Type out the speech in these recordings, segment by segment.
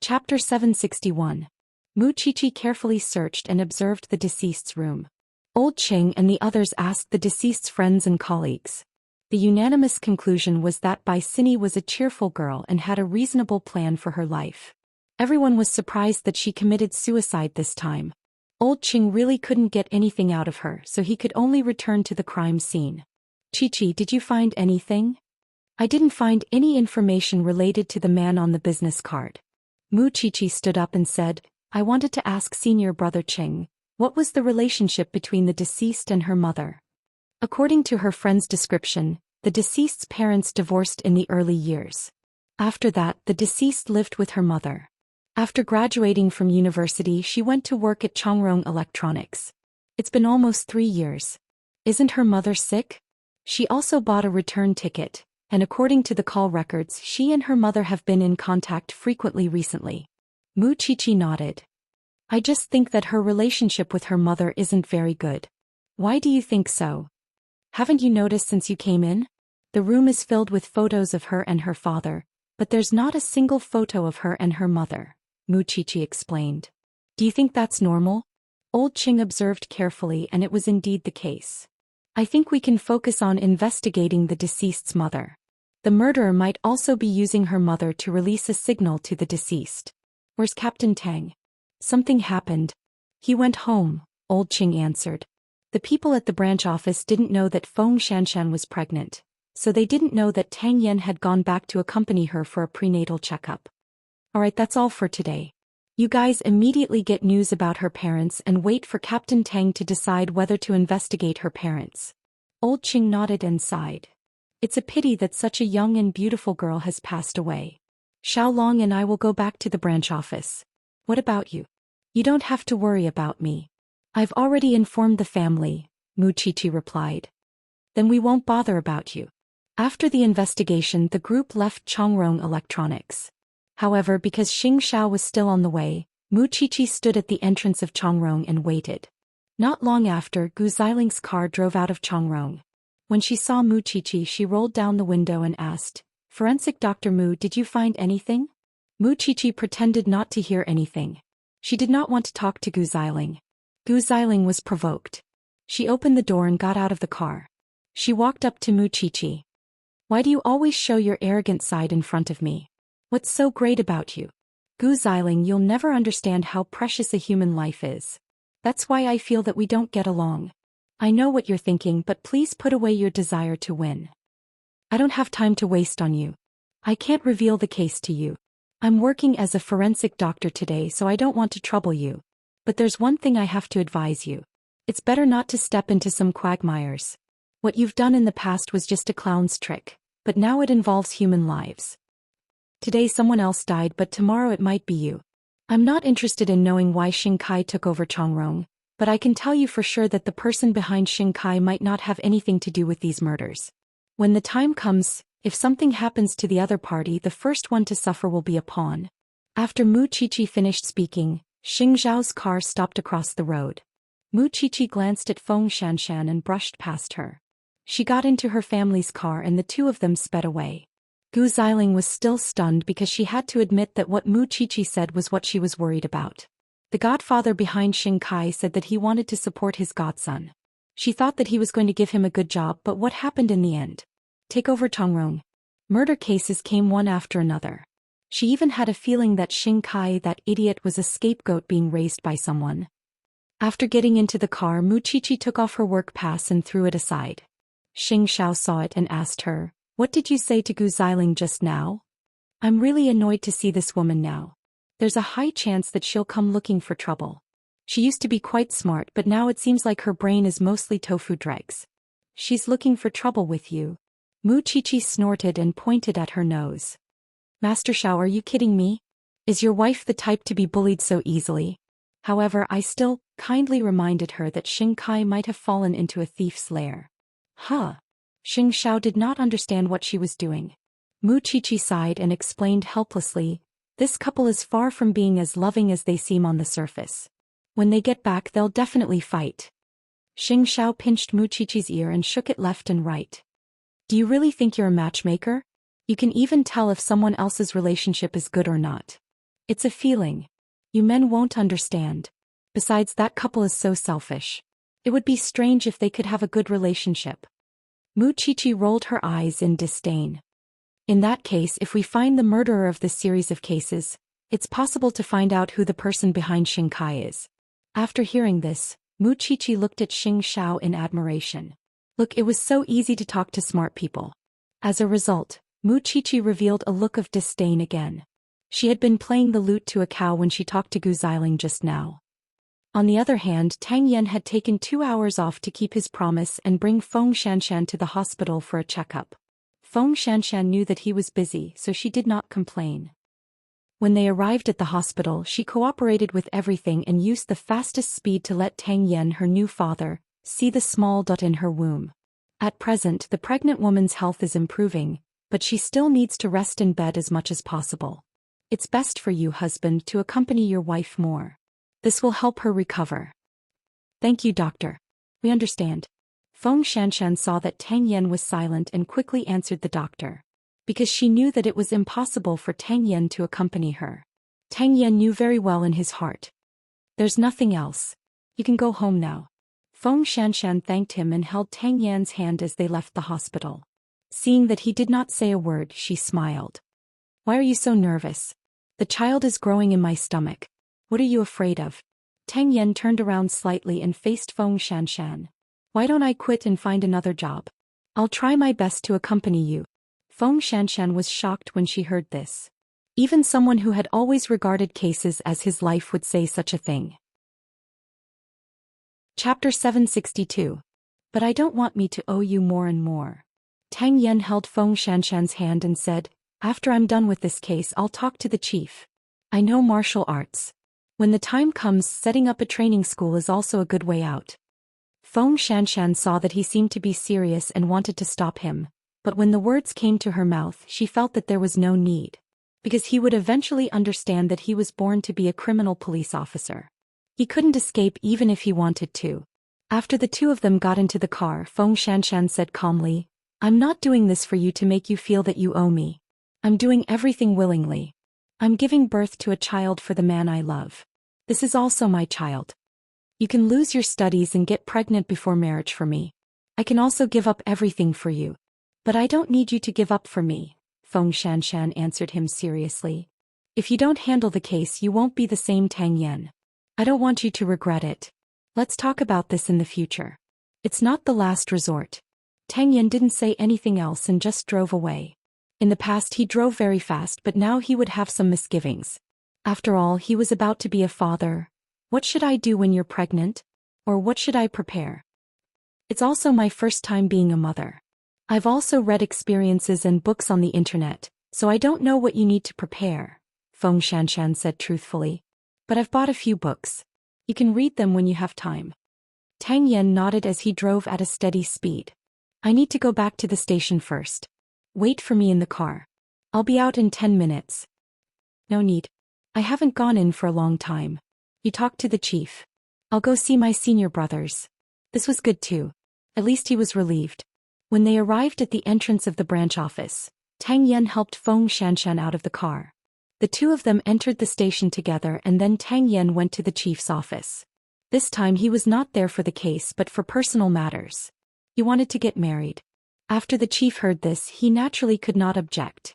Chapter 761. Mu Qiqi carefully searched and observed the deceased's room. Old Qing and the others asked the deceased's friends and colleagues. The unanimous conclusion was that Bai Sini was a cheerful girl and had a reasonable plan for her life. Everyone was surprised that she committed suicide this time. Old Qing really couldn't get anything out of her, so he could only return to the crime scene. Qiqi, did you find anything? I didn't find any information related to the man on the business card. Mu Qiqi stood up and said, I wanted to ask senior brother Qing, what was the relationship between the deceased and her mother? According to her friend's description, the deceased's parents divorced in the early years. After that, the deceased lived with her mother. After graduating from university, she went to work at Chongrong Electronics. It's been almost 3 years. Isn't her mother sick? She also bought a return ticket, and according to the call records, she and her mother have been in contact frequently recently. Mu Qiqi nodded. I just think that her relationship with her mother isn't very good. Why do you think so? Haven't you noticed since you came in? The room is filled with photos of her and her father, but there's not a single photo of her and her mother, Mu Qiqi explained. Do you think that's normal? Old Qing observed carefully, and it was indeed the case. I think we can focus on investigating the deceased's mother. The murderer might also be using her mother to release a signal to the deceased. Where's Captain Tang? Something happened. He went home, Old Qing answered. The people at the branch office didn't know that Feng Xianxian was pregnant, so they didn't know that Tang Yan had gone back to accompany her for a prenatal checkup. Alright, that's all for today. You guys immediately get news about her parents and wait for Captain Tang to decide whether to investigate her parents. Old Qing nodded and sighed. It's a pity that such a young and beautiful girl has passed away. Xiaolong and I will go back to the branch office. What about you? You don't have to worry about me. I've already informed the family, Mu Qiqi replied. Then we won't bother about you. After the investigation, the group left Chongrong Electronics. However, because Xing Xiao was still on the way, Mu Qiqi stood at the entrance of Chongrong and waited. Not long after, Gu Ziling's car drove out of Chongrong. When she saw Mu Qiqi, she rolled down the window and asked, Forensic Dr. Mu, did you find anything? Mu Qiqi pretended not to hear anything. She did not want to talk to Gu Ziling. Gu Ziling was provoked. She opened the door and got out of the car. She walked up to Mu Qiqi. Why do you always show your arrogant side in front of me? What's so great about you? Gu Ziling, you'll never understand how precious a human life is. That's why I feel that we don't get along. I know what you're thinking, but please put away your desire to win. I don't have time to waste on you. I can't reveal the case to you. I'm working as a forensic doctor today, so I don't want to trouble you. But there's one thing I have to advise you. It's better not to step into some quagmires. What you've done in the past was just a clown's trick, but now it involves human lives. Today someone else died, but tomorrow it might be you. I'm not interested in knowing why Xing Kai took over Chongrong, but I can tell you for sure that the person behind Xing Kai might not have anything to do with these murders. When the time comes, if something happens to the other party, the first one to suffer will be a pawn. After Mu Qiqi finished speaking, Xing Zhao's car stopped across the road. Mu Qiqi glanced at Feng Xianxian and brushed past her. She got into her family's car and the two of them sped away. Gu Ziling was still stunned because she had to admit that what Mu Qiqi said was what she was worried about. The godfather behind Xing Kai said that he wanted to support his godson. She thought that he was going to give him a good job, but what happened in the end? Take over Chongrong. Murder cases came one after another. She even had a feeling that Xing Kai, that idiot, was a scapegoat being raised by someone. After getting into the car, Mu Qiqi took off her work pass and threw it aside. Xing Xiao saw it and asked her, What did you say to Gu Ziling just now? I'm really annoyed to see this woman now. There's a high chance that she'll come looking for trouble. She used to be quite smart, but now it seems like her brain is mostly tofu dregs. She's looking for trouble with you. Mu Qiqi snorted and pointed at her nose. Master Xiao, are you kidding me? Is your wife the type to be bullied so easily? However, I still kindly reminded her that Xing Kai might have fallen into a thief's lair. Huh. Xing Xiao did not understand what she was doing. Mu Qiqi sighed and explained helplessly, This couple is far from being as loving as they seem on the surface. When they get back, they'll definitely fight. Xing Xiao pinched Mu Qiqi's ear and shook it left and right. Do you really think you're a matchmaker? You can even tell if someone else's relationship is good or not. It's a feeling. You men won't understand. Besides, that couple is so selfish. It would be strange if they could have a good relationship. Mu Qiqi rolled her eyes in disdain. In that case, if we find the murderer of this series of cases, it's possible to find out who the person behind Xianxia is. After hearing this, Mu Qiqi looked at Xiao in admiration. Look, it was so easy to talk to smart people. As a result, Mu Qiqi revealed a look of disdain again. She had been playing the lute to a cow when she talked to Gu Xiling just now. On the other hand, Tang Yan had taken 2 hours off to keep his promise and bring Feng Xianxian to the hospital for a checkup. Feng Xianxian knew that he was busy, so she did not complain. When they arrived at the hospital, she cooperated with everything and used the fastest speed to let Tang Yan, her new father, see the small dot in her womb. At present, the pregnant woman's health is improving, but she still needs to rest in bed as much as possible. It's best for you, husband, to accompany your wife more. This will help her recover. Thank you, doctor. We understand. Feng Xianxian saw that Tang Yan was silent and quickly answered the doctor. Because she knew that it was impossible for Tang Yan to accompany her. Tang Yan knew very well in his heart. There's nothing else. You can go home now. Feng Xianxian thanked him and held Tang Yan's hand as they left the hospital. Seeing that he did not say a word, she smiled. Why are you so nervous? The child is growing in my stomach. What are you afraid of? Tang Yan turned around slightly and faced Feng Xianxian. Why don't I quit and find another job? I'll try my best to accompany you. Feng Xianxian was shocked when she heard this. Even someone who had always regarded cases as his life would say such a thing. Chapter 762. But I don't want me to owe you more and more. Tang Yan held Feng Xianxian's hand and said, after I'm done with this case, I'll talk to the chief. I know martial arts. When the time comes, setting up a training school is also a good way out. Feng Xianxian saw that he seemed to be serious and wanted to stop him, but when the words came to her mouth, she felt that there was no need. Because he would eventually understand that he was born to be a criminal police officer. He couldn't escape even if he wanted to. After the two of them got into the car, Feng Xianxian said calmly, I'm not doing this for you to make you feel that you owe me. I'm doing everything willingly. I'm giving birth to a child for the man I love. This is also my child. You can lose your studies and get pregnant before marriage for me. I can also give up everything for you. But I don't need you to give up for me, Feng Xianxian answered him seriously. If you don't handle the case, you won't be the same Tang Yan. I don't want you to regret it. Let's talk about this in the future. It's not the last resort. Tang Yan didn't say anything else and just drove away. In the past he drove very fast, but now he would have some misgivings. After all, he was about to be a father. What should I do when you're pregnant? Or what should I prepare? It's also my first time being a mother. I've also read experiences and books on the internet, so I don't know what you need to prepare, Feng Xianxian said truthfully. But I've bought a few books. You can read them when you have time. Tang Yan nodded as he drove at a steady speed. I need to go back to the station first. Wait for me in the car. I'll be out in 10 minutes. No need. I haven't gone in for a long time. You talked to the chief. I'll go see my senior brothers. This was good too. At least he was relieved. When they arrived at the entrance of the branch office, Tang Yan helped Feng Xianxian out of the car. The two of them entered the station together and then Tang Yan went to the chief's office. This time he was not there for the case but for personal matters. He wanted to get married. After the chief heard this, he naturally could not object.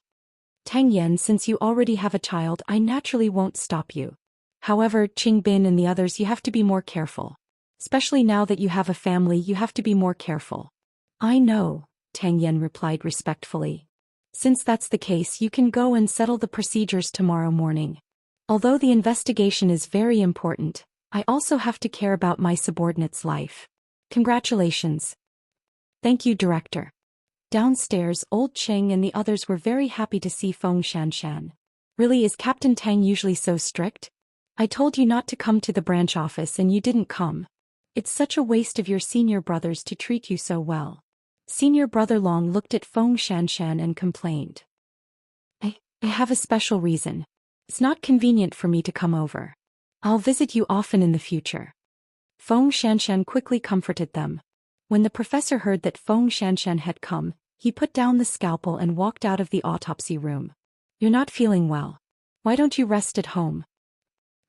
Tang Yan, since you already have a child, I naturally won't stop you. However, Qing Bin and the others, you have to be more careful. Especially now that you have a family, you have to be more careful. I know, Tang Yan replied respectfully. Since that's the case, you can go and settle the procedures tomorrow morning. Although the investigation is very important, I also have to care about my subordinate's life. Congratulations. Thank you, Director. Downstairs, old Qing and the others were very happy to see Feng Xianxian. Really, is Captain Tang usually so strict? I told you not to come to the branch office and you didn't come. It's such a waste of your senior brothers to treat you so well. Senior brother Long looked at Feng Xianxian and complained. I have a special reason. It's not convenient for me to come over. I'll visit you often in the future. Feng Xianxian quickly comforted them. When the professor heard that Feng Xianxian had come, he put down the scalpel and walked out of the autopsy room. You're not feeling well. Why don't you rest at home?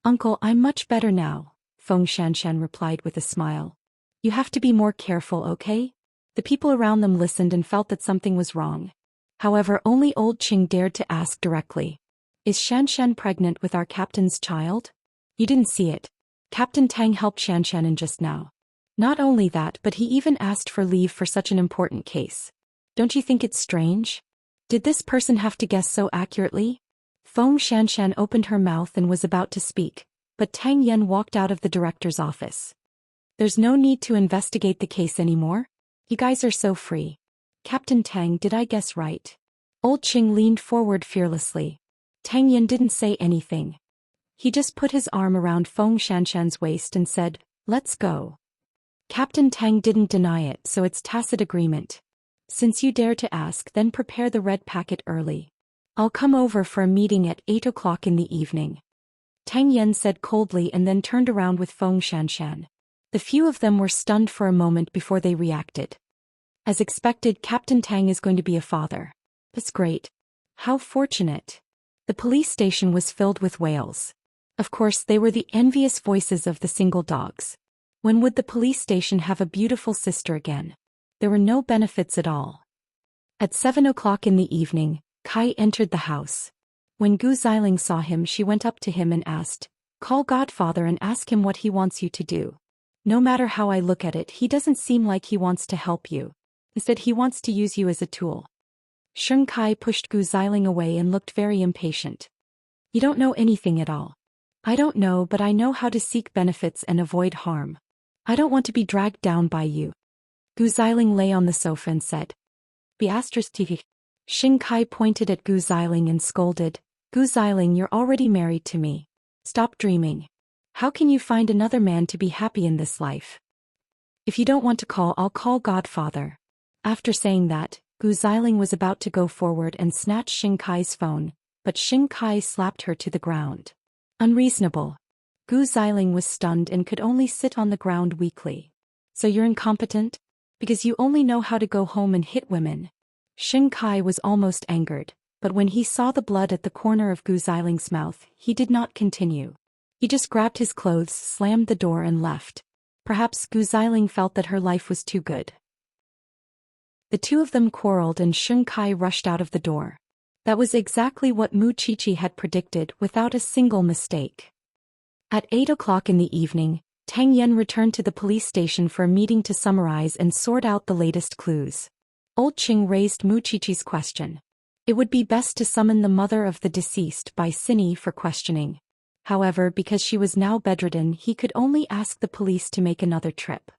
Uncle, I'm much better now, Feng Xianxian replied with a smile. You have to be more careful, okay? The people around them listened and felt that something was wrong. However, only old Qing dared to ask directly. Is Xianxian pregnant with our captain's child? You didn't see it. Captain Tang helped Xianxian in just now. Not only that, but he even asked for leave for such an important case. Don't you think it's strange? Did this person have to guess so accurately? Feng Xianxian opened her mouth and was about to speak, but Tang Yan walked out of the director's office. There's no need to investigate the case anymore. You guys are so free. Captain Tang, did I guess right? Old Qing leaned forward fearlessly. Tang Yan didn't say anything. He just put his arm around Feng Xianxian's waist and said, "Let's go." Captain Tang didn't deny it, so it's tacit agreement. Since you dare to ask, then prepare the red packet early. I'll come over for a meeting at 8 o'clock in the evening. Tang Yan said coldly and then turned around with Feng Xianxian. The few of them were stunned for a moment before they reacted. As expected, Captain Tang is going to be a father. That's great. How fortunate. The police station was filled with wails. Of course, they were the envious voices of the single dogs. When would the police station have a beautiful sister again? There were no benefits at all. At 7 o'clock in the evening, Kai entered the house. When Gu Xiling saw him, she went up to him and asked, "Call Godfather and ask him what he wants you to do. No matter how I look at it, he doesn't seem like he wants to help you. Instead, he wants to use you as a tool." Sheng Kai pushed Gu Xiling away and looked very impatient. "You don't know anything at all." "I don't know, but I know how to seek benefits and avoid harm. I don't want to be dragged down by you." Gu Xiling lay on the sofa and said, "Be *TV." Sheng Kai pointed at Gu Xiling and scolded, "Gu Xiling, you're already married to me. Stop dreaming. How can you find another man to be happy in this life? If you don't want to call, I'll call Godfather." After saying that, Gu Xiling was about to go forward and snatch Sheng Kai's phone, but Sheng Kai slapped her to the ground. Unreasonable. Gu Xiling was stunned and could only sit on the ground weakly. "So you're incompetent? Because you only know how to go home and hit women." Sheng Kai was almost angered, but when he saw the blood at the corner of Gu Xiling's mouth, he did not continue. He just grabbed his clothes, slammed the door and left. Perhaps Gu Xiling felt that her life was too good. The two of them quarreled and Sheng Kai rushed out of the door. That was exactly what Mu Qiqi had predicted, without a single mistake. At 8 o'clock in the evening, Tang Yan returned to the police station for a meeting to summarize and sort out the latest clues. Old Qing raised Mu Qiqi's question. It would be best to summon the mother of the deceased by Cine for questioning. However, because she was now bedridden, he could only ask the police to make another trip.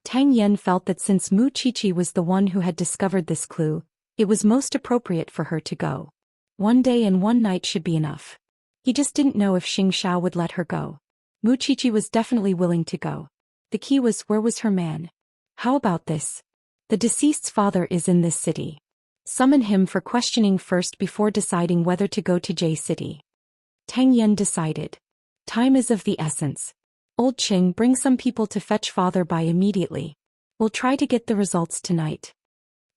Tang Yan felt that since Mu Qiqi was the one who had discovered this clue, it was most appropriate for her to go. One day and one night should be enough. He just didn't know if Xianxia would let her go. Mu Qiqi was definitely willing to go. The key was, where was her man? How about this? The deceased's father is in this city. Summon him for questioning first before deciding whether to go to J City. Tang Yan decided. Time is of the essence. Old Qing, bring some people to fetch father by immediately. We'll try to get the results tonight.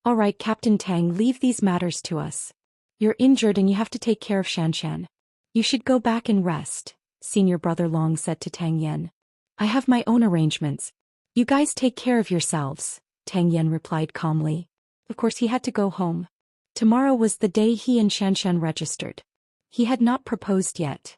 All right, Captain Tang, leave these matters to us. You're injured and you have to take care of Xianxian. You should go back and rest, Senior Brother Long said to Tang Yan. I have my own arrangements. You guys take care of yourselves, Tang Yan replied calmly. Of course he had to go home. Tomorrow was the day he and Xianxian registered. He had not proposed yet.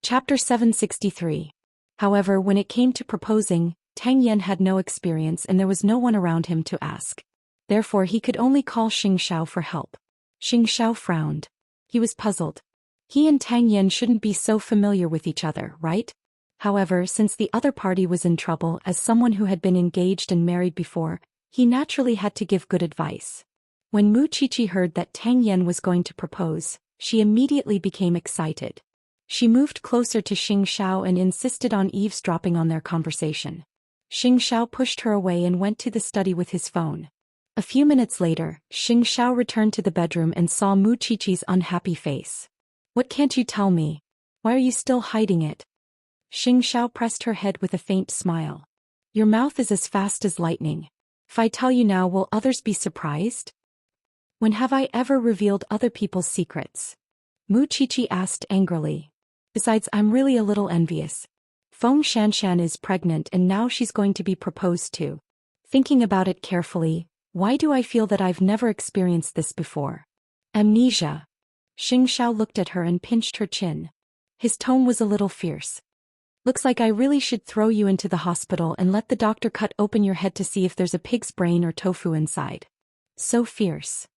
Chapter 763. However, when it came to proposing, Tang Yan had no experience and there was no one around him to ask. Therefore he could only call Xiao for help. Xiao frowned. He was puzzled. He and Tang Yan shouldn't be so familiar with each other, right? However, since the other party was in trouble as someone who had been engaged and married before, he naturally had to give good advice. When Mu Qiqi heard that Tang Yan was going to propose, she immediately became excited. She moved closer to Xiao and insisted on eavesdropping on their conversation. Xiao pushed her away and went to the study with his phone. A few minutes later, Xiao returned to the bedroom and saw Mu Qiqi's unhappy face. What can't you tell me? Why are you still hiding it? Xiao pressed her head with a faint smile. Your mouth is as fast as lightning. If I tell you now, will others be surprised? When have I ever revealed other people's secrets? Mu Qiqi asked angrily. Besides, I'm really a little envious. Feng Xianxian is pregnant and now she's going to be proposed to. Thinking about it carefully, why do I feel that I've never experienced this before? Amnesia. Xianxia looked at her and pinched her chin. His tone was a little fierce. Looks like I really should throw you into the hospital and let the doctor cut open your head to see if there's a pig's brain or tofu inside. So fierce.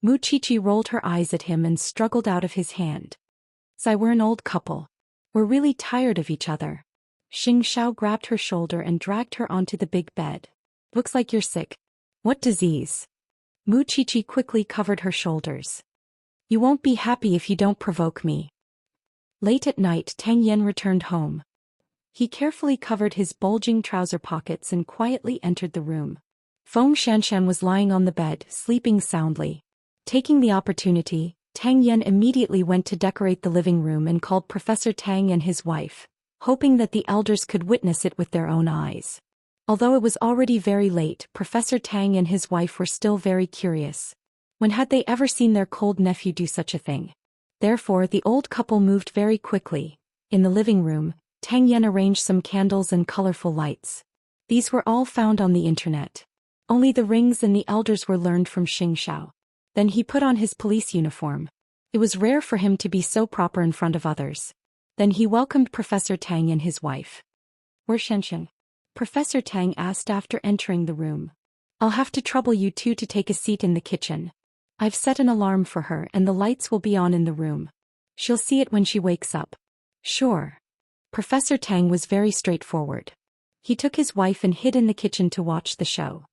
Mu Qiqi rolled her eyes at him and struggled out of his hand. We're an old couple. We're really tired of each other. Xianxia grabbed her shoulder and dragged her onto the big bed. Looks like you're sick. What disease? Mu Qiqi quickly covered her shoulders. You won't be happy if you don't provoke me. Late at night, Tang Yan returned home. He carefully covered his bulging trouser pockets and quietly entered the room. Feng Xianxian was lying on the bed, sleeping soundly. Taking the opportunity, Tang Yan immediately went to decorate the living room and called Professor Tang and his wife, hoping that the elders could witness it with their own eyes. Although it was already very late, Professor Tang and his wife were still very curious. When had they ever seen their cold nephew do such a thing? Therefore, the old couple moved very quickly. In the living room, Tang Yan arranged some candles and colorful lights. These were all found on the internet. Only the rings and the elders were learned from Xianxia. Then he put on his police uniform. It was rare for him to be so proper in front of others. Then he welcomed Professor Tang and his wife. Where's Xianxian? Professor Tang asked after entering the room. I'll have to trouble you two to take a seat in the kitchen. I've set an alarm for her and the lights will be on in the room. She'll see it when she wakes up. Sure. Professor Tang was very straightforward. He took his wife and hid in the kitchen to watch the show.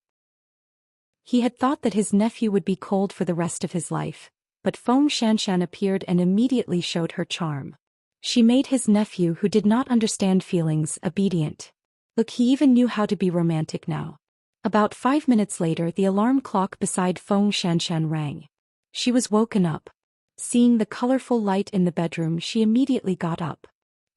He had thought that his nephew would be cold for the rest of his life, but Feng Xianxian appeared and immediately showed her charm. She made his nephew, who did not understand feelings, obedient. Look, he even knew how to be romantic now. About 5 minutes later, the alarm clock beside Feng Xianxian rang. She was woken up. Seeing the colorful light in the bedroom, she immediately got up.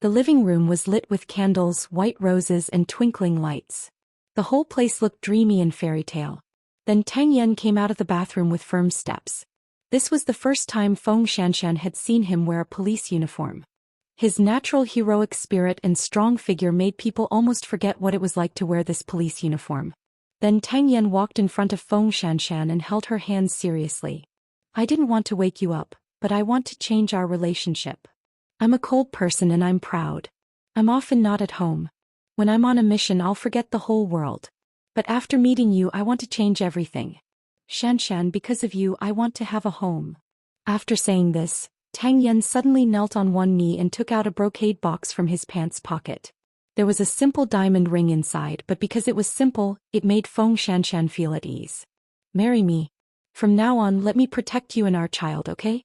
The living room was lit with candles, white roses and twinkling lights. The whole place looked dreamy and fairy tale. Then Tang Yan came out of the bathroom with firm steps. This was the first time Feng Xianxian had seen him wear a police uniform. His natural heroic spirit and strong figure made people almost forget what it was like to wear this police uniform. Then Tang Yan walked in front of Feng Xianxian and held her hands seriously. I didn't want to wake you up, but I want to change our relationship. I'm a cold person and I'm proud. I'm often not at home. When I'm on a mission, I'll forget the whole world. But after meeting you, I want to change everything. Xianxian, because of you, I want to have a home. After saying this, Tang Yan suddenly knelt on one knee and took out a brocade box from his pants pocket. There was a simple diamond ring inside, but because it was simple, it made Feng Xianxian feel at ease. Marry me. From now on, let me protect you and our child, okay?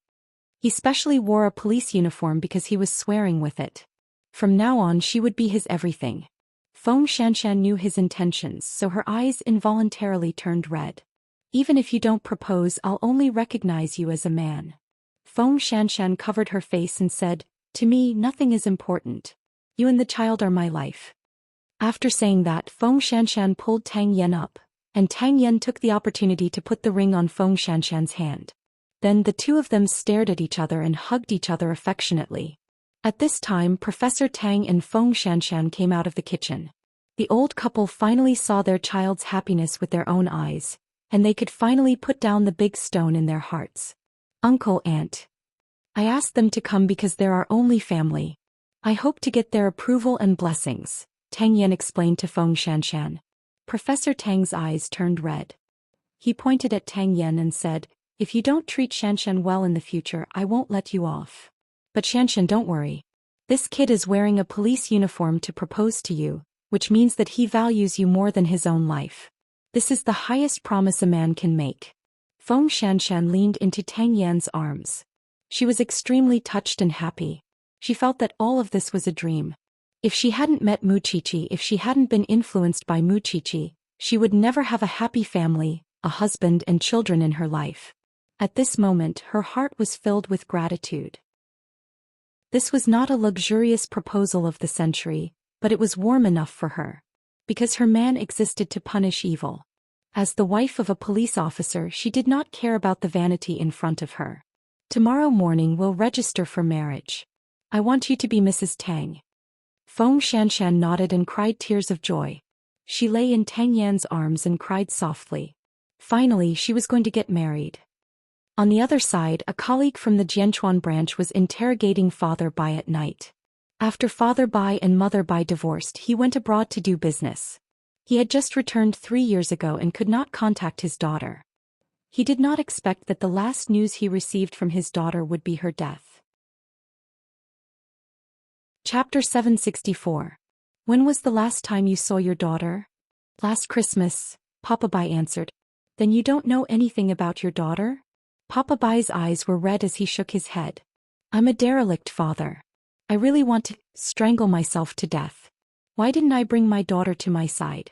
He specially wore a police uniform because he was swearing with it. From now on, she would be his everything. Feng Xianxian knew his intentions, so her eyes involuntarily turned red. Even if you don't propose, I'll only recognize you as a man. Feng Xianxian covered her face and said, to me, nothing is important. You and the child are my life. After saying that, Feng Xianxian pulled Tang Yan up, and Tang Yan took the opportunity to put the ring on Feng Xianxian's hand. Then the two of them stared at each other and hugged each other affectionately. At this time, Professor Tang and Feng Xianxian came out of the kitchen. The old couple finally saw their child's happiness with their own eyes, and they could finally put down the big stone in their hearts. Uncle, aunt. I asked them to come because they're our only family. I hope to get their approval and blessings, Tang Yan explained to Feng Xianxian. Professor Tang's eyes turned red. He pointed at Tang Yan and said, if you don't treat Xianxian well in the future, I won't let you off. But Xianxian, don't worry. This kid is wearing a police uniform to propose to you, which means that he values you more than his own life. This is the highest promise a man can make. Feng Xianxian leaned into Tang Yan's arms. She was extremely touched and happy. She felt that all of this was a dream. If she hadn't met Mu Qiqi, if she hadn't been influenced by Mu Qiqi, she would never have a happy family, a husband and children in her life. At this moment, her heart was filled with gratitude. This was not a luxurious proposal of the century, but it was warm enough for her. Because her man existed to punish evil. As the wife of a police officer, she did not care about the vanity in front of her. Tomorrow morning we'll register for marriage. I want you to be Mrs. Tang. Xianxia nodded and cried tears of joy. She lay in Tang Yan's arms and cried softly. Finally, she was going to get married. On the other side, a colleague from the Jianchuan branch was interrogating Father Bai at night. After Father Bai and Mother Bai divorced, he went abroad to do business. He had just returned 3 years ago and could not contact his daughter. He did not expect that the last news he received from his daughter would be her death. Chapter 764. When was the last time you saw your daughter? Last Christmas, Papa Bai answered. Then you don't know anything about your daughter? Papa Bai's eyes were red as he shook his head. I'm a derelict, father. I really want to strangle myself to death. Why didn't I bring my daughter to my side?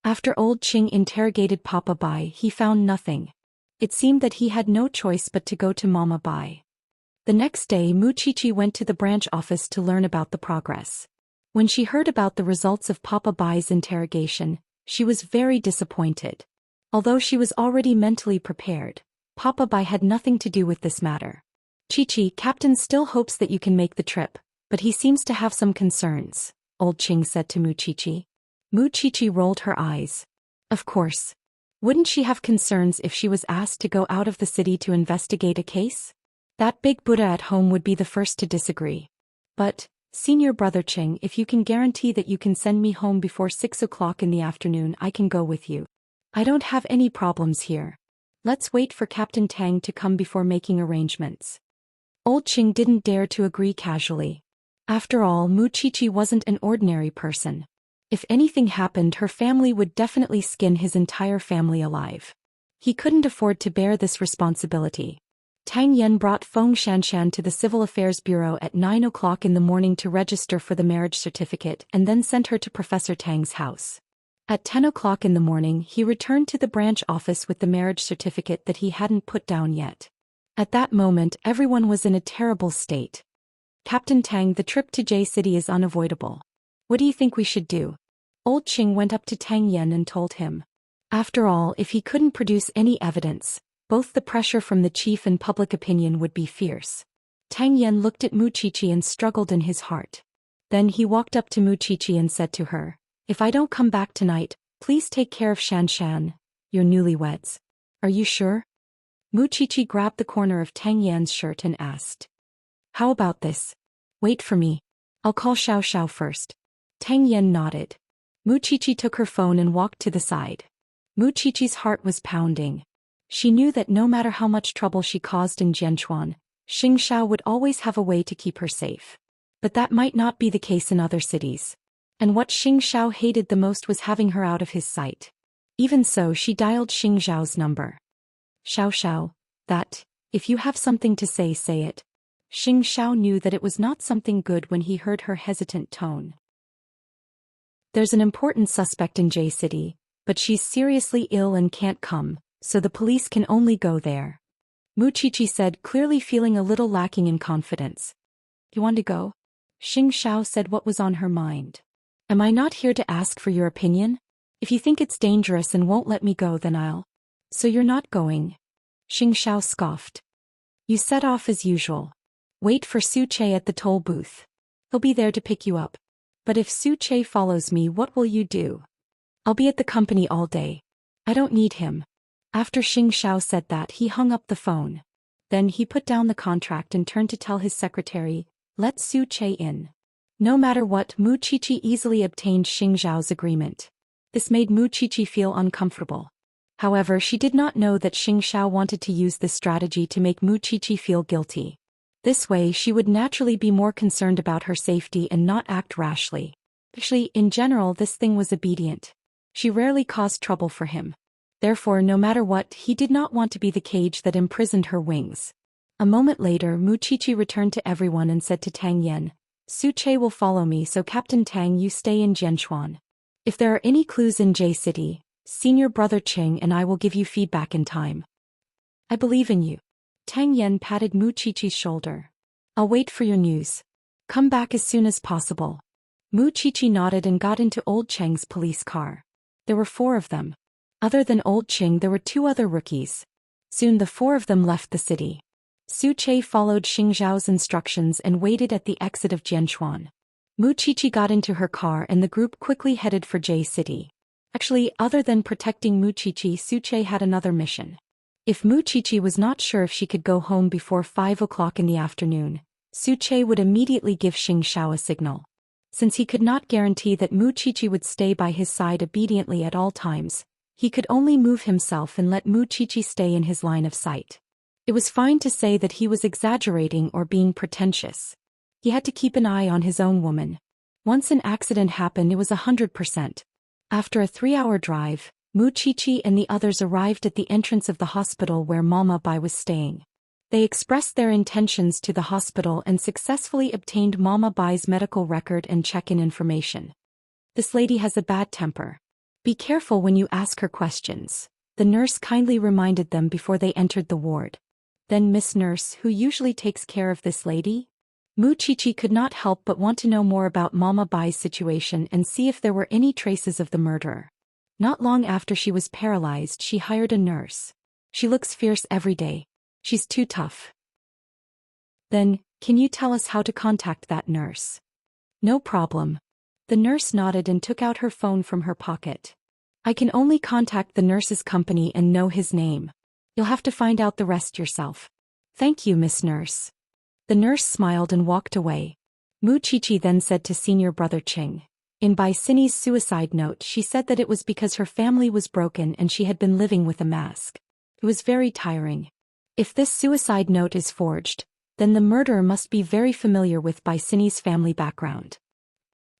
After old Qing interrogated Papa Bai, he found nothing. It seemed that he had no choice but to go to Mama Bai. The next day, Muqiqi went to the branch office to learn about the progress. When she heard about the results of Papa Bai's interrogation, she was very disappointed. Although she was already mentally prepared, Papa Bai had nothing to do with this matter. Chichi, Captain still hopes that you can make the trip, but he seems to have some concerns, old Qing said to Muqiqi. Muqiqi rolled her eyes. Of course. Wouldn't she have concerns if she was asked to go out of the city to investigate a case? That big Buddha at home would be the first to disagree. But, Senior Brother Qing, if you can guarantee that you can send me home before 6 o'clock in the afternoon, I can go with you. I don't have any problems here. Let's wait for Captain Tang to come before making arrangements. Old Qing didn't dare to agree casually. After all, Muqiqi wasn't an ordinary person. If anything happened, her family would definitely skin his entire family alive. He couldn't afford to bear this responsibility. Tang Yan brought Xianxia to the Civil Affairs Bureau at 9 o'clock in the morning to register for the marriage certificate and then sent her to Professor Tang's house. At 10 o'clock in the morning, he returned to the branch office with the marriage certificate that he hadn't put down yet. At that moment, everyone was in a terrible state. Captain Tang, the trip to J City is unavoidable. What do you think we should do? Old Qing went up to Tang Yan and told him. After all, if he couldn't produce any evidence, both the pressure from the chief and public opinion would be fierce. Tang Yan looked at Muqiqi and struggled in his heart. Then he walked up to Muqiqi and said to her, If I don't come back tonight, please take care of Xianxia, your newlyweds. Are you sure? Muqiqi grabbed the corner of Tang Yan's shirt and asked. How about this? Wait for me. I'll call Xiao first. Tang Yan nodded. Muqiqi took her phone and walked to the side. Muqiqi's heart was pounding. She knew that no matter how much trouble she caused in Jianchuan, Xianxia would always have a way to keep her safe. But that might not be the case in other cities. And what Xianxia hated the most was having her out of his sight. Even so, she dialed Xiao's number. Xiao, that, if you have something to say, say it. Xiao knew that it was not something good when he heard her hesitant tone. There's an important suspect in J City, but she's seriously ill and can't come, so the police can only go there. Muqiqi said, clearly feeling a little lacking in confidence. You want to go? Xiao said what was on her mind. Am I not here to ask for your opinion? If you think it's dangerous and won't let me go, then I'll. So you're not going? Xiao scoffed. You set off as usual. Wait for Su Che at the toll booth. He'll be there to pick you up. But if Su Che follows me, what will you do? I'll be at the company all day. I don't need him. After Xiao said that, he hung up the phone. Then he put down the contract and turned to tell his secretary, let Su Che in. No matter what, Muqiqi easily obtained Xiao's agreement. This made Muqiqi feel uncomfortable. However, she did not know that Xiao wanted to use this strategy to make Muqiqi feel guilty. This way, she would naturally be more concerned about her safety and not act rashly. Actually, in general, this thing was obedient. She rarely caused trouble for him. Therefore, no matter what, he did not want to be the cage that imprisoned her wings. A moment later, Muqiqi returned to everyone and said to Tang Yan, Su Che will follow me, so Captain Tang, you stay in Jianchuan. If there are any clues in J City, Senior Brother Qing and I will give you feedback in time. I believe in you. Tang Yan patted Muqiqi's shoulder. I'll wait for your news. Come back as soon as possible. Muqiqi nodded and got into Old Cheng's police car. There were 4 of them. Other than Old Cheng, there were 2 other rookies. Soon the 4 of them left the city. Su Che followed Xingzhao's instructions and waited at the exit of Jianchuan. Mu Qiqi got into her car and the group quickly headed for J City. Actually, other than protecting Mu Qiqi, Su Che had another mission. If Mu Qiqi was not sure if she could go home before 5 o'clock in the afternoon, Su Che would immediately give Xingxiao a signal. Since he could not guarantee that Mu Qiqi would stay by his side obediently at all times, he could only move himself and let Mu Qiqi stay in his line of sight. It was fine to say that he was exaggerating or being pretentious. He had to keep an eye on his own woman. Once an accident happened, it was 100%. After a 3-hour drive, Mu Qiqi and the others arrived at the entrance of the hospital where Mama Bai was staying. They expressed their intentions to the hospital and successfully obtained Mama Bai's medical record and check-in information. This lady has a bad temper. Be careful when you ask her questions, the nurse kindly reminded them before they entered the ward. Then Miss Nurse, who usually takes care of this lady? Mu Qiqi could not help but want to know more about Mama Bai's situation and see if there were any traces of the murderer. Not long after she was paralyzed, she hired a nurse. She looks fierce every day. She's too tough. Then, can you tell us how to contact that nurse? No problem. The nurse nodded and took out her phone from her pocket. I can only contact the nurse's company and know his name. You'll have to find out the rest yourself. Thank you, Miss Nurse. The nurse smiled and walked away. Mu Qiqi then said to senior brother Qing. In Bai Sini's suicide note, she said that it was because her family was broken and she had been living with a mask. It was very tiring. If this suicide note is forged, then the murderer must be very familiar with Bai Sini's family background.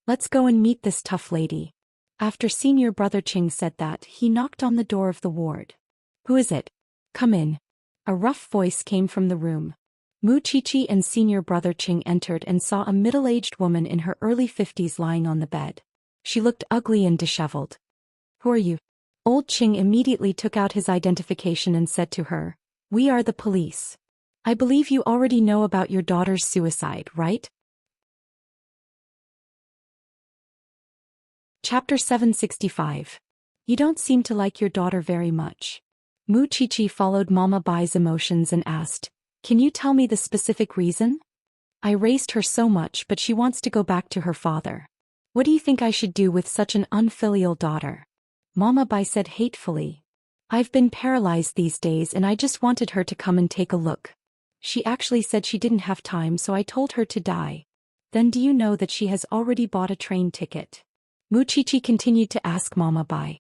Let's go and meet this tough lady. After senior brother Qing said that, he knocked on the door of the ward. Who is it? Come in. A rough voice came from the room. Mu Qiqi and senior brother Qing entered and saw a middle-aged woman in her early 50s lying on the bed. She looked ugly and disheveled. Who are you? Old Qing immediately took out his identification and said to her, We are the police. I believe you already know about your daughter's suicide, right? Chapter 765. You don't seem to like your daughter very much. Mu Qiqi followed Mama Bai's emotions and asked, Can you tell me the specific reason? I raised her so much, but she wants to go back to her father. What do you think I should do with such an unfilial daughter? Mama Bai said hatefully. I've been paralyzed these days and I just wanted her to come and take a look. She actually said she didn't have time, so I told her to die. Then do you know that she has already bought a train ticket? Mu Qiqi continued to ask Mama Bai.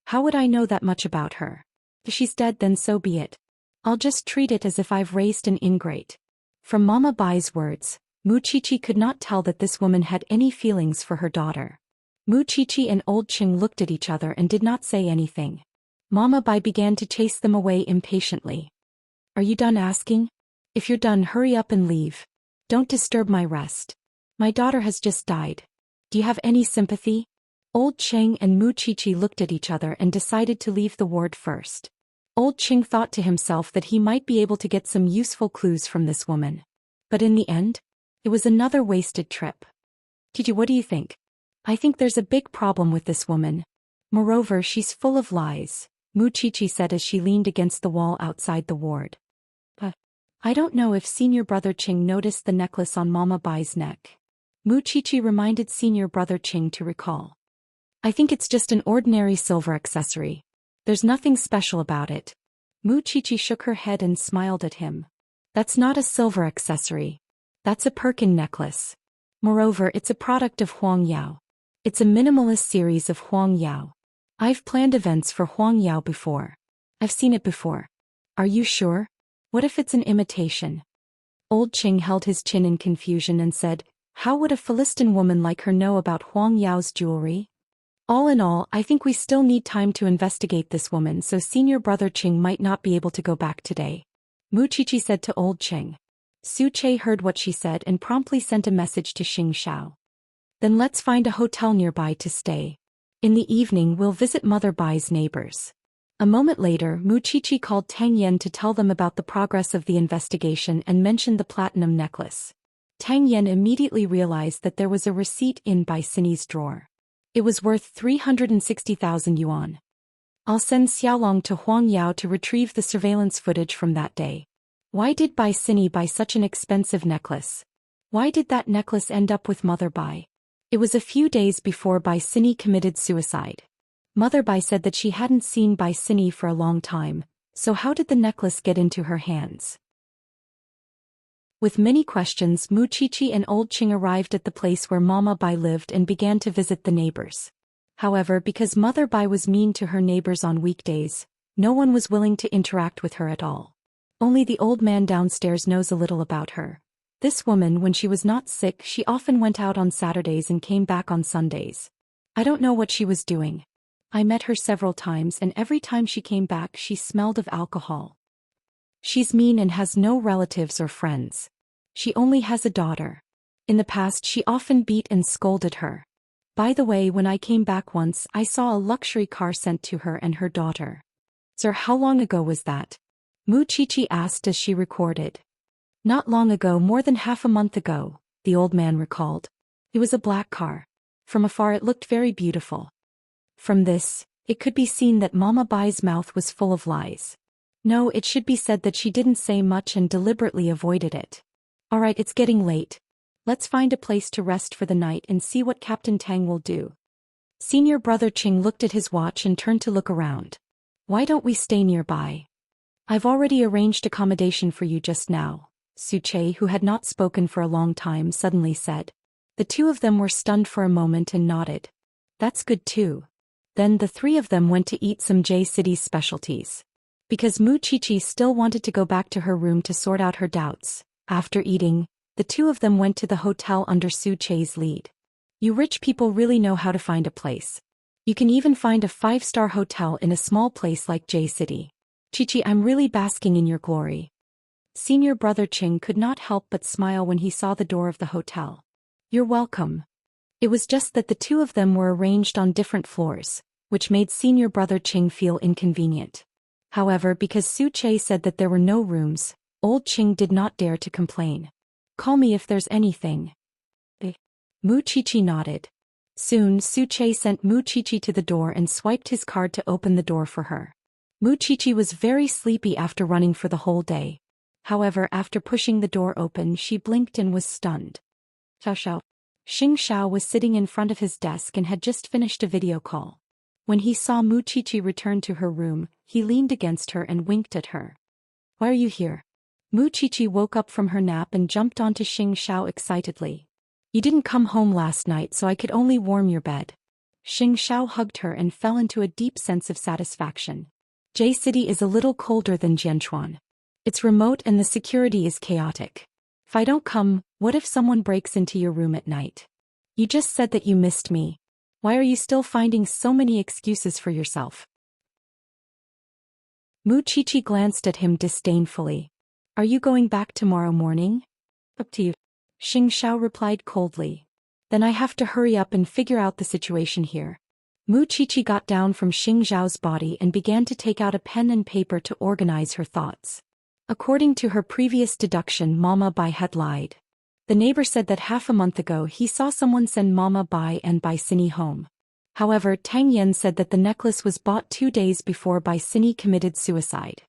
How would I know that much about her? If she's dead, then so be it. I'll just treat it as if I've raised an ingrate. From Mama Bai's words, Mu Qiqi could not tell that this woman had any feelings for her daughter. Mu Qiqi and Old Qing looked at each other and did not say anything. Mama Bai began to chase them away impatiently. Are you done asking? If you're done, hurry up and leave. Don't disturb my rest. My daughter has just died. Do you have any sympathy? Old Qing and Mu Qiqi looked at each other and decided to leave the ward first. Old Qing thought to himself that he might be able to get some useful clues from this woman. But in the end, it was another wasted trip. Qiqi, what do you think? I think there's a big problem with this woman. Moreover, she's full of lies, Mu Qiqi said as she leaned against the wall outside the ward. I don't know if senior brother Qing noticed the necklace on Mama Bai's neck. Mu Qiqi reminded senior brother Qing to recall. I think it's just an ordinary silver accessory. There's nothing special about it. Mu Qiqi shook her head and smiled at him. That's not a silver accessory. That's a Perkin necklace. Moreover, it's a product of Huang Yao. It's a minimalist series of Huang Yao. I've planned events for Huang Yao before. I've seen it before. Are you sure? What if it's an imitation? Old Qing held his chin in confusion and said, How would a Philistine woman like her know about Huang Yao's jewelry? All in all, I think we still need time to investigate this woman, so senior brother Qing might not be able to go back today. Mu Qiqi said to Old Qing. Su Che heard what she said and promptly sent a message to Xingxiao. Then let's find a hotel nearby to stay. In the evening we'll visit Mother Bai's neighbors. A moment later, Mu Qiqi called Tang Yan to tell them about the progress of the investigation and mentioned the platinum necklace. Tang Yan immediately realized that there was a receipt in Bai Sini's drawer. It was worth 360,000 yuan. I'll send Xiaolong to Huang Yao to retrieve the surveillance footage from that day. Why did Bai Sini buy such an expensive necklace? Why did that necklace end up with Mother Bai? It was a few days before Bai Sini committed suicide. Mother Bai said that she hadn't seen Bai Sini for a long time, so how did the necklace get into her hands? With many questions, Muchichi and Old Ching arrived at the place where Mama Bai lived and began to visit the neighbors. However, because Mother Bai was mean to her neighbors on weekdays, no one was willing to interact with her at all. Only the old man downstairs knows a little about her. This woman, when she was not sick, she often went out on Saturdays and came back on Sundays. I don't know what she was doing. I met her several times and every time she came back she smelled of alcohol. She's mean and has no relatives or friends. She only has a daughter. In the past she often beat and scolded her. By the way, when I came back once, I saw a luxury car sent to her and her daughter. Sir, how long ago was that? Muchichi asked as she recorded. Not long ago, more than half a month ago, the old man recalled. It was a black car. From afar it looked very beautiful. From this, it could be seen that Mama Bai's mouth was full of lies. No, it should be said that she didn't say much and deliberately avoided it. Alright, it's getting late. Let's find a place to rest for the night and see what Captain Tang will do. Senior brother Ching looked at his watch and turned to look around. Why don't we stay nearby? I've already arranged accommodation for you just now, Su Che, who had not spoken for a long time, suddenly said. The two of them were stunned for a moment and nodded. That's good too. Then the three of them went to eat some J City's specialties. Because Muchichi still wanted to go back to her room to sort out her doubts, after eating, the two of them went to the hotel under Su Che's lead. You rich people really know how to find a place. You can even find a 5-star hotel in a small place like J City. Chichi, I'm really basking in your glory. Senior brother Ching could not help but smile when he saw the door of the hotel. You're welcome. It was just that the two of them were arranged on different floors, which made senior brother Ching feel inconvenient. However, because Su Che said that there were no rooms, old Ching did not dare to complain. Call me if there's anything. Muchichi nodded. Soon Su Che sent Muchichi to the door and swiped his card to open the door for her. Muchichi was very sleepy after running for the whole day. However, after pushing the door open, she blinked and was stunned. Xiao. Xianxia was sitting in front of his desk and had just finished a video call. When he saw Muchichi return to her room, he leaned against her and winked at her. Why are you here? Muchichi woke up from her nap and jumped onto Xianxia excitedly. You didn't come home last night, so I could only warm your bed. Xianxia hugged her and fell into a deep sense of satisfaction. J City is a little colder than Jianchuan. It's remote and the security is chaotic. If I don't come, what if someone breaks into your room at night? You just said that you missed me. Why are you still finding so many excuses for yourself? Muchichi glanced at him disdainfully. Are you going back tomorrow morning? Up to you. Xianxia replied coldly. Then I have to hurry up and figure out the situation here. Muchichi got down from Xianxiao's body and began to take out a pen and paper to organize her thoughts. According to her previous deduction, Mama Bai had lied. The neighbor said that half a month ago he saw someone send Mama Bai and Bai Sini home. However, Tang Yan said that the necklace was bought 2 days before Bai Sini committed suicide.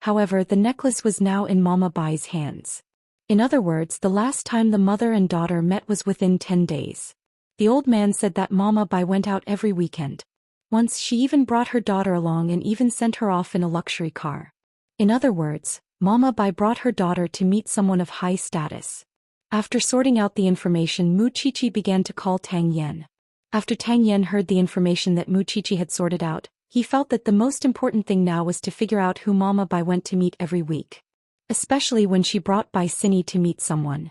However, the necklace was now in Mama Bai's hands. In other words, the last time the mother and daughter met was within 10 days. The old man said that Mama Bai went out every weekend. Once she even brought her daughter along and even sent her off in a luxury car. In other words, Mama Bai brought her daughter to meet someone of high status. After sorting out the information, Muchichi began to call Tang Yan. After Tang Yan heard the information that Muchichi had sorted out, he felt that the most important thing now was to figure out who Mama Bai went to meet every week. Especially when she brought Bai Sini to meet someone.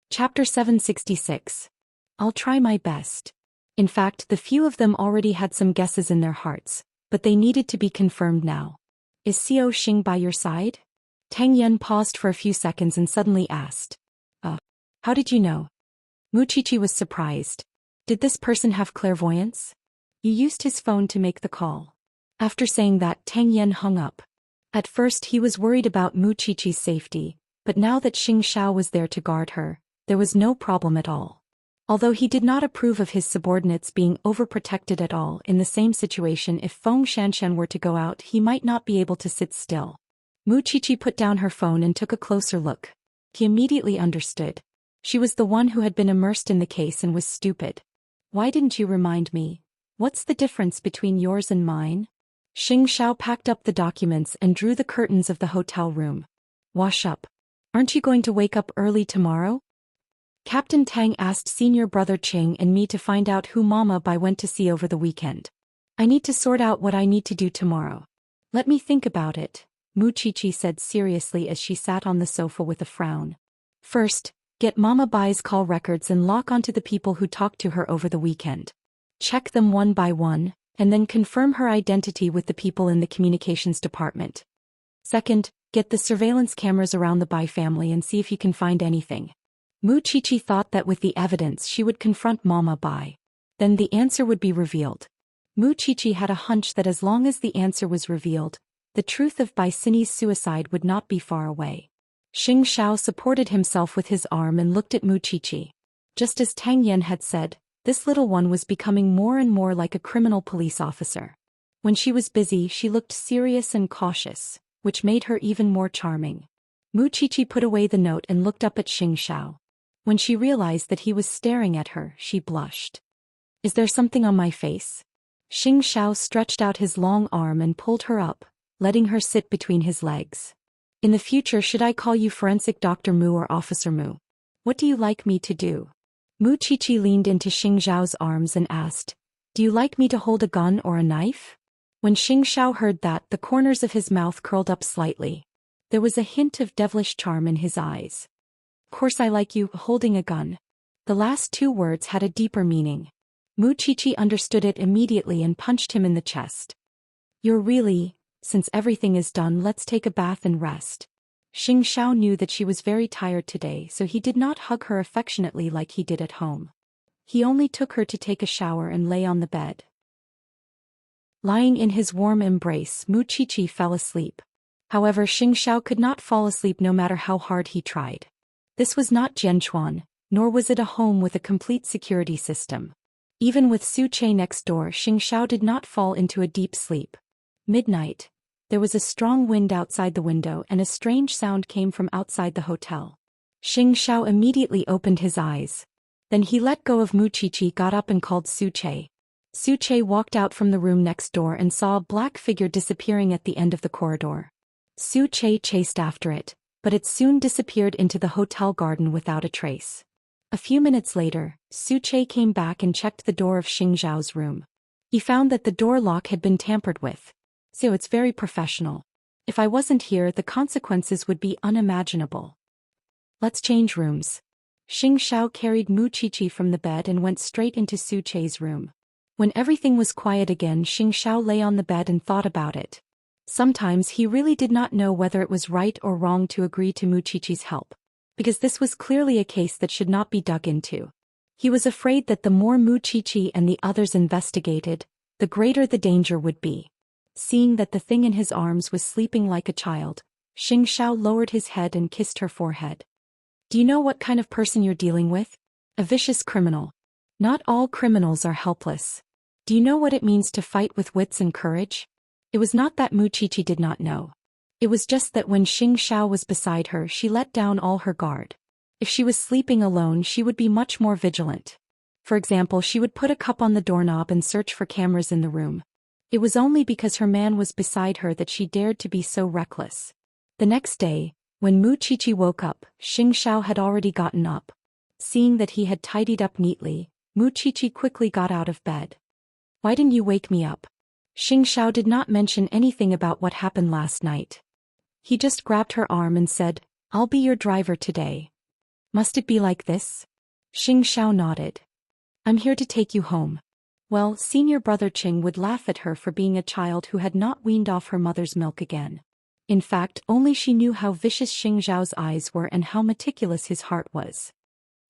Chapter 766. I'll try my best. In fact, the few of them already had some guesses in their hearts, but they needed to be confirmed now. Is Xiao Xing by your side? Tang Yan paused for a few seconds and suddenly asked. How did you know? Muchichi was surprised. Did this person have clairvoyance? You used his phone to make the call. After saying that, Tang Yan hung up. At first he was worried about Muchichi's safety, but now that Xianxia was there to guard her, there was no problem at all. Although he did not approve of his subordinates being overprotected at all in the same situation, if Xianxia were to go out, he might not be able to sit still. Wuxia put down her phone and took a closer look. He immediately understood. She was the one who had been immersed in the case and was stupid. Why didn't you remind me? What's the difference between yours and mine? Xianxia packed up the documents and drew the curtains of the hotel room. Wash up. Aren't you going to wake up early tomorrow? Captain Tang asked senior brother Qing and me to find out who Mama Bai went to see over the weekend. I need to sort out what I need to do tomorrow. Let me think about it, Wuxia said seriously as she sat on the sofa with a frown. First, get Mama Bai's call records and lock onto the people who talked to her over the weekend. Check them one by one, and then confirm her identity with the people in the communications department. Second, get the surveillance cameras around the Bai family and see if you can find anything. Wuxia thought that with the evidence she would confront Mama Bai. Then the answer would be revealed. Wuxia had a hunch that as long as the answer was revealed, the truth of Bai Sini's suicide would not be far away. Xianxia supported himself with his arm and looked at Wuxia. Just as Tang Yan had said, this little one was becoming more and more like a criminal police officer. When she was busy, she looked serious and cautious, which made her even more charming. Wuxia put away the note and looked up at Xianxia. When she realized that he was staring at her, she blushed. Is there something on my face? Xianxia stretched out his long arm and pulled her up, letting her sit between his legs. In the future, should I call you Forensic Dr. Mu or Officer Mu? What do you like me to do? Wuxia leaned into Xianxia's arms and asked, do you like me to hold a gun or a knife? When Xianxia heard that, the corners of his mouth curled up slightly. There was a hint of devilish charm in his eyes. Of course I like you holding a gun. The last two words had a deeper meaning. Wuxia understood it immediately and punched him in the chest. Since everything is done, let's take a bath and rest. Xianxia knew that she was very tired today, so he did not hug her affectionately like he did at home. He only took her to take a shower and lay on the bed. Lying in his warm embrace, Wuxia fell asleep. However, Xianxia could not fall asleep no matter how hard he tried. This was not Jianchuan, nor was it a home with a complete security system. Even with Su Che next door, Xianxia did not fall into a deep sleep. Midnight. There was a strong wind outside the window and a strange sound came from outside the hotel. Xianxia immediately opened his eyes. Then he let go of Wuxia, got up and called Su Che. Su Che walked out from the room next door and saw a black figure disappearing at the end of the corridor. Su Che chased after it, but it soon disappeared into the hotel garden without a trace. A few minutes later, Su Che came back and checked the door of Xianxia's room. He found that the door lock had been tampered with. So it's very professional. If I wasn't here, the consequences would be unimaginable. Let's change rooms. Xianxia carried Wuxia from the bed and went straight into Su Che's room. When everything was quiet again, Xianxia lay on the bed and thought about it. Sometimes he really did not know whether it was right or wrong to agree to Wuxia's help, because this was clearly a case that should not be dug into. He was afraid that the more Wuxia and the others investigated, the greater the danger would be. Seeing that the thing in his arms was sleeping like a child, Xianxia lowered his head and kissed her forehead. Do you know what kind of person you're dealing with? A vicious criminal. Not all criminals are helpless. Do you know what it means to fight with wits and courage? It was not that Wuxia did not know. It was just that when Xianxia was beside her, she let down all her guard. If she was sleeping alone, she would be much more vigilant. For example, she would put a cup on the doorknob and search for cameras in the room. It was only because her man was beside her that she dared to be so reckless. The next day, when Wuxia woke up, Xianxia had already gotten up. Seeing that he had tidied up neatly, Wuxia quickly got out of bed. Why didn't you wake me up? Xianxia did not mention anything about what happened last night. He just grabbed her arm and said, I'll be your driver today. Must it be like this? Xianxia nodded. I'm here to take you home. Well, senior brother Qing would laugh at her for being a child who had not weaned off her mother's milk again. In fact, only she knew how vicious Xianxia's eyes were and how meticulous his heart was.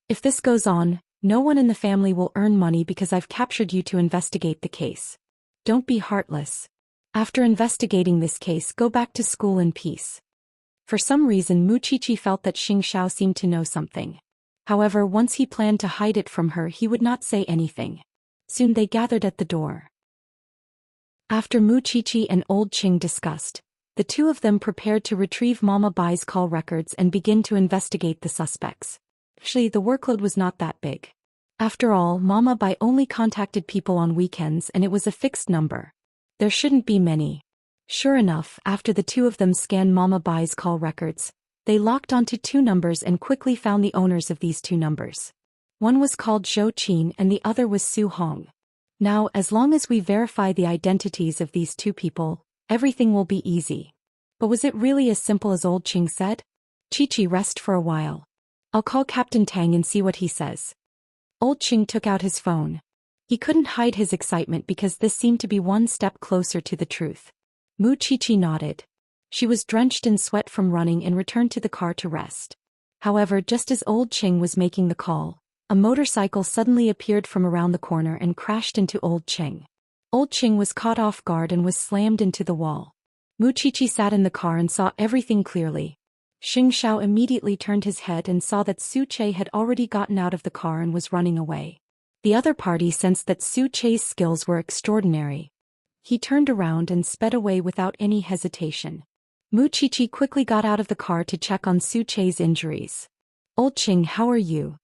If this goes on, no one in the family will earn money because I've captured you to investigate the case. Don't be heartless. After investigating this case, go back to school in peace. For some reason, Wuxia felt that Xianxia seemed to know something. However, once he planned to hide it from her, he would not say anything. Soon they gathered at the door. After Mu Qiqi and Old Qing discussed, the two of them prepared to retrieve Mama Bai's call records and begin to investigate the suspects. Actually, the workload was not that big. After all, Mama Bai only contacted people on weekends and it was a fixed number. There shouldn't be many. Sure enough, after the two of them scanned Mama Bai's call records, they locked onto two numbers and quickly found the owners of these two numbers. One was called Zhou Xian and the other was Su Hong. Now, as long as we verify the identities of these two people, everything will be easy. But was it really as simple as Old Qing said? Qiqi, rest for a while. I'll call Captain Tang and see what he says. Old Qing took out his phone. He couldn't hide his excitement because this seemed to be one step closer to the truth. Mu Qiqi nodded. She was drenched in sweat from running and returned to the car to rest. However, just as Old Qing was making the call, a motorcycle suddenly appeared from around the corner and crashed into Old Qing. Old Qing was caught off guard and was slammed into the wall. Mu Qiqi sat in the car and saw everything clearly. Xianxia immediately turned his head and saw that Su Che had already gotten out of the car and was running away. The other party sensed that Su Che's skills were extraordinary. He turned around and sped away without any hesitation. Mu Qiqi quickly got out of the car to check on Su Che's injuries. Old Qing, how are you?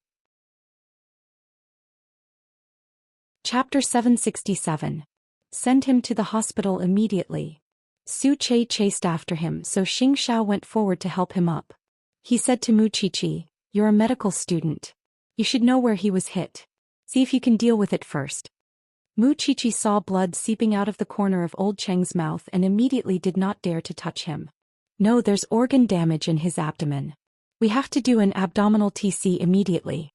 Chapter 767. Send him to the hospital immediately. Su Che chased after him, so Xianxia went forward to help him up. He said to Mu Qiqi, "You're a medical student. You should know where he was hit. See if you can deal with it first." Mu Qiqi saw blood seeping out of the corner of Old Cheng's mouth and immediately did not dare to touch him. "No, there's organ damage in his abdomen. We have to do an abdominal TC immediately."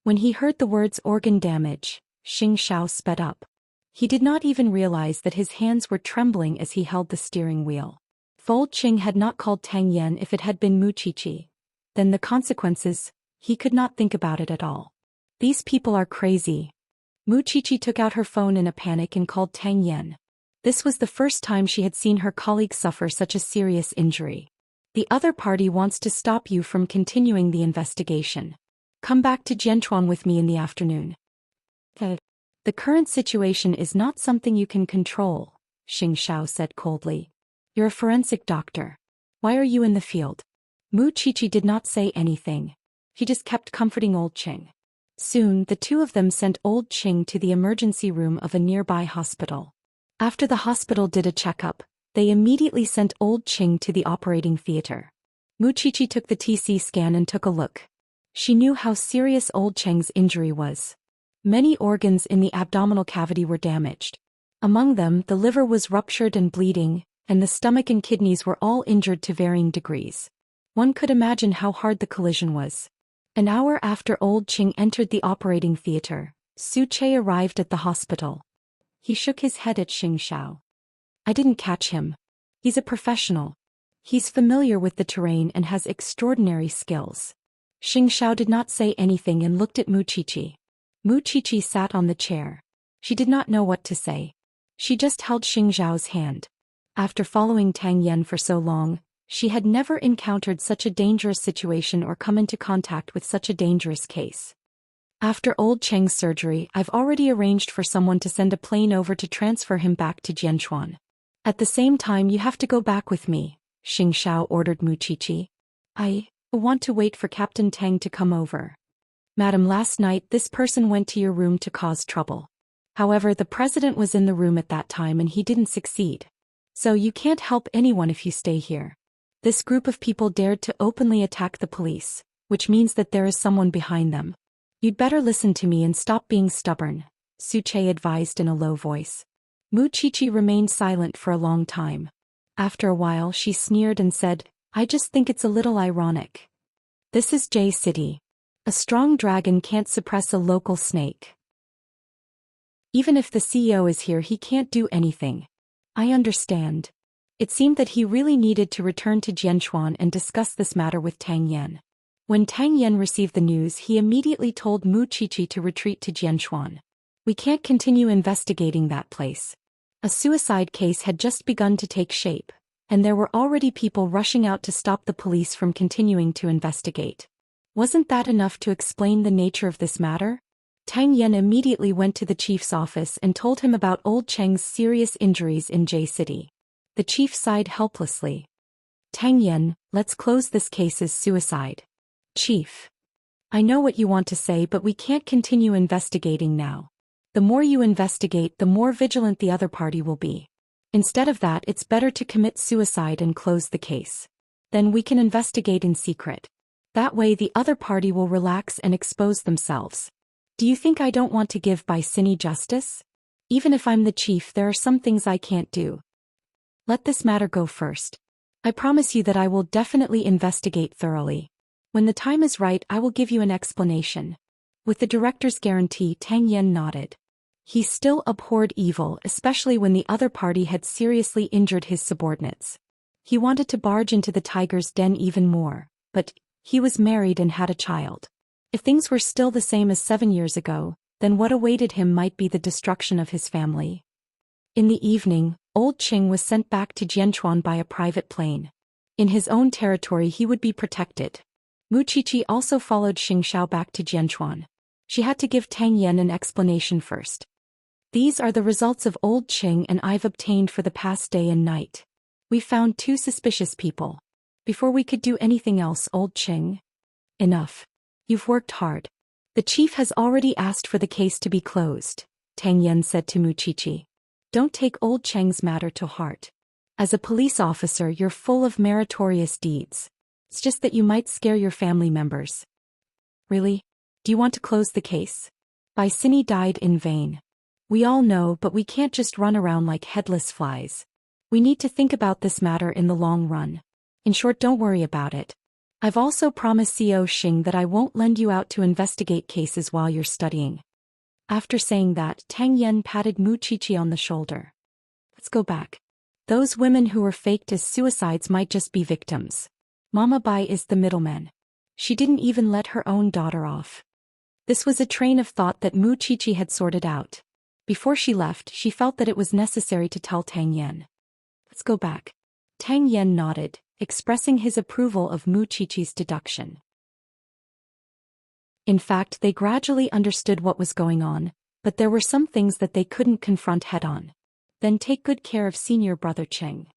When he heard the words organ damage, Xianxia sped up. He did not even realize that his hands were trembling as he held the steering wheel. If Old Qing had not called Tang Yan, if it had been Mu Qiqi, then the consequences, he could not think about it at all. These people are crazy. Mu Qiqi took out her phone in a panic and called Tang Yan. This was the first time she had seen her colleague suffer such a serious injury. "The other party wants to stop you from continuing the investigation. Come back to Jianchuan with me in the afternoon." "The current situation is not something you can control," Xianxia said coldly. "You're a forensic doctor. Why are you in the field?" Mu Qiqi did not say anything. He just kept comforting Old Qing. Soon, the two of them sent Old Qing to the emergency room of a nearby hospital. After the hospital did a checkup, they immediately sent Old Qing to the operating theater. Mu Qiqi took the TC scan and took a look. She knew how serious Old Cheng's injury was. Many organs in the abdominal cavity were damaged. Among them, the liver was ruptured and bleeding, and the stomach and kidneys were all injured to varying degrees. One could imagine how hard the collision was. An hour after Old Qing entered the operating theater, Su Che arrived at the hospital. He shook his head at Xianxia. "I didn't catch him. He's a professional. He's familiar with the terrain and has extraordinary skills." Xianxia did not say anything and looked at Mu Qiqi. Mu Qiqi sat on the chair. She did not know what to say. She just held Xianxiao's hand. After following Tang Yan for so long, she had never encountered such a dangerous situation or come into contact with such a dangerous case. "After Old Cheng's surgery, I've already arranged for someone to send a plane over to transfer him back to Jianchuan. At the same time, you have to go back with me," Xianxia ordered Mu Qiqi. "I want to wait for Captain Tang to come over. Madam, last night this person went to your room to cause trouble. However, the president was in the room at that time and he didn't succeed. So you can't help anyone if you stay here. This group of people dared to openly attack the police, which means that there is someone behind them. You'd better listen to me and stop being stubborn," Su Che advised in a low voice. Mu Qiqi remained silent for a long time. After a while she sneered and said, "I just think it's a little ironic. This is J City. A strong dragon can't suppress a local snake. Even if the CEO is here, he can't do anything. I understand." It seemed that he really needed to return to Jianchuan and discuss this matter with Tang Yan. When Tang Yan received the news, he immediately told Mu Qiqi to retreat to Jianchuan. "We can't continue investigating that place. A suicide case had just begun to take shape, and there were already people rushing out to stop the police from continuing to investigate. Wasn't that enough to explain the nature of this matter? Tang Yan immediately went to the chief's office and told him about old Cheng's serious injuries in J City. The chief sighed helplessly. Tang Yan, let's close this case as suicide. Chief. I know what you want to say, but we can't continue investigating now. The more you investigate, the more vigilant the other party will be. Instead of that, it's better to commit suicide and close the case. Then we can investigate in secret. That way the other party will relax and expose themselves. Do you think I don't want to give Bai Sini justice? Even if I'm the chief, there are some things I can't do. Let this matter go first. I promise you that I will definitely investigate thoroughly. When the time is right, I will give you an explanation. With the director's guarantee, Tang Yan nodded. He still abhorred evil, especially when the other party had seriously injured his subordinates. He wanted to barge into the tiger's den even more, but he was married and had a child. If things were still the same as 7 years ago, then what awaited him might be the destruction of his family. In the evening, old Qing was sent back to Jianchuan by a private plane. In his own territory he would be protected. Mu Qiqi also followed Xianxia back to Jianchuan. She had to give Tang Yan an explanation first. These are the results of old Qing and I've obtained for the past day and night. We found 2 suspicious people. Before we could do anything else, old Qing. Enough. You've worked hard. The chief has already asked for the case to be closed, Tang Yan said to Mu Qiqi. Don't take old Cheng's matter to heart. As a police officer, you're full of meritorious deeds. It's just that you might scare your family members. Really? Do you want to close the case? Bai Sini died in vain. We all know, but we can't just run around like headless flies. We need to think about this matter in the long run. In short, don't worry about it. I've also promised Zhou Xian that I won't lend you out to investigate cases while you're studying. After saying that, Tang Yan patted Mu Qiqi on the shoulder. Let's go back. Those women who were faked as suicides might just be victims. Mama Bai is the middleman. She didn't even let her own daughter off. This was a train of thought that Mu Qiqi had sorted out. Before she left, she felt that it was necessary to tell Tang Yan. Let's go back. Tang Yan nodded, expressing his approval of Mu Qiqi's deduction. In fact, they gradually understood what was going on, but there were some things that they couldn't confront head-on. Then take good care of senior brother Cheng.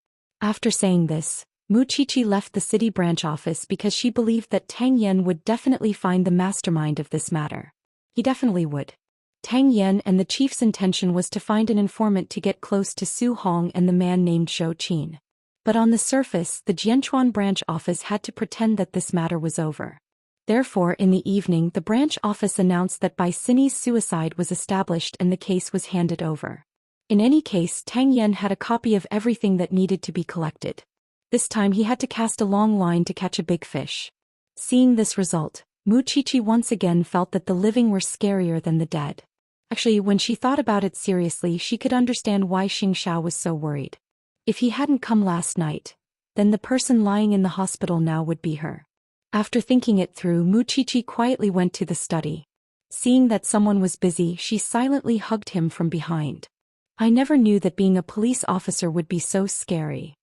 After saying this, Mu Qiqi left the city branch office because she believed that Tang Yan would definitely find the mastermind of this matter. He definitely would. Tang Yan and the chief's intention was to find an informant to get close to Su Hong and the man named Zhou Xian. But on the surface, the Jianchuan branch office had to pretend that this matter was over. Therefore, in the evening, the branch office announced that Bai Sini's suicide was established and the case was handed over. In any case, Tang Yan had a copy of everything that needed to be collected. This time he had to cast a long line to catch a big fish. Seeing this result, Mu Qiqi once again felt that the living were scarier than the dead. Actually, when she thought about it seriously, she could understand why Xianxia was so worried. If he hadn't come last night, then the person lying in the hospital now would be her. After thinking it through, Mu Qiqi quietly went to the study. Seeing that someone was busy, she silently hugged him from behind. I never knew that being a police officer would be so scary.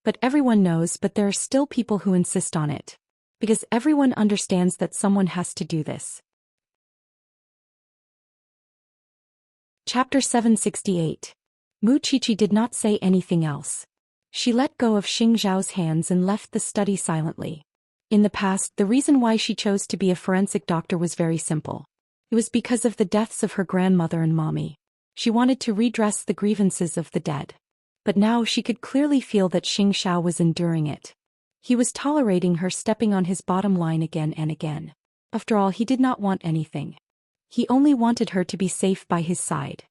But everyone knows, but there are still people who insist on it. Because everyone understands that someone has to do this. Chapter 768. Mu Qiqi did not say anything else. She let go of Xing Zhao's hands and left the study silently. In the past, the reason why she chose to be a forensic doctor was very simple. It was because of the deaths of her grandmother and mommy. She wanted to redress the grievances of the dead. But now she could clearly feel that Xianxia was enduring it. He was tolerating her stepping on his bottom line again and again. After all, he did not want anything. He only wanted her to be safe by his side.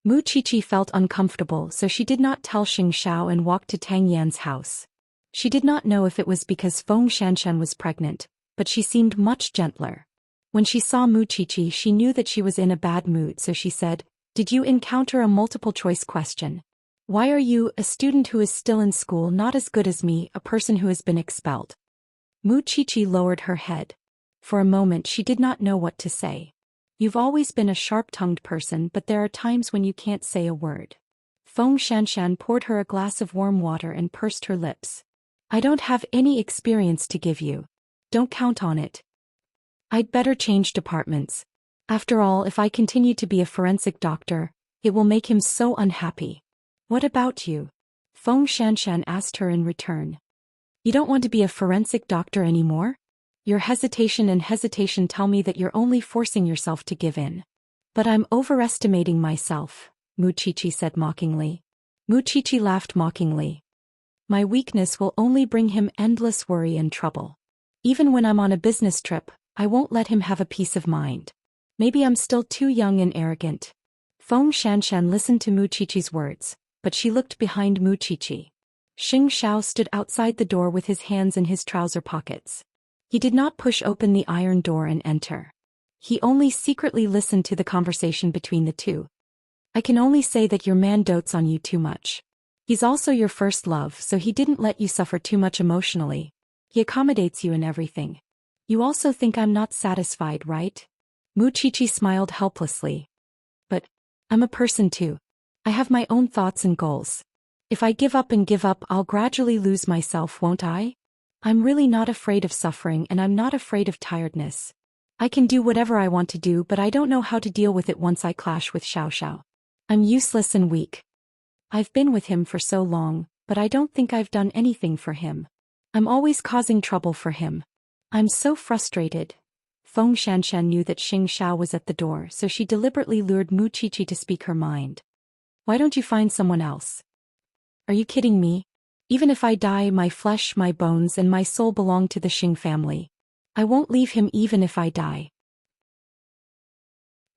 Mu Qiqi felt uncomfortable, so she did not tell Xianxia and walked to Tang Yan's house. She did not know if it was because Feng Shanshan was pregnant, but she seemed much gentler. When she saw Mu Qiqi, she knew that she was in a bad mood, so she said, "Did you encounter a multiple-choice question? Why are you, a student who is still in school, not as good as me, a person who has been expelled?" Mu Qiqi lowered her head. For a moment she did not know what to say. You've always been a sharp-tongued person, but there are times when you can't say a word. Feng Shanshan poured her a glass of warm water and pursed her lips. I don't have any experience to give you. Don't count on it. I'd better change departments. After all, if I continue to be a forensic doctor, it will make him so unhappy. What about you? Feng Xianxian asked her in return. You don't want to be a forensic doctor anymore? Your hesitation tell me that you're only forcing yourself to give in. But I'm overestimating myself, Mu Qiqi said mockingly. Mu Qiqi laughed mockingly. My weakness will only bring him endless worry and trouble. Even when I'm on a business trip, I won't let him have a peace of mind. Maybe I'm still too young and arrogant. Feng Xianxian listened to Mu Qiqi's words, but she looked behind Mu Qiqi. Xianxia stood outside the door with his hands in his trouser pockets. He did not push open the iron door and enter. He only secretly listened to the conversation between the two. I can only say that your man dotes on you too much. He's also your first love, so he didn't let you suffer too much emotionally. He accommodates you in everything. You also think I'm not satisfied, right? Mu Qiqi smiled helplessly. But I'm a person too. I have my own thoughts and goals. If I give up, I'll gradually lose myself, won't I? I'm really not afraid of suffering, and I'm not afraid of tiredness. I can do whatever I want to do, but I don't know how to deal with it once I clash with Xiao. I'm useless and weak. I've been with him for so long, but I don't think I've done anything for him. I'm always causing trouble for him. I'm so frustrated. Feng Xianxian knew that Xianxia was at the door, so she deliberately lured Mu Qiqi to speak her mind. Why don't you find someone else? Are you kidding me? Even if I die, my flesh, my bones, and my soul belong to the Xing family. I won't leave him even if I die.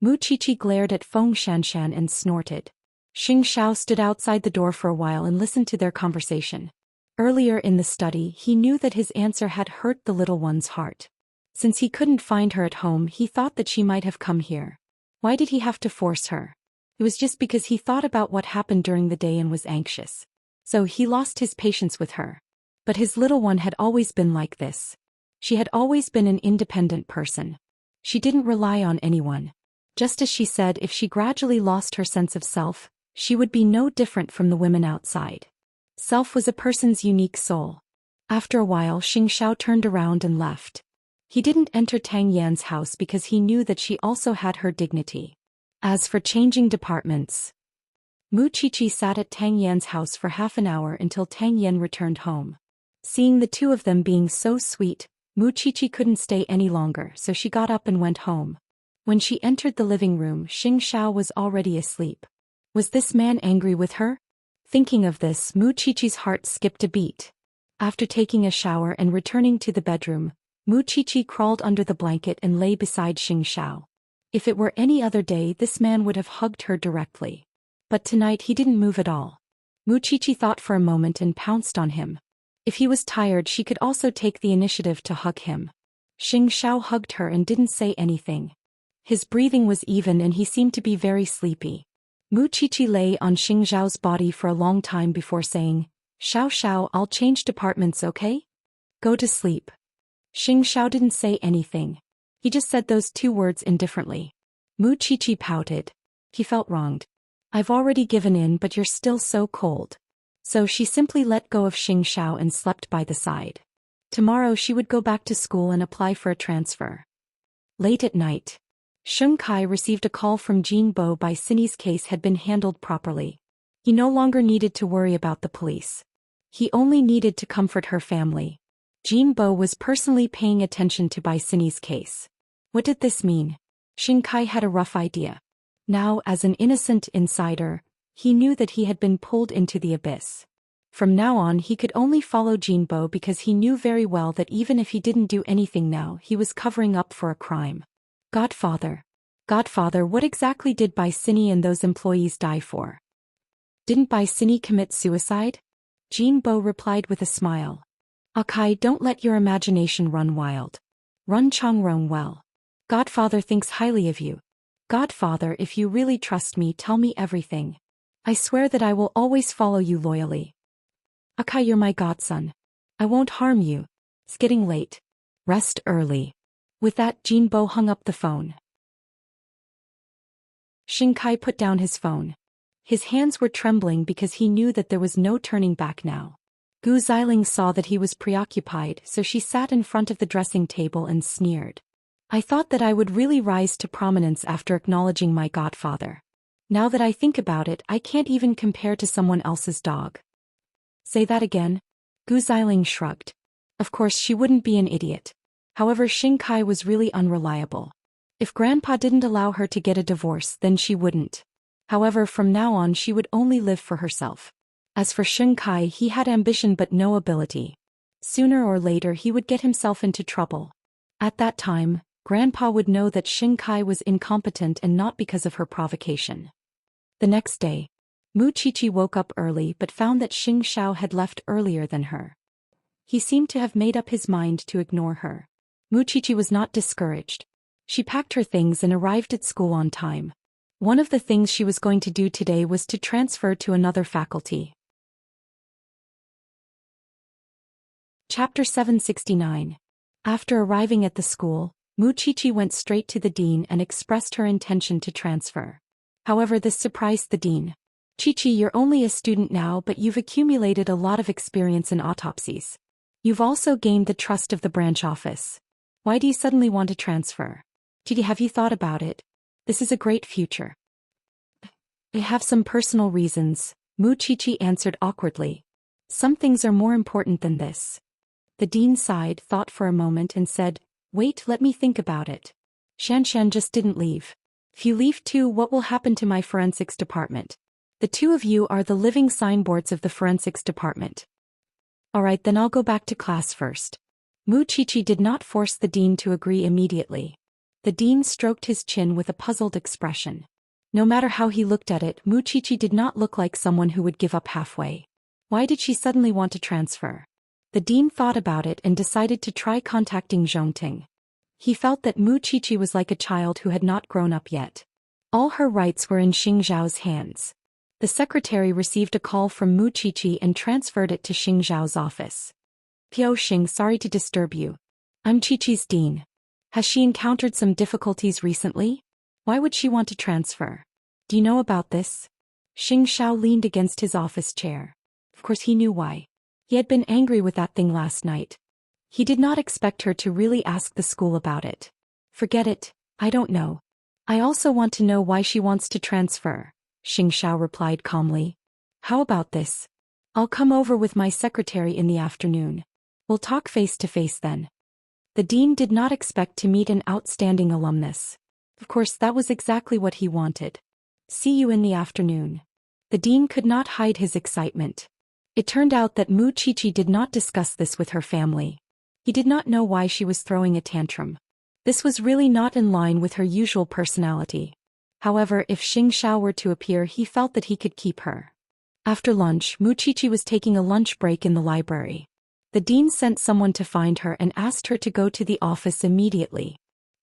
Mu Qiqi glared at Feng Xianxian and snorted. Xianxia stood outside the door for a while and listened to their conversation. Earlier in the study, he knew that his answer had hurt the little one's heart. Since he couldn't find her at home, he thought that she might have come here. Why did he have to force her? It was just because he thought about what happened during the day and was anxious. So he lost his patience with her. But his little one had always been like this. She had always been an independent person. She didn't rely on anyone. Just as she said, if she gradually lost her sense of self, she would be no different from the women outside. Self was a person's unique soul. After a while, Xianxia turned around and left. He didn't enter Tang Yan's house because he knew that she also had her dignity. As for changing departments, Mu Qiqi sat at Tang Yan's house for half an hour until Tang Yan returned home. Seeing the two of them being so sweet, Mu Qiqi couldn't stay any longer, so she got up and went home. When she entered the living room, Xianxia was already asleep. Was this man angry with her? Thinking of this, Mu Qiqi's heart skipped a beat. After taking a shower and returning to the bedroom, Mu Qiqi crawled under the blanket and lay beside Xianxia. If it were any other day, this man would have hugged her directly. But tonight he didn't move at all. Mu Qiqi thought for a moment and pounced on him. If he was tired, she could also take the initiative to hug him. Xianxia hugged her and didn't say anything. His breathing was even and he seemed to be very sleepy. Mu Qiqi lay on Xianxiao's body for a long time before saying, Xiao, I'll change departments, okay? Go to sleep. Xianxia didn't say anything. He just said those two words indifferently. Mu Qiqi pouted. He felt wronged. I've already given in, but you're still so cold. So she simply let go of Xianxia and slept by the side. Tomorrow she would go back to school and apply for a transfer. Late at night, Sheng Kai received a call from Jin Bo by Cindy's case had been handled properly. He no longer needed to worry about the police. He only needed to comfort her family. Jin Bo was personally paying attention to Bai Cindy's case. What did this mean? Sheng Kai had a rough idea. Now, as an innocent insider, he knew that he had been pulled into the abyss. From now on he could only follow Jin Bo because he knew very well that even if he didn't do anything now, he was covering up for a crime. Godfather, what exactly did Bai Cindy and those employees die for? Didn't Bai Cindy commit suicide? Jin Bo replied with a smile. Akai, don't let your imagination run wild. Run Changrong well. Godfather thinks highly of you. Godfather, if you really trust me, tell me everything. I swear that I will always follow you loyally. Akai, you're my godson. I won't harm you. It's getting late. Rest early. With that, Jin Bo hung up the phone. Sheng Kai put down his phone. His hands were trembling because he knew that there was no turning back now. Gu Xiling saw that he was preoccupied, so she sat in front of the dressing table and sneered. I thought that I would really rise to prominence after acknowledging my godfather. Now that I think about it, I can't even compare to someone else's dog. Say that again? Gu Xiling shrugged. Of course she wouldn't be an idiot. However, Xing Kai was really unreliable. If Grandpa didn't allow her to get a divorce, then she wouldn't. However, from now on she would only live for herself. As for Xing Kai, he had ambition but no ability. Sooner or later he would get himself into trouble. At that time, Grandpa would know that Xing Kai was incompetent and not because of her provocation. The next day, Mu Qiqi woke up early but found that Xianxia had left earlier than her. He seemed to have made up his mind to ignore her. Mu Qiqi was not discouraged. She packed her things and arrived at school on time. One of the things she was going to do today was to transfer to another faculty. Chapter 769. After arriving at the school, Mu Qiqi went straight to the dean and expressed her intention to transfer. However, this surprised the dean. Qiqi, you're only a student now, but you've accumulated a lot of experience in autopsies. You've also gained the trust of the branch office. Why do you suddenly want to transfer? Qiqi, have you thought about it? This is a great future. I have some personal reasons, Mu Qiqi answered awkwardly. Some things are more important than this. The dean sighed, thought for a moment and said, wait, let me think about it. Xianxia just didn't leave. If you leave too, what will happen to my forensics department? The two of you are the living signboards of the forensics department. Alright, then I'll go back to class first. Mu Qiqi did not force the dean to agree immediately. The dean stroked his chin with a puzzled expression. No matter how he looked at it, Mu Qiqi did not look like someone who would give up halfway. Why did she suddenly want to transfer? The dean thought about it and decided to try contacting Zhongting. He felt that Mu Qiqi was like a child who had not grown up yet. All her rights were in Xing Zhao's hands. The secretary received a call from Mu Qiqi and transferred it to Xing Zhao's office. Piao Xing, sorry to disturb you. I'm Qiqi's dean. Has she encountered some difficulties recently? Why would she want to transfer? Do you know about this? Xing Zhao leaned against his office chair. Of course he knew why. He had been angry with that thing last night. He did not expect her to really ask the school about it. Forget it, I don't know. I also want to know why she wants to transfer, Xing Zhao replied calmly. How about this? I'll come over with my secretary in the afternoon. We'll talk face to face then. The dean did not expect to meet an outstanding alumnus. Of course, that was exactly what he wanted. See you in the afternoon. The dean could not hide his excitement. It turned out that Mu Qiqi did not discuss this with her family. He did not know why she was throwing a tantrum. This was really not in line with her usual personality. However, if Xing Zhao were to appear, he felt that he could keep her. After lunch, Mu Qiqi was taking a lunch break in the library. The dean sent someone to find her and asked her to go to the office immediately.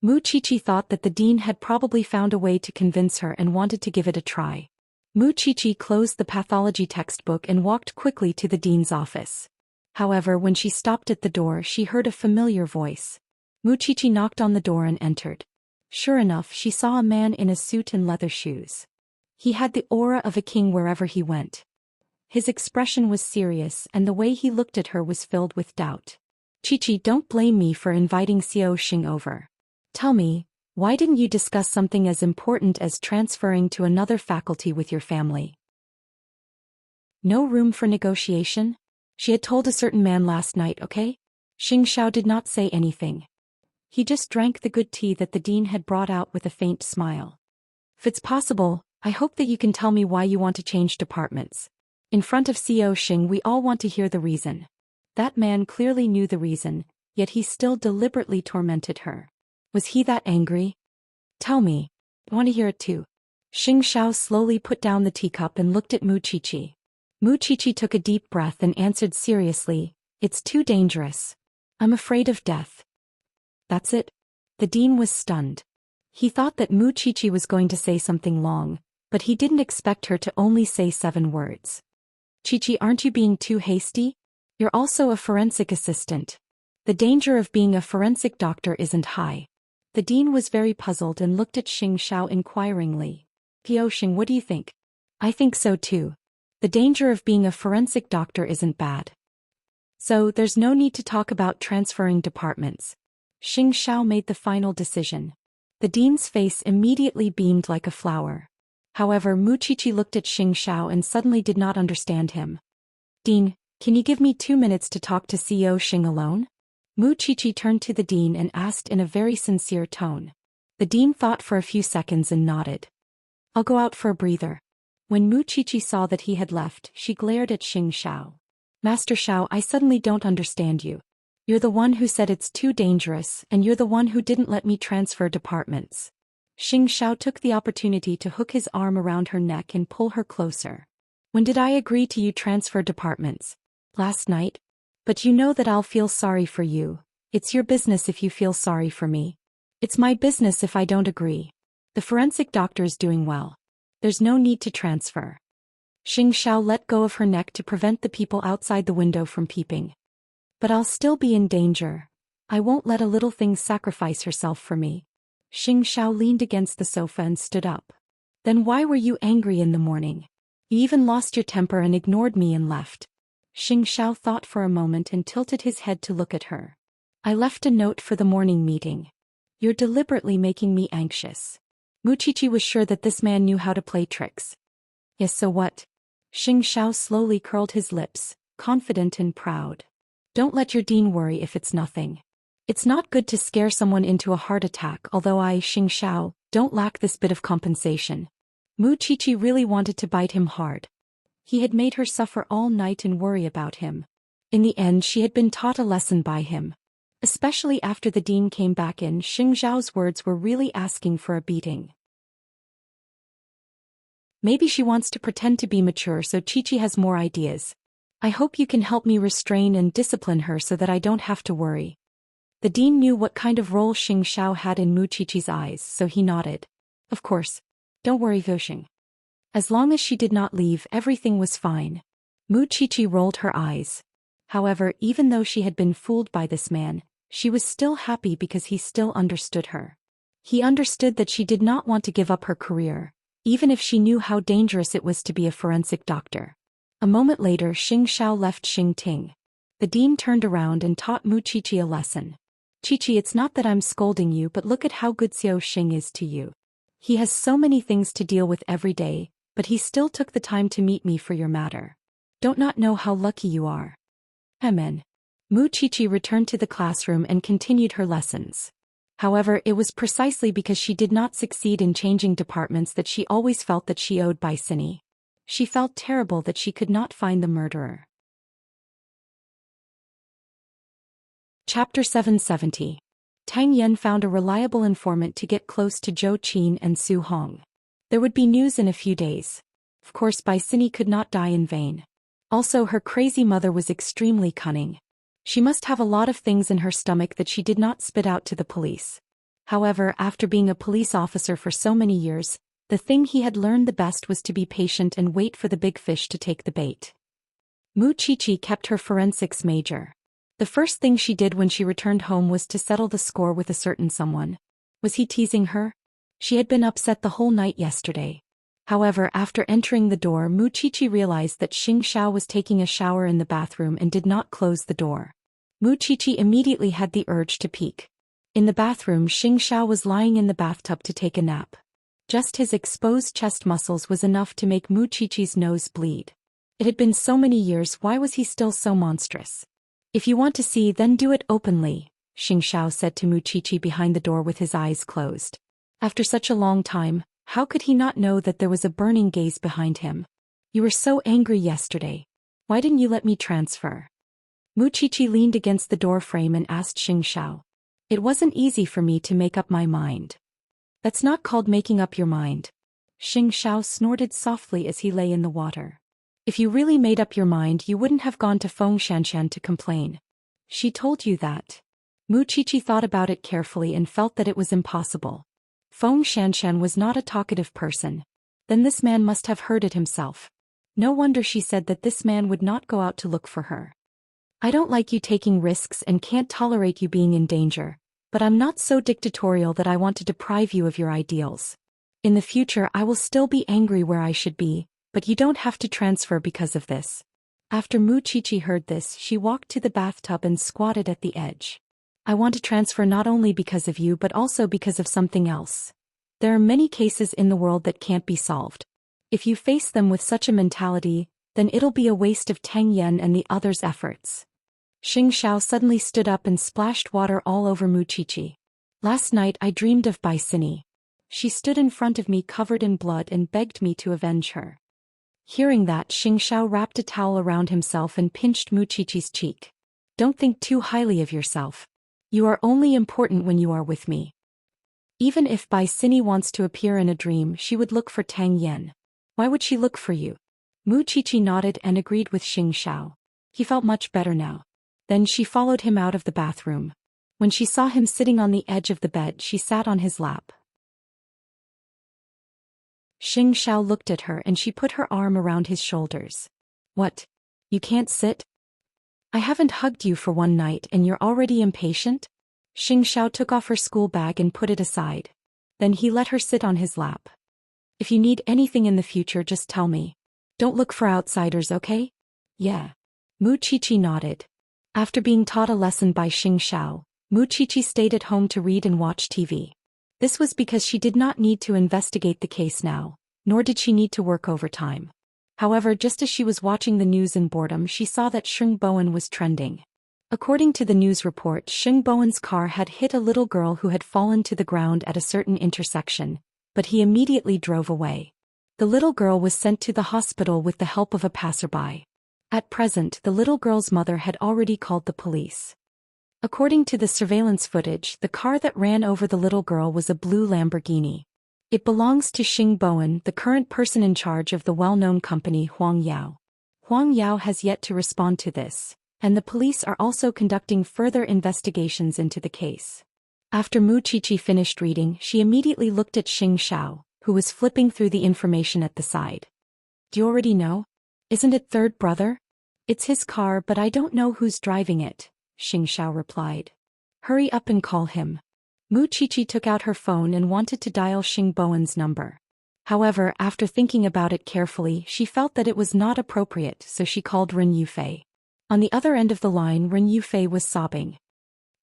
Mu Qiqi thought that the dean had probably found a way to convince her and wanted to give it a try. Mu Qiqi closed the pathology textbook and walked quickly to the dean's office. However, when she stopped at the door, she heard a familiar voice. Mu Qiqi knocked on the door and entered. Sure enough, she saw a man in a suit and leather shoes. He had the aura of a king wherever he went. His expression was serious and the way he looked at her was filled with doubt. Qiqi, don't blame me for inviting Xiao Xing over. Tell me, why didn't you discuss something as important as transferring to another faculty with your family? No room for negotiation? She had told a certain man last night, okay? Xing Zhao did not say anything. He just drank the good tea that the dean had brought out with a faint smile. If it's possible, I hope that you can tell me why you want to change departments. In front of Xiao Xing, we all want to hear the reason. That man clearly knew the reason, yet he still deliberately tormented her. Was he that angry? Tell me. I want to hear it too. Xing Zhao slowly put down the teacup and looked at Mu Qiqi. Mu Qiqi took a deep breath and answered seriously, it's too dangerous. I'm afraid of death. That's it? The dean was stunned. He thought that Mu Qiqi was going to say something long, but he didn't expect her to only say 7 words. Qiqi, aren't you being too hasty? You're also a forensic assistant. The danger of being a forensic doctor isn't high. The dean was very puzzled and looked at Xing Zhao inquiringly. Piao Xing, what do you think? I think so too. The danger of being a forensic doctor isn't bad. So, there's no need to talk about transferring departments. Xianxia made the final decision. The dean's face immediately beamed like a flower. However, Wuxia looked at Xianxia and suddenly did not understand him. "Dean, can you give me 2 minutes to talk to CEO Xing alone?" Wuxia turned to the dean and asked in a very sincere tone. The dean thought for a few seconds and nodded. "I'll go out for a breather." When Wuxia saw that he had left, she glared at Xianxia. "Master Xiao, I suddenly don't understand you. You're the one who said it's too dangerous, and you're the one who didn't let me transfer departments." Xianxia took the opportunity to hook his arm around her neck and pull her closer. "When did I agree to you transfer departments? Last night? But you know that I'll feel sorry for you. It's your business if you feel sorry for me. It's my business if I don't agree. The forensic doctor's doing well. There's no need to transfer." Xianxia let go of her neck to prevent the people outside the window from peeping. "But I'll still be in danger. I won't let a little thing sacrifice herself for me." Xianxia leaned against the sofa and stood up. "Then why were you angry in the morning? You even lost your temper and ignored me and left." Xianxia thought for a moment and tilted his head to look at her. "I left a note for the morning meeting. You're deliberately making me anxious." Wuxia was sure that this man knew how to play tricks. "Yes, so what?" Xianxia slowly curled his lips, confident and proud. "Don't let your dean worry if it's nothing. It's not good to scare someone into a heart attack, although I, Xianxia, don't lack this bit of compensation." Wuxia really wanted to bite him hard. He had made her suffer all night and worry about him. In the end, she had been taught a lesson by him. Especially after the dean came back in, Xianxiao's words were really asking for a beating. Maybe she wants to pretend to be mature so Chi has more ideas. I hope you can help me restrain and discipline her so that I don't have to worry. The dean knew what kind of role Xianxia had in Wuxia's eyes, so he nodded. Of course. Don't worry, Wuxing. As long as she did not leave, everything was fine. Wuxia rolled her eyes. However, even though she had been fooled by this man, she was still happy because he still understood her. He understood that she did not want to give up her career, even if she knew how dangerous it was to be a forensic doctor. A moment later, Xianxia left Xingting. The dean turned around and taught Wuxia a lesson. "Chi, it's not that I'm scolding you, but look at how good Zhou Xian is to you. He has so many things to deal with every day, but he still took the time to meet me for your matter. Don't not know how lucky you are." Amen. Wuxia returned to the classroom and continued her lessons. However, it was precisely because she did not succeed in changing departments that she always felt that she owed Bicini. She felt terrible that she could not find the murderer. Chapter 770. Tang Yan found a reliable informant to get close to Zhou Xian and Su Hong. There would be news in a few days. Of course, Bicini could not die in vain. Also, her crazy mother was extremely cunning. She must have a lot of things in her stomach that she did not spit out to the police. However, after being a police officer for so many years, the thing he had learned the best was to be patient and wait for the big fish to take the bait. Wuxia kept her forensics major. The first thing she did when she returned home was to settle the score with a certain someone. Was he teasing her? She had been upset the whole night yesterday. However, after entering the door, Wuxia realized that Xianxia was taking a shower in the bathroom and did not close the door. Wuxia immediately had the urge to peek. In the bathroom, Xianxia was lying in the bathtub to take a nap. Just his exposed chest muscles was enough to make Wuxia's nose bleed. It had been so many years, why was he still so monstrous? "If you want to see, then do it openly," Xianxia said to Wuxia behind the door with his eyes closed. After such a long time, how could he not know that there was a burning gaze behind him? "You were so angry yesterday. Why didn't you let me transfer?" Wuxia leaned against the door frame and asked Xianxia. "It wasn't easy for me to make up my mind." "That's not called making up your mind." Xianxia snorted softly as he lay in the water. "If you really made up your mind, you wouldn't have gone to Feng Xianxian to complain. She told you that." Wuxia thought about it carefully and felt that it was impossible. Feng Xianxian was not a talkative person. Then this man must have heard it himself. No wonder she said that this man would not go out to look for her. "I don't like you taking risks and can't tolerate you being in danger, but I'm not so dictatorial that I want to deprive you of your ideals. In the future I will still be angry where I should be, but you don't have to transfer because of this." After Wuxia heard this, she walked to the bathtub and squatted at the edge. I want to transfer not only because of you but also because of something else. There are many cases in the world that can't be solved. If you face them with such a mentality, then it'll be a waste of Tang Yan and the others' efforts. Xianxia suddenly stood up and splashed water all over Muqiqi. Last night I dreamed of Bai Sini. She stood in front of me covered in blood and begged me to avenge her. Hearing that, Xianxia wrapped a towel around himself and pinched Muqiqi's cheek. Don't think too highly of yourself. You are only important when you are with me. Even if Bai Sini wants to appear in a dream, she would look for Tang Yan. Why would she look for you? Muqiqi nodded and agreed with Xianxia. He felt much better now. Then she followed him out of the bathroom. When she saw him sitting on the edge of the bed, she sat on his lap. Xianxia looked at her and she put her arm around his shoulders. What? You can't sit? I haven't hugged you for one night and you're already impatient? Xianxia took off her school bag and put it aside. Then he let her sit on his lap. If you need anything in the future, just tell me. Don't look for outsiders, okay? Yeah. Muqiqi nodded. After being taught a lesson by Xianxia, Muqiqi stayed at home to read and watch TV. This was because she did not need to investigate the case now, nor did she need to work overtime. However, just as she was watching the news in boredom, she saw that Sheng Bowen was trending. According to the news report, Sheng Bowen's car had hit a little girl who had fallen to the ground at a certain intersection, but he immediately drove away. The little girl was sent to the hospital with the help of a passerby. At present, the little girl's mother had already called the police. According to the surveillance footage, the car that ran over the little girl was a blue Lamborghini. It belongs to Sheng Bowen, the current person in charge of the well-known company Huang Yao. Huang Yao has yet to respond to this, and the police are also conducting further investigations into the case. After Muqiqi finished reading, she immediately looked at Xianxia, who was flipping through the information at the side. Do you already know? Isn't it third brother? It's his car, but I don't know who's driving it, Xianxia replied. Hurry up and call him. Muqiqi took out her phone and wanted to dial Sheng Bowen's number. However, after thinking about it carefully, she felt that it was not appropriate, so she called Ren Yufei. On the other end of the line, Ren Yufei was sobbing.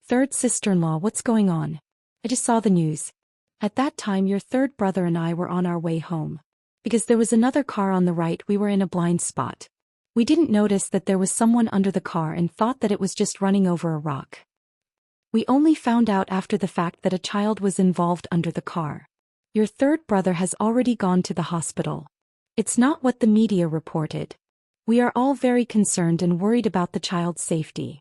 Third sister-in-law, what's going on? I just saw the news. At that time your third brother and I were on our way home. Because there was another car on the right, we were in a blind spot. We didn't notice that there was someone under the car and thought that it was just running over a rock. We only found out after the fact that a child was involved under the car. Your third brother has already gone to the hospital. It's not what the media reported. We are all very concerned and worried about the child's safety.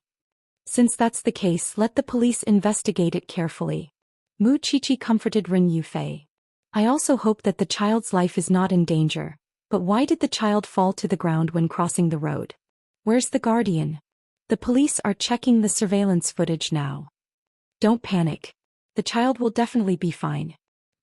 Since that's the case, let the police investigate it carefully. Muqiqi comforted Ren Yufei. I also hope that the child's life is not in danger. But why did the child fall to the ground when crossing the road? Where's the guardian? The police are checking the surveillance footage now. Don't panic. The child will definitely be fine.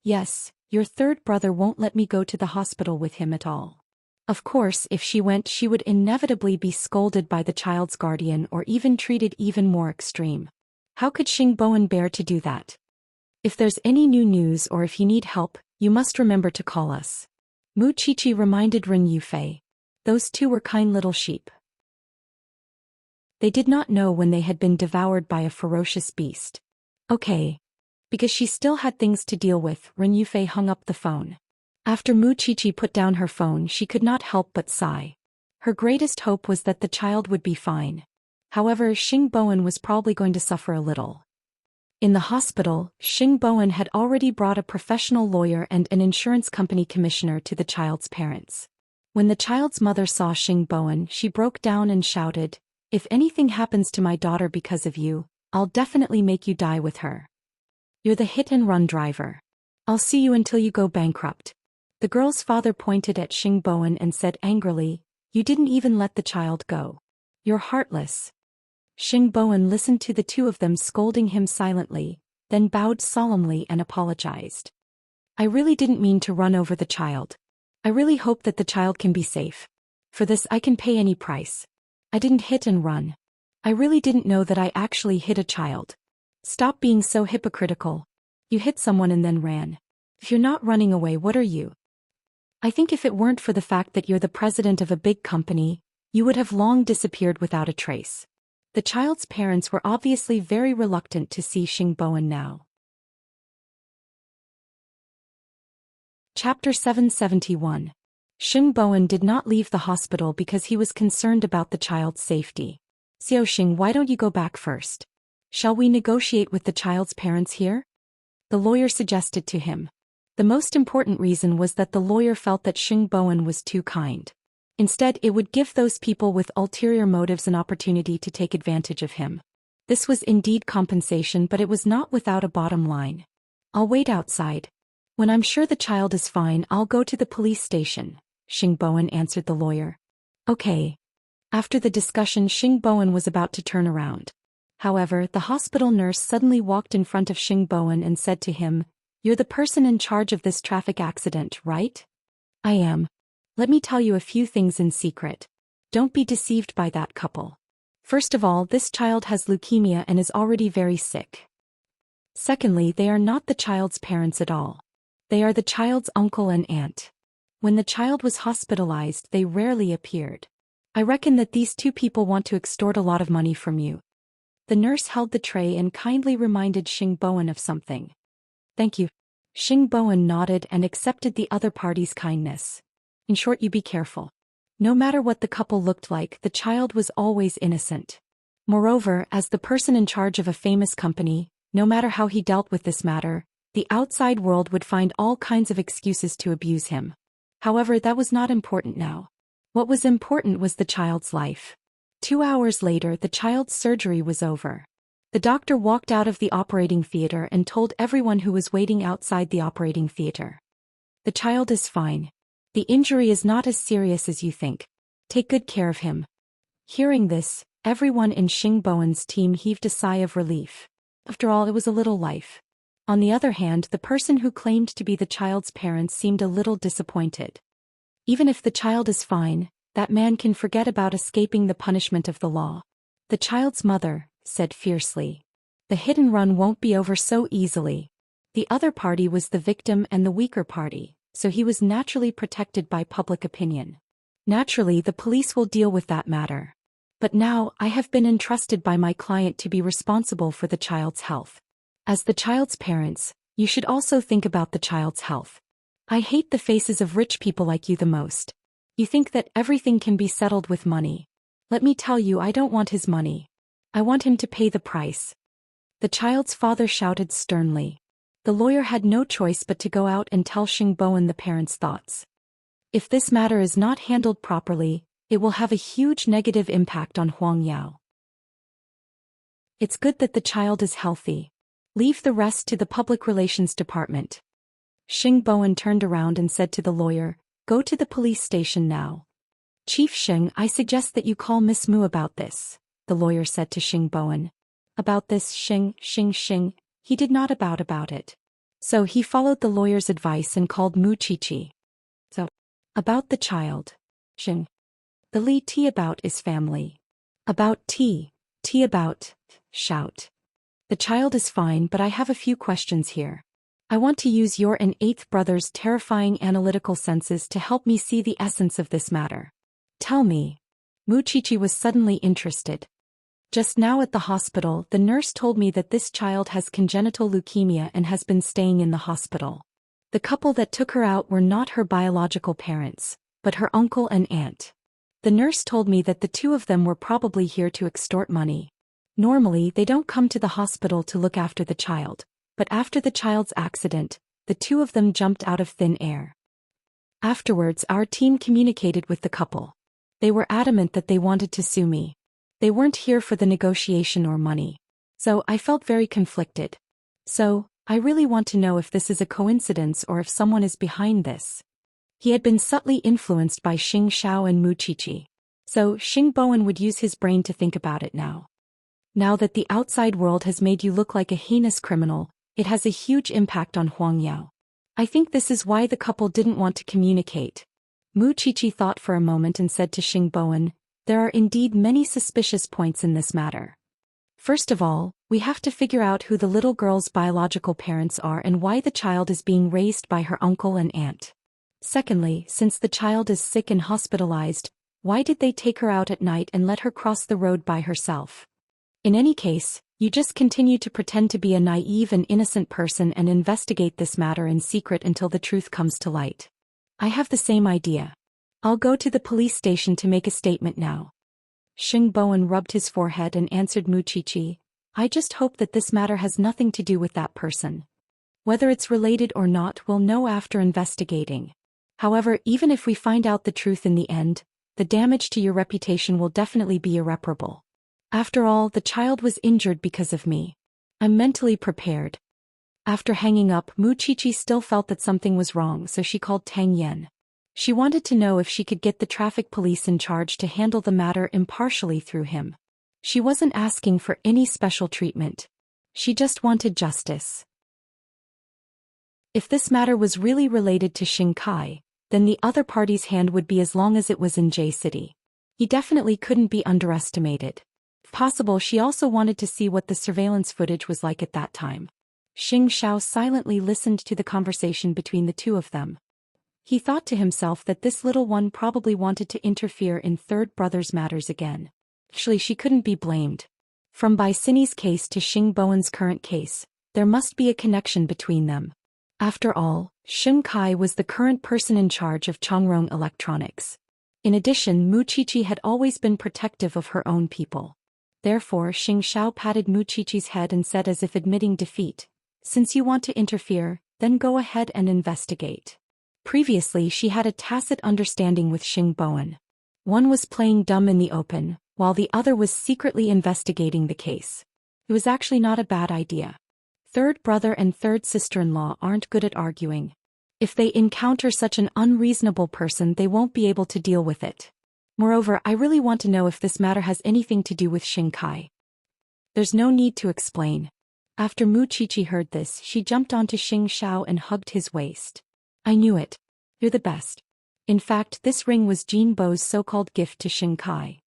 Yes, your third brother won't let me go to the hospital with him at all. Of course, if she went, she would inevitably be scolded by the child's guardian or even treated even more extreme. How could Sheng Bowen bear to do that? If there's any new news or if you need help, you must remember to call us. Muqiqi reminded Ren Yufei. Those two were kind little sheep. They did not know when they had been devoured by a ferocious beast. Okay. Because she still had things to deal with, Ren Yufei hung up the phone. After Muqiqi put down her phone, she could not help but sigh. Her greatest hope was that the child would be fine. However, Sheng Bowen was probably going to suffer a little. In the hospital, Sheng Bowen had already brought a professional lawyer and an insurance company commissioner to the child's parents. When the child's mother saw Sheng Bowen, she broke down and shouted, "If anything happens to my daughter because of you, I'll definitely make you die with her. You're the hit-and-run driver. I'll see you until you go bankrupt." The girl's father pointed at Sheng Bowen and said angrily, "You didn't even let the child go. You're heartless." Sheng Bowen listened to the two of them scolding him silently, then bowed solemnly and apologized. "I really didn't mean to run over the child. I really hope that the child can be safe. For this I can pay any price. I didn't hit and run. I really didn't know that I actually hit a child. Stop being so hypocritical. You hit someone and then ran. If you're not running away, what are you? I think if it weren't for the fact that you're the president of a big company, you would have long disappeared without a trace. The child's parents were obviously very reluctant to see Xingbowen now. Chapter 771. Xingbowen did not leave the hospital because he was concerned about the child's safety. Xiaoxing, why don't you go back first? Shall we negotiate with the child's parents here? The lawyer suggested to him. The most important reason was that the lawyer felt that Xingbowen was too kind. Instead, it would give those people with ulterior motives an opportunity to take advantage of him. This was indeed compensation, but it was not without a bottom line. I'll wait outside. When I'm sure the child is fine, I'll go to the police station, Xingbowen answered the lawyer. Okay. After the discussion, Xingbowen was about to turn around. However, the hospital nurse suddenly walked in front of Xingbowen and said to him, "You're the person in charge of this traffic accident, right?" "I am. Let me tell you a few things in secret. Don't be deceived by that couple. First of all, this child has leukemia and is already very sick. Secondly, they are not the child's parents at all. They are the child's uncle and aunt. When the child was hospitalized, they rarely appeared. I reckon that these two people want to extort a lot of money from you." The nurse held the tray and kindly reminded Xingbowen of something. "Thank you." Xingbowen nodded and accepted the other party's kindness. In short, you be careful. No matter what the couple looked like, the child was always innocent. Moreover, as the person in charge of a famous company, no matter how he dealt with this matter, the outside world would find all kinds of excuses to abuse him. However, that was not important now. What was important was the child's life. 2 hours later, the child's surgery was over. The doctor walked out of the operating theater and told everyone who was waiting outside the operating theater. "The child is fine. The injury is not as serious as you think. Take good care of him." Hearing this, everyone in Xingbowen's team heaved a sigh of relief. After all, it was a little life. On the other hand, the person who claimed to be the child's parents seemed a little disappointed. Even if the child is fine, that man can forget about escaping the punishment of the law. The child's mother said fiercely. "The hit and run won't be over so easily." The other party was the victim and the weaker party, so he was naturally protected by public opinion. Naturally, the police will deal with that matter. But now, I have been entrusted by my client to be responsible for the child's health. As the child's parents, you should also think about the child's health. I hate the faces of rich people like you the most. You think that everything can be settled with money. Let me tell you, I don't want his money. I want him to pay the price." The child's father shouted sternly. The lawyer had no choice but to go out and tell Xingbowen the parents' thoughts. If this matter is not handled properly, it will have a huge negative impact on Huang Yao. It's good that the child is healthy. Leave the rest to the public relations department. Xingbowen turned around and said to the lawyer, "Go to the police station now." "Chief Xing, I suggest that you call Miss Mu about this," the lawyer said to Xingbowen. "About this, Xing. He did not about it." So he followed the lawyer's advice and called Mu Qiqi. "So, about the child. Xing. The Li T about is family. About T about, shout. The child is fine, but I have a few questions here. I want to use your and eighth brother's terrifying analytical senses to help me see the essence of this matter. Tell me." Mu Qiqi was suddenly interested. "Just now at the hospital, the nurse told me that this child has congenital leukemia and has been staying in the hospital. The couple that took her out were not her biological parents, but her uncle and aunt. The nurse told me that the two of them were probably here to extort money. Normally, they don't come to the hospital to look after the child, but after the child's accident, the two of them jumped out of thin air. Afterwards, our team communicated with the couple. They were adamant that they wanted to sue me. They weren't here for the negotiation or money. So I felt very conflicted. So, I really want to know if this is a coincidence or if someone is behind this." He had been subtly influenced by Xing Xiao and Mu Qiqi. So Xingbowen would use his brain to think about it now. Now that the outside world has made you look like a heinous criminal, it has a huge impact on Huang Yao. I think this is why the couple didn't want to communicate. Mu Qiqi thought for a moment and said to Xingbowen, "There are indeed many suspicious points in this matter. First of all, we have to figure out who the little girl's biological parents are and why the child is being raised by her uncle and aunt. Secondly, since the child is sick and hospitalized, why did they take her out at night and let her cross the road by herself? In any case, you just continue to pretend to be a naive and innocent person and investigate this matter in secret until the truth comes to light. I have the same idea. I'll go to the police station to make a statement now. Xing Bowen rubbed his forehead and answered Muqiqi, I just hope that this matter has nothing to do with that person. Whether it's related or not, we'll know after investigating. However, even if we find out the truth in the end, the damage to your reputation will definitely be irreparable. After all, the child was injured because of me. I'm mentally prepared. After hanging up, Muqiqi still felt that something was wrong, so she called Tang Yan. She wanted to know if she could get the traffic police in charge to handle the matter impartially through him. She wasn't asking for any special treatment. She just wanted justice. If this matter was really related to Xing Kai, then the other party's hand would be as long as it was in J City. He definitely couldn't be underestimated. If possible, she also wanted to see what the surveillance footage was like at that time. Xing Xiao silently listened to the conversation between the two of them. He thought to himself that this little one probably wanted to interfere in third brother's matters again. Actually, she couldn't be blamed. From Bai Sini's case to Xing Bowen's current case, there must be a connection between them. After all, Xing Kai was the current person in charge of Chongrong Electronics. In addition, Muqiqi had always been protective of her own people. Therefore, Xing Xiao patted Muqiqi's head and said as if admitting defeat, since you want to interfere, then go ahead and investigate. Previously, she had a tacit understanding with Xing Bowen. One was playing dumb in the open, while the other was secretly investigating the case. It was actually not a bad idea. Third brother and third sister-in-law aren't good at arguing. If they encounter such an unreasonable person, they won't be able to deal with it. Moreover, I really want to know if this matter has anything to do with Xing Kai. There's no need to explain. After Muqiqi heard this, she jumped onto Xing Xiao and hugged his waist. I knew it. You're the best. In fact, this ring was Jin Bo's so-called gift to Xing Kai.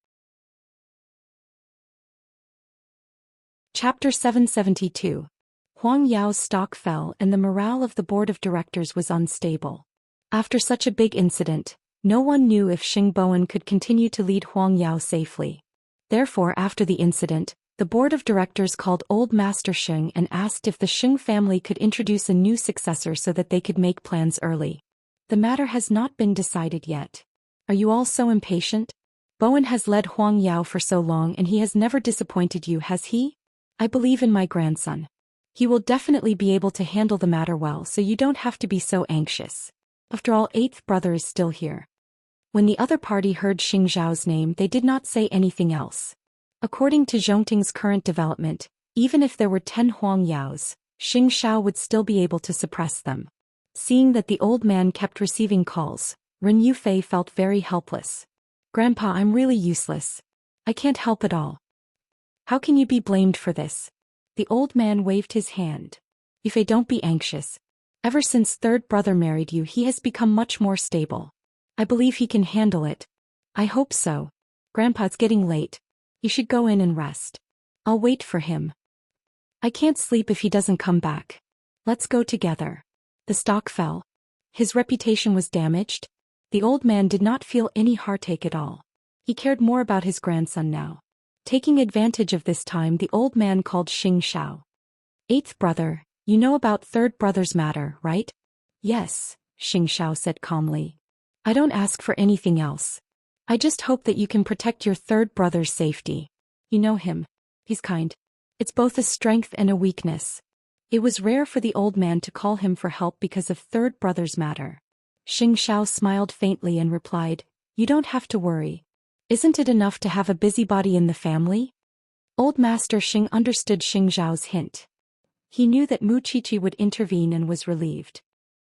Chapter 772. Huang Yao's stock fell and the morale of the board of directors was unstable. After such a big incident, no one knew if Xing Bowen could continue to lead Huang Yao safely. Therefore, after the incident, the board of directors called Old Master Xing and asked if the Xing family could introduce a new successor so that they could make plans early. The matter has not been decided yet. Are you all so impatient? Bowen has led Huang Yao for so long and he has never disappointed you, has he? I believe in my grandson. He will definitely be able to handle the matter well, so you don't have to be so anxious. After all, eighth brother is still here. When the other party heard Xing Zhao's name, they did not say anything else. According to Zhongting's current development, even if there were 10 Huang Yaos, Xing Xiao would still be able to suppress them. Seeing that the old man kept receiving calls, Ren Yufei felt very helpless. Grandpa, I'm really useless. I can't help it all. How can you be blamed for this? The old man waved his hand. Yufei, don't be anxious. Ever since third brother married you, he has become much more stable. I believe he can handle it. I hope so. Grandpa, it's getting late. You should go in and rest. I'll wait for him. I can't sleep if he doesn't come back. Let's go together. The stock fell. His reputation was damaged. The old man did not feel any heartache at all. He cared more about his grandson now. Taking advantage of this time, the old man called Xing Xiao. Eighth brother, you know about third brother's matter, right? Yes, Xing Xiao said calmly. I don't ask for anything else. I just hope that you can protect your third brother's safety. You know him. He's kind. It's both a strength and a weakness. It was rare for the old man to call him for help because of third brother's matter. Xing Xiao smiled faintly and replied, You don't have to worry. Isn't it enough to have a busybody in the family? Old Master Xing understood Xing Zhao's hint. He knew that Muqiqi would intervene and was relieved.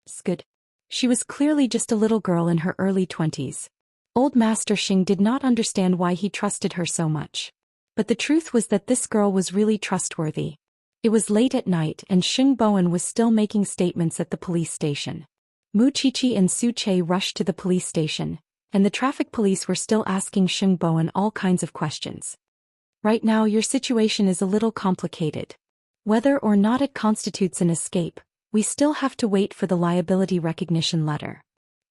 It's good. She was clearly just a little girl in her early 20s. Old Master Xing did not understand why he trusted her so much. But the truth was that this girl was really trustworthy. It was late at night and Xing Bowen was still making statements at the police station. Muqiqi and Su Che rushed to the police station, and the traffic police were still asking Xing Bowen all kinds of questions. Right now your situation is a little complicated. Whether or not it constitutes an escape, we still have to wait for the liability recognition letter.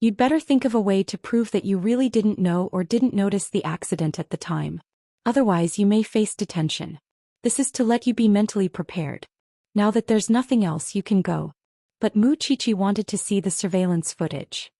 You'd better think of a way to prove that you really didn't know or didn't notice the accident at the time. Otherwise you may face detention. This is to let you be mentally prepared. Now that there's nothing else, you can go. But Mu Chichi wanted to see the surveillance footage.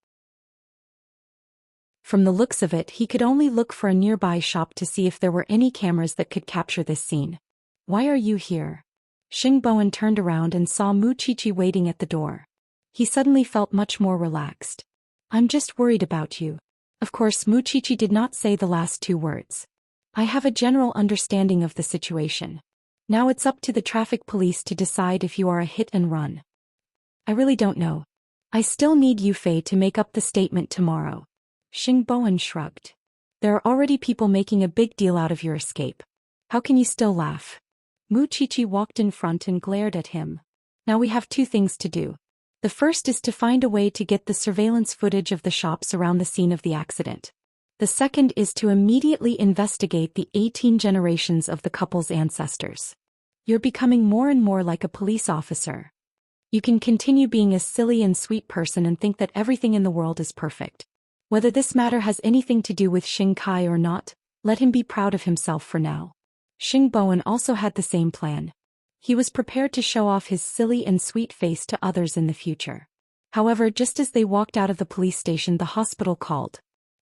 From the looks of it, he could only look for a nearby shop to see if there were any cameras that could capture this scene. Why are you here? Xingboan turned around and saw Mu Chichi waiting at the door. He suddenly felt much more relaxed. I'm just worried about you. Of course, Mu Chichi did not say the last two words. I have a general understanding of the situation. Now it's up to the traffic police to decide if you are a hit and run. I really don't know. I still need Yufei to make up the statement tomorrow. Xingboan shrugged. There are already people making a big deal out of your escape. How can you still laugh? Mu Chichi walked in front and glared at him. Now we have two things to do. The first is to find a way to get the surveillance footage of the shops around the scene of the accident. The second is to immediately investigate the 18 generations of the couple's ancestors. You're becoming more and more like a police officer. You can continue being a silly and sweet person and think that everything in the world is perfect. Whether this matter has anything to do with Xing Kai or not, let him be proud of himself for now. Xingboan also had the same plan. He was prepared to show off his silly and sweet face to others in the future. However, just as they walked out of the police station, the hospital called.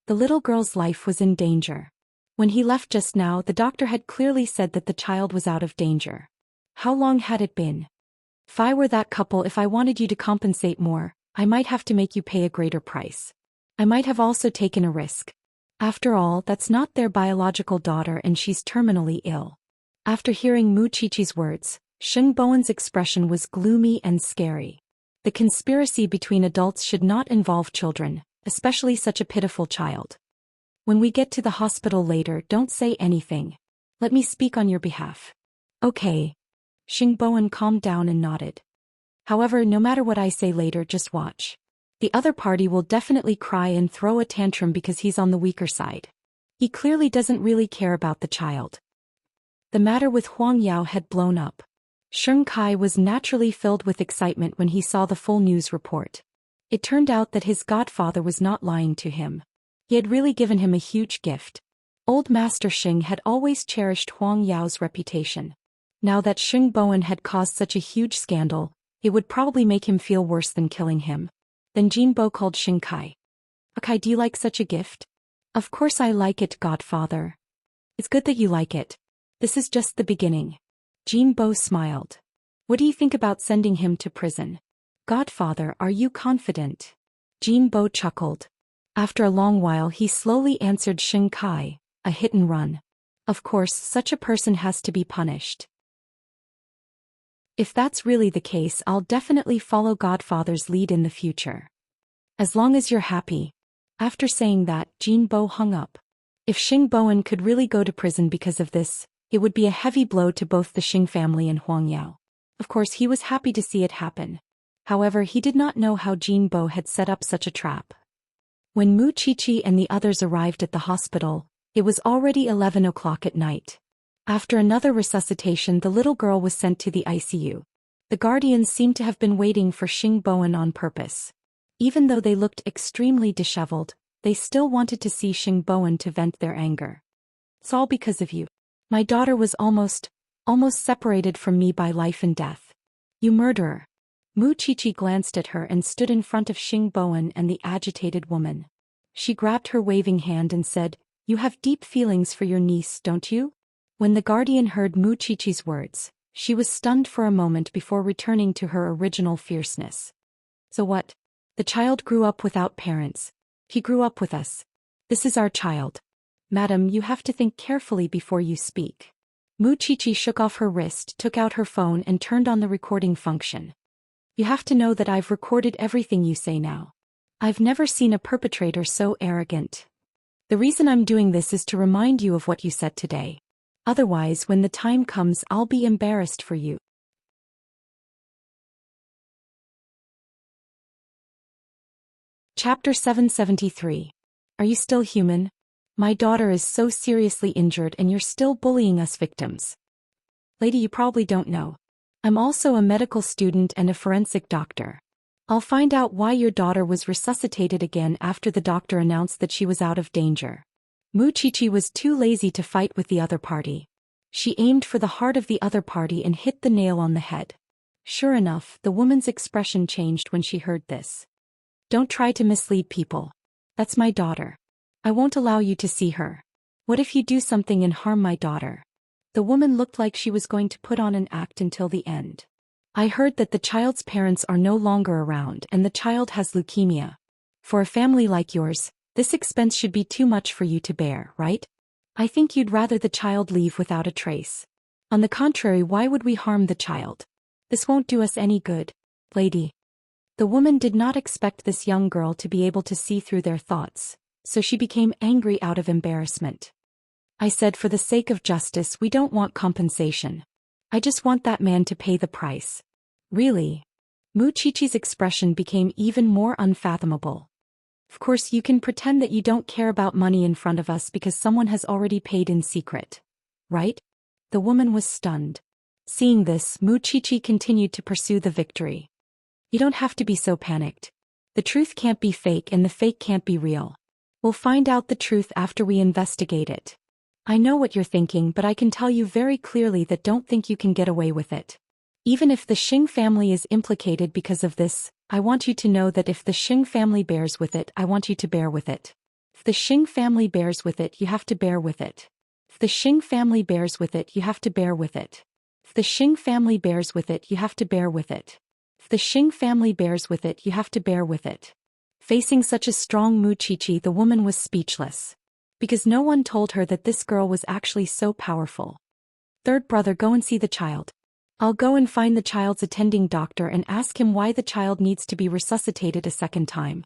The little girl's life was in danger. When he left just now, the doctor had clearly said that the child was out of danger. How long had it been? If I were that couple, if I wanted you to compensate more, I might have to make you pay a greater price. I might have also taken a risk. After all, that's not their biological daughter and she's terminally ill. After hearing Mu Chichi's words, Xingboan's expression was gloomy and scary. The conspiracy between adults should not involve children, especially such a pitiful child. When we get to the hospital later, don't say anything. Let me speak on your behalf. Okay. Xingboan calmed down and nodded. However, no matter what I say later, just watch. The other party will definitely cry and throw a tantrum because he's on the weaker side. He clearly doesn't really care about the child. The matter with Huang Yao had blown up. Xing Kai was naturally filled with excitement when he saw the full news report. It turned out that his godfather was not lying to him. He had really given him a huge gift. Old Master Xing had always cherished Huang Yao's reputation. Now that Xingboan had caused such a huge scandal, it would probably make him feel worse than killing him. Then Jinbo called Xing Kai. Okay, do you like such a gift? Of course I like it, godfather. It's good that you like it. This is just the beginning. Jinbo smiled. What do you think about sending him to prison? Godfather, are you confident? Jinbo chuckled. After a long while he slowly answered Xing Kai, a hit and run. Of course, such a person has to be punished. If that's really the case, I'll definitely follow Godfather's lead in the future. As long as you're happy. After saying that, Jinbo hung up. If Xingboan could really go to prison because of this, it would be a heavy blow to both the Xing family and Huang Yao. Of course, he was happy to see it happen. However, he did not know how Jinbo had set up such a trap. When Mu Chichi and the others arrived at the hospital, it was already 11 o'clock at night. After another resuscitation, the little girl was sent to the ICU. The guardians seemed to have been waiting for Xingboan on purpose. Even though they looked extremely disheveled, they still wanted to see Xingboan to vent their anger. It's all because of you. My daughter was almost separated from me by life and death. You murderer. Mu Chichi glanced at her and stood in front of Xingboan and the agitated woman. She grabbed her waving hand and said, "You have deep feelings for your niece, don't you?" When the guardian heard Mu Chichi's words, she was stunned for a moment before returning to her original fierceness. So what? The child grew up without parents. He grew up with us. This is our child. Madam, you have to think carefully before you speak. Mu Chichi shook off her wrist, took out her phone and turned on the recording function. You have to know that I've recorded everything you say now. I've never seen a perpetrator so arrogant. The reason I'm doing this is to remind you of what you said today. Otherwise, when the time comes, I'll be embarrassed for you. Chapter 773. Are you still human? My daughter is so seriously injured and you're still bullying us victims. Lady, you probably don't know. I'm also a medical student and a forensic doctor. I'll find out why your daughter was resuscitated again after the doctor announced that she was out of danger. Mu Chichi was too lazy to fight with the other party. She aimed for the heart of the other party and hit the nail on the head. Sure enough, the woman's expression changed when she heard this. Don't try to mislead people. That's my daughter. I won't allow you to see her. What if you do something and harm my daughter? The woman looked like she was going to put on an act until the end. I heard that the child's parents are no longer around and the child has leukemia. For a family like yours, this expense should be too much for you to bear, right? I think you'd rather the child leave without a trace. On the contrary, why would we harm the child? This won't do us any good, lady. The woman did not expect this young girl to be able to see through their thoughts, so she became angry out of embarrassment. I said, for the sake of justice, we don't want compensation. I just want that man to pay the price. Really? Mu Qiqi's expression became even more unfathomable. Of course, you can pretend that you don't care about money in front of us because someone has already paid in secret. Right? The woman was stunned. Seeing this, Mu Qiqi continued to pursue the victory. You don't have to be so panicked. The truth can't be fake and the fake can't be real. We'll find out the truth after we investigate it. I know what you're thinking, but I can tell you very clearly that don't think you can get away with it. Even if the Xing family is implicated because of this, I want you to know that if the Xing family bears with it, I want you to bear with it. If the Xing family bears with it, you have to bear with it. If the Xing family bears with it, you have to bear with it. If the Xing family bears with it, you have to bear with it. If the Xing family bears with it, you have to bear with it. Facing such a strong Mu Qiqi, the woman was speechless. Because no one told her that this girl was actually so powerful. Third brother, go and see the child. I'll go and find the child's attending doctor and ask him why the child needs to be resuscitated a second time.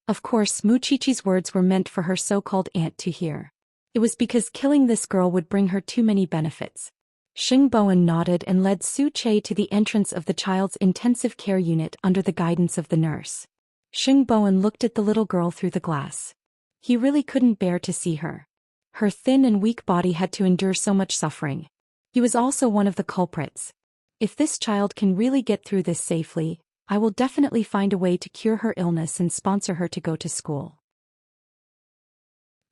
Of course, Mu Qiqi's words were meant for her so-called aunt to hear. It was because killing this girl would bring her too many benefits. Xing Bowen nodded and led Su Che to the entrance of the child's intensive care unit under the guidance of the nurse. Xing Bowen looked at the little girl through the glass. He really couldn't bear to see her. Her thin and weak body had to endure so much suffering. He was also one of the culprits. If this child can really get through this safely, I will definitely find a way to cure her illness and sponsor her to go to school.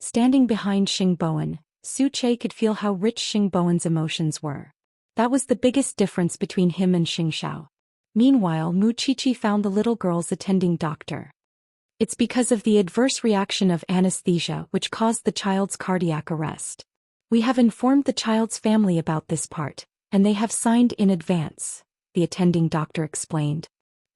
Standing behind Xing Bowen, Su Che could feel how rich Xing Bowen's emotions were. That was the biggest difference between him and Xingxiao. Meanwhile, Mu Qiqi found the little girl's attending doctor. It's because of the adverse reaction of anesthesia which caused the child's cardiac arrest. We have informed the child's family about this part, and they have signed in advance, the attending doctor explained.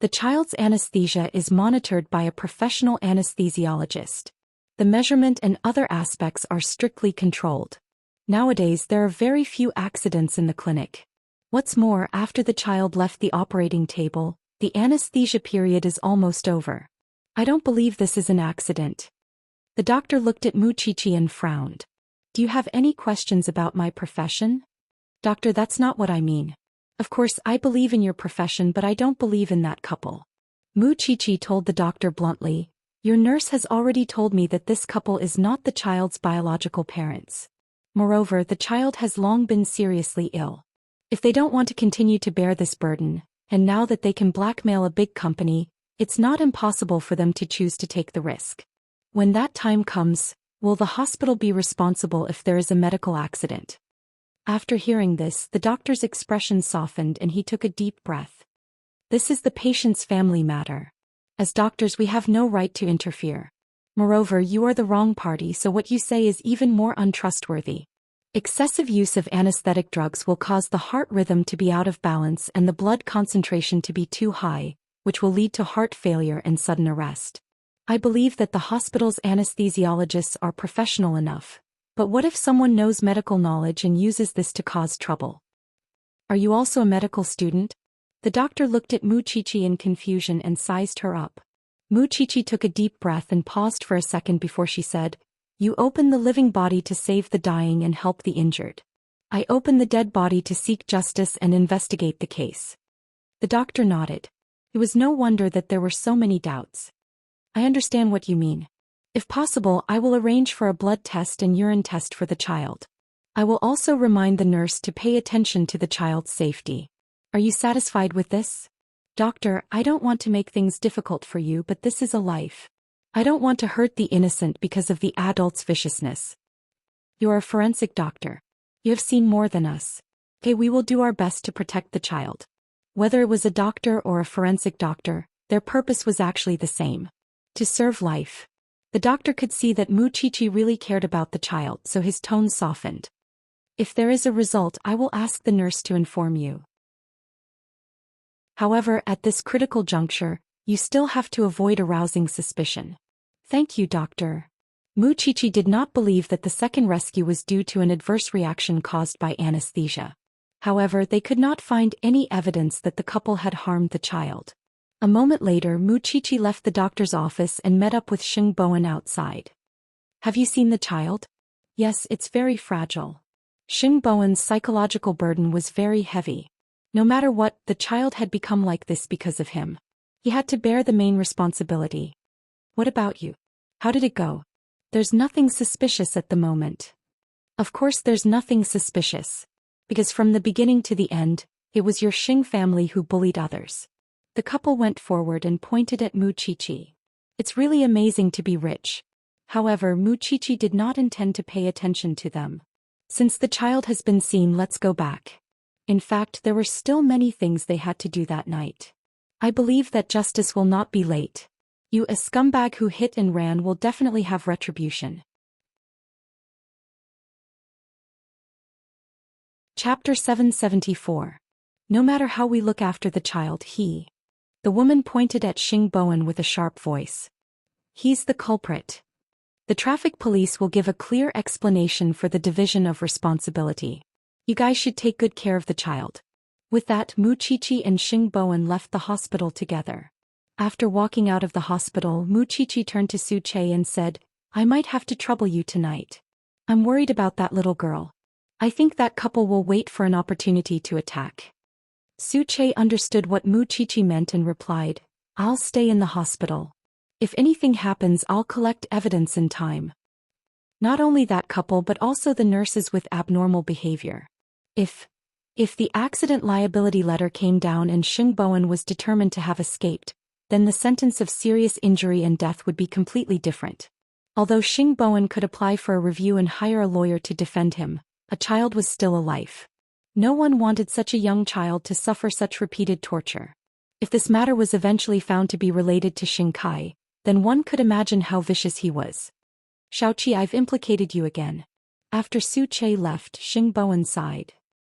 The child's anesthesia is monitored by a professional anesthesiologist. The measurement and other aspects are strictly controlled. Nowadays there are very few accidents in the clinic. What's more, after the child left the operating table, the anesthesia period is almost over. I don't believe this is an accident. The doctor looked at Mu Qiqi and frowned. Do you have any questions about my profession? Doctor, that's not what I mean. Of course, I believe in your profession, but I don't believe in that couple. Mu Qiqi told the doctor bluntly, your nurse has already told me that this couple is not the child's biological parents. Moreover, the child has long been seriously ill. If they don't want to continue to bear this burden, and now that they can blackmail a big company, it's not impossible for them to choose to take the risk. When that time comes, will the hospital be responsible if there is a medical accident? After hearing this, the doctor's expression softened and he took a deep breath. This is the patient's family matter. As doctors, we have no right to interfere. Moreover, you are the wrong party, so what you say is even more untrustworthy. Excessive use of anesthetic drugs will cause the heart rhythm to be out of balance and the blood concentration to be too high, which will lead to heart failure and sudden arrest. I believe that the hospital's anesthesiologists are professional enough. But what if someone knows medical knowledge and uses this to cause trouble? Are you also a medical student? The doctor looked at Mu Qiqi in confusion and sized her up. Mu Qiqi took a deep breath and paused for a second before she said, You open the living body to save the dying and help the injured. I open the dead body to seek justice and investigate the case. The doctor nodded. It was no wonder that there were so many doubts. I understand what you mean. If possible, I will arrange for a blood test and urine test for the child. I will also remind the nurse to pay attention to the child's safety. Are you satisfied with this? Doctor, I don't want to make things difficult for you, but this is a life. I don't want to hurt the innocent because of the adult's viciousness. You are a forensic doctor. You have seen more than us. Okay, we will do our best to protect the child. Whether it was a doctor or a forensic doctor, their purpose was actually the same. To serve life. The doctor could see that Muchichi really cared about the child, so his tone softened. If there is a result, I will ask the nurse to inform you. However, at this critical juncture, you still have to avoid arousing suspicion. Thank you, doctor. Muchichi did not believe that the second rescue was due to an adverse reaction caused by anesthesia. However, they could not find any evidence that the couple had harmed the child. A moment later, Muchichi left the doctor's office and met up with Xing Bowen outside. Have you seen the child? Yes, it's very fragile. Xing Bowen's psychological burden was very heavy. No matter what, the child had become like this because of him. He had to bear the main responsibility. What about you? How did it go? There's nothing suspicious at the moment. Of course there's nothing suspicious. Because from the beginning to the end, it was your Xing family who bullied others. The couple went forward and pointed at Muchichi. It's really amazing to be rich. However, Muchichi did not intend to pay attention to them. Since the child has been seen, let's go back. In fact, there were still many things they had to do that night. I believe that justice will not be late. You, a scumbag who hit and ran, will definitely have retribution. Chapter 774. No matter how we look after the child, The woman pointed at Xing Bowen with a sharp voice. He's the culprit. The traffic police will give a clear explanation for the division of responsibility. You guys should take good care of the child. With that, Muchichi and Xing Bowen left the hospital together. After walking out of the hospital, Muchichi turned to Zhou Xian and said, I might have to trouble you tonight. I'm worried about that little girl. I think that couple will wait for an opportunity to attack. Zhou Xian understood what Muchichi meant and replied, I'll stay in the hospital. If anything happens, I'll collect evidence in time. Not only that couple but also the nurses with abnormal behavior. If the accident liability letter came down and Xing Bowen was determined to have escaped, then the sentence of serious injury and death would be completely different. Although Xing Bowen could apply for a review and hire a lawyer to defend him, a child was still a life. No one wanted such a young child to suffer such repeated torture. If this matter was eventually found to be related to Xingkai, then one could imagine how vicious he was. Xiaoqi, I've implicated you again. After Zhou Xian left, Xing Bowen sighed.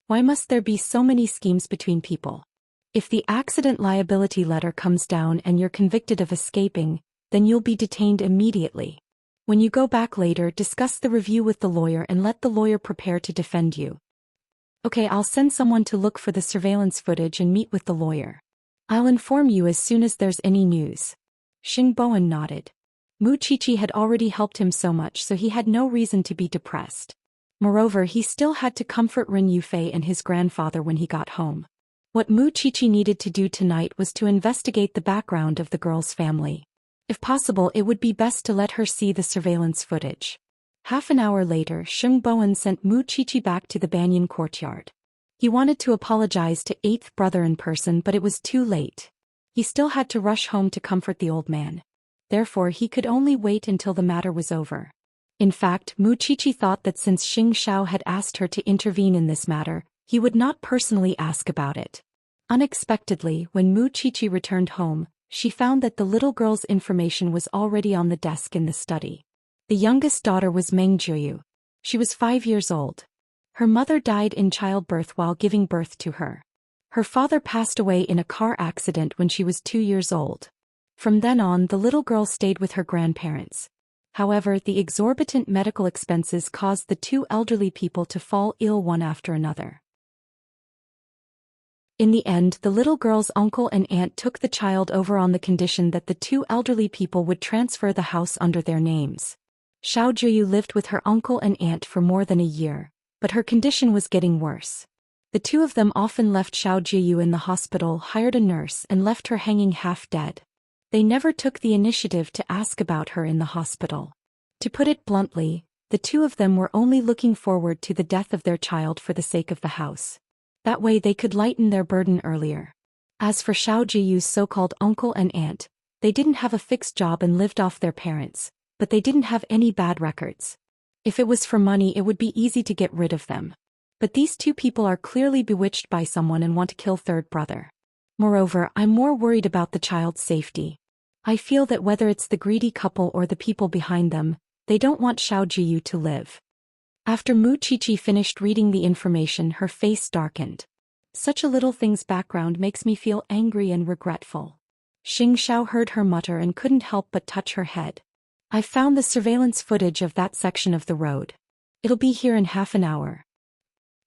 Why must there be so many schemes between people? If the accident liability letter comes down and you're convicted of escaping, then you'll be detained immediately. When you go back later, discuss the review with the lawyer and let the lawyer prepare to defend you. Okay, I'll send someone to look for the surveillance footage and meet with the lawyer. I'll inform you as soon as there's any news. Xing Bowen nodded. Muchichi had already helped him so much, so he had no reason to be depressed. Moreover, he still had to comfort Ren Yufei and his grandfather when he got home. What Muchichi needed to do tonight was to investigate the background of the girl's family. If possible, it would be best to let her see the surveillance footage. Half an hour later, Xing Bowen sent Muchichi back to the Banyan courtyard. He wanted to apologize to eighth brother in person, but it was too late. He still had to rush home to comfort the old man. Therefore, he could only wait until the matter was over. In fact, Muchichi thought that since Xing Xiao had asked her to intervene in this matter, he would not personally ask about it. Unexpectedly, when Muchichi returned home, she found that the little girl's information was already on the desk in the study. The youngest daughter was Meng Juyu. She was 5 years old. Her mother died in childbirth while giving birth to her. Her father passed away in a car accident when she was 2 years old. From then on, the little girl stayed with her grandparents. However, the exorbitant medical expenses caused the two elderly people to fall ill one after another. In the end, the little girl's uncle and aunt took the child over on the condition that the two elderly people would transfer the house under their names. Xiao Juyu lived with her uncle and aunt for more than a year, but her condition was getting worse. The two of them often left Xiao Juyu in the hospital, hired a nurse, and left her hanging half dead. They never took the initiative to ask about her in the hospital. To put it bluntly, the two of them were only looking forward to the death of their child for the sake of the house. That way they could lighten their burden earlier. As for Xiao Jiyu's so-called uncle and aunt, they didn't have a fixed job and lived off their parents, but they didn't have any bad records. If it was for money, it would be easy to get rid of them. But these two people are clearly bewitched by someone and want to kill third brother. Moreover, I'm more worried about the child's safety. I feel that whether it's the greedy couple or the people behind them, they don't want Xiao Jiyu to live. After Mu Qiqi finished reading the information, her face darkened. Such a little thing's background makes me feel angry and regretful. Xianxia heard her mutter and couldn't help but touch her head. I found the surveillance footage of that section of the road. It'll be here in half an hour.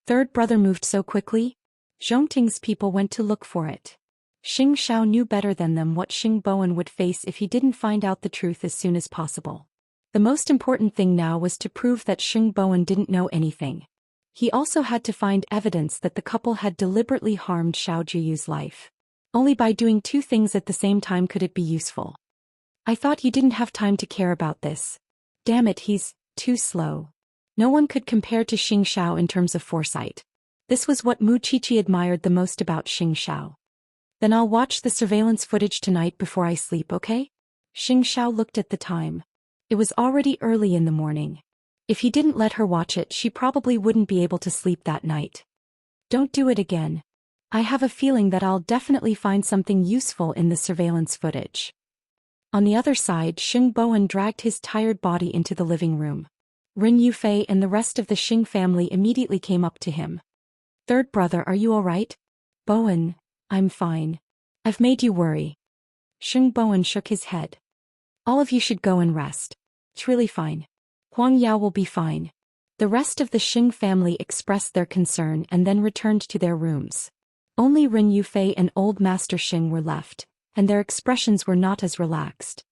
Third brother moved so quickly? Zhongting's people went to look for it. Xianxia knew better than them what Xing Bowen would face if he didn't find out the truth as soon as possible. The most important thing now was to prove that Xing Bowen didn't know anything. He also had to find evidence that the couple had deliberately harmed Xiao Jiyu's life. Only by doing two things at the same time could it be useful. I thought you didn't have time to care about this. Damn it, he's too slow. No one could compare to Xianxia in terms of foresight. This was what Mu Qiqi admired the most about Xianxia. Then I'll watch the surveillance footage tonight before I sleep, okay? Xianxia looked at the time. It was already early in the morning. If he didn't let her watch it, she probably wouldn't be able to sleep that night. Don't do it again. I have a feeling that I'll definitely find something useful in the surveillance footage. On the other side, Xing Bowen dragged his tired body into the living room. Rin Yufei and the rest of the Xing family immediately came up to him. Third brother, are you all right? Bowen, I'm fine. I've made you worry. Xing Bowen shook his head. All of you should go and rest. It's really fine. Huang Yao will be fine. The rest of the Xing family expressed their concern and then returned to their rooms. Only Rin Yufei and old Master Xing were left, and their expressions were not as relaxed.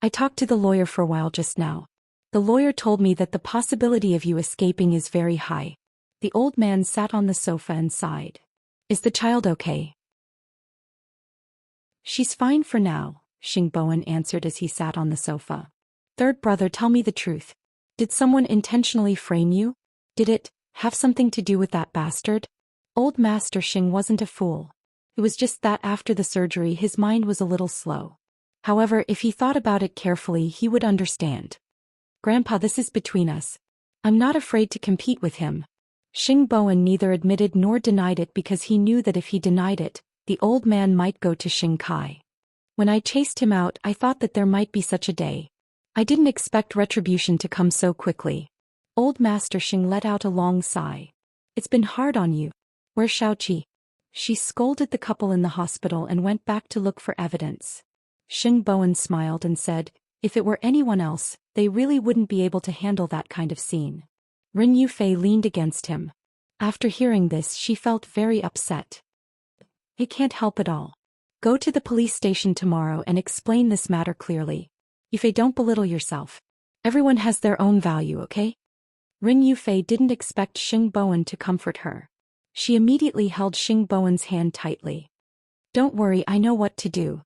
I talked to the lawyer for a while just now. The lawyer told me that the possibility of you escaping is very high. The old man sat on the sofa and sighed. Is the child okay? She's fine for now, Xing Bowen answered as he sat on the sofa. Third brother, tell me the truth. Did someone intentionally frame you? Did it have something to do with that bastard? Old Master Xing wasn't a fool. It was just that after the surgery his mind was a little slow. However, if he thought about it carefully he would understand. Grandpa, this is between us. I'm not afraid to compete with him. Xing Bowen neither admitted nor denied it because he knew that if he denied it, the old man might go to Xing Kai. When I chased him out, I thought that there might be such a day. I didn't expect retribution to come so quickly. Old Master Xing let out a long sigh. It's been hard on you. Where's Xiaoqi? She scolded the couple in the hospital and went back to look for evidence. Xing Bowen smiled and said, if it were anyone else, they really wouldn't be able to handle that kind of scene. Rin Yufei leaned against him. After hearing this, she felt very upset. I can't help it all. Go to the police station tomorrow and explain this matter clearly. Yufei, don't belittle yourself. Everyone has their own value, okay? Rin Yufei didn't expect Xing Bowen to comfort her. She immediately held Xing Bowen's hand tightly. Don't worry, I know what to do.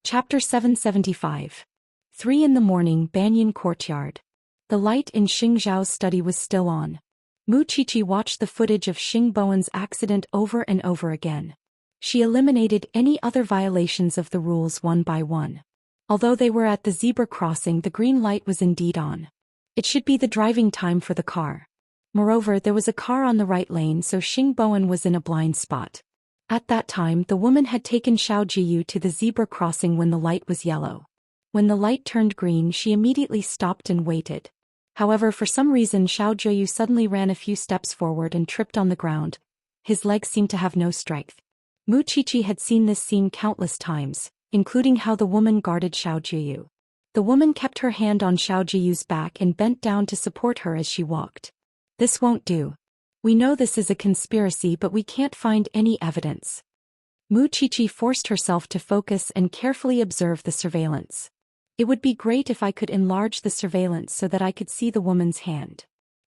Chapter 775. 3 in the morning, Banyan Courtyard. The light in Xing Zhao's study was still on. Mu Qiqi watched the footage of Xing Bowen's accident over and over again. She eliminated any other violations of the rules one by one. Although they were at the zebra crossing, the green light was indeed on. It should be the driving time for the car. Moreover, there was a car on the right lane, so Xing Bowen was in a blind spot. At that time, the woman had taken Xiao Jiyu to the zebra crossing when the light was yellow. When the light turned green, she immediately stopped and waited. However, for some reason Xiao Jiyu suddenly ran a few steps forward and tripped on the ground. His legs seemed to have no strength. Mu Qiqi had seen this scene countless times, including how the woman guarded Xiao Jiyu. The woman kept her hand on Xiao Jiyu's back and bent down to support her as she walked. This won't do. We know this is a conspiracy, but we can't find any evidence. Mu Qiqi forced herself to focus and carefully observe the surveillance. It would be great if I could enlarge the surveillance so that I could see the woman's hand.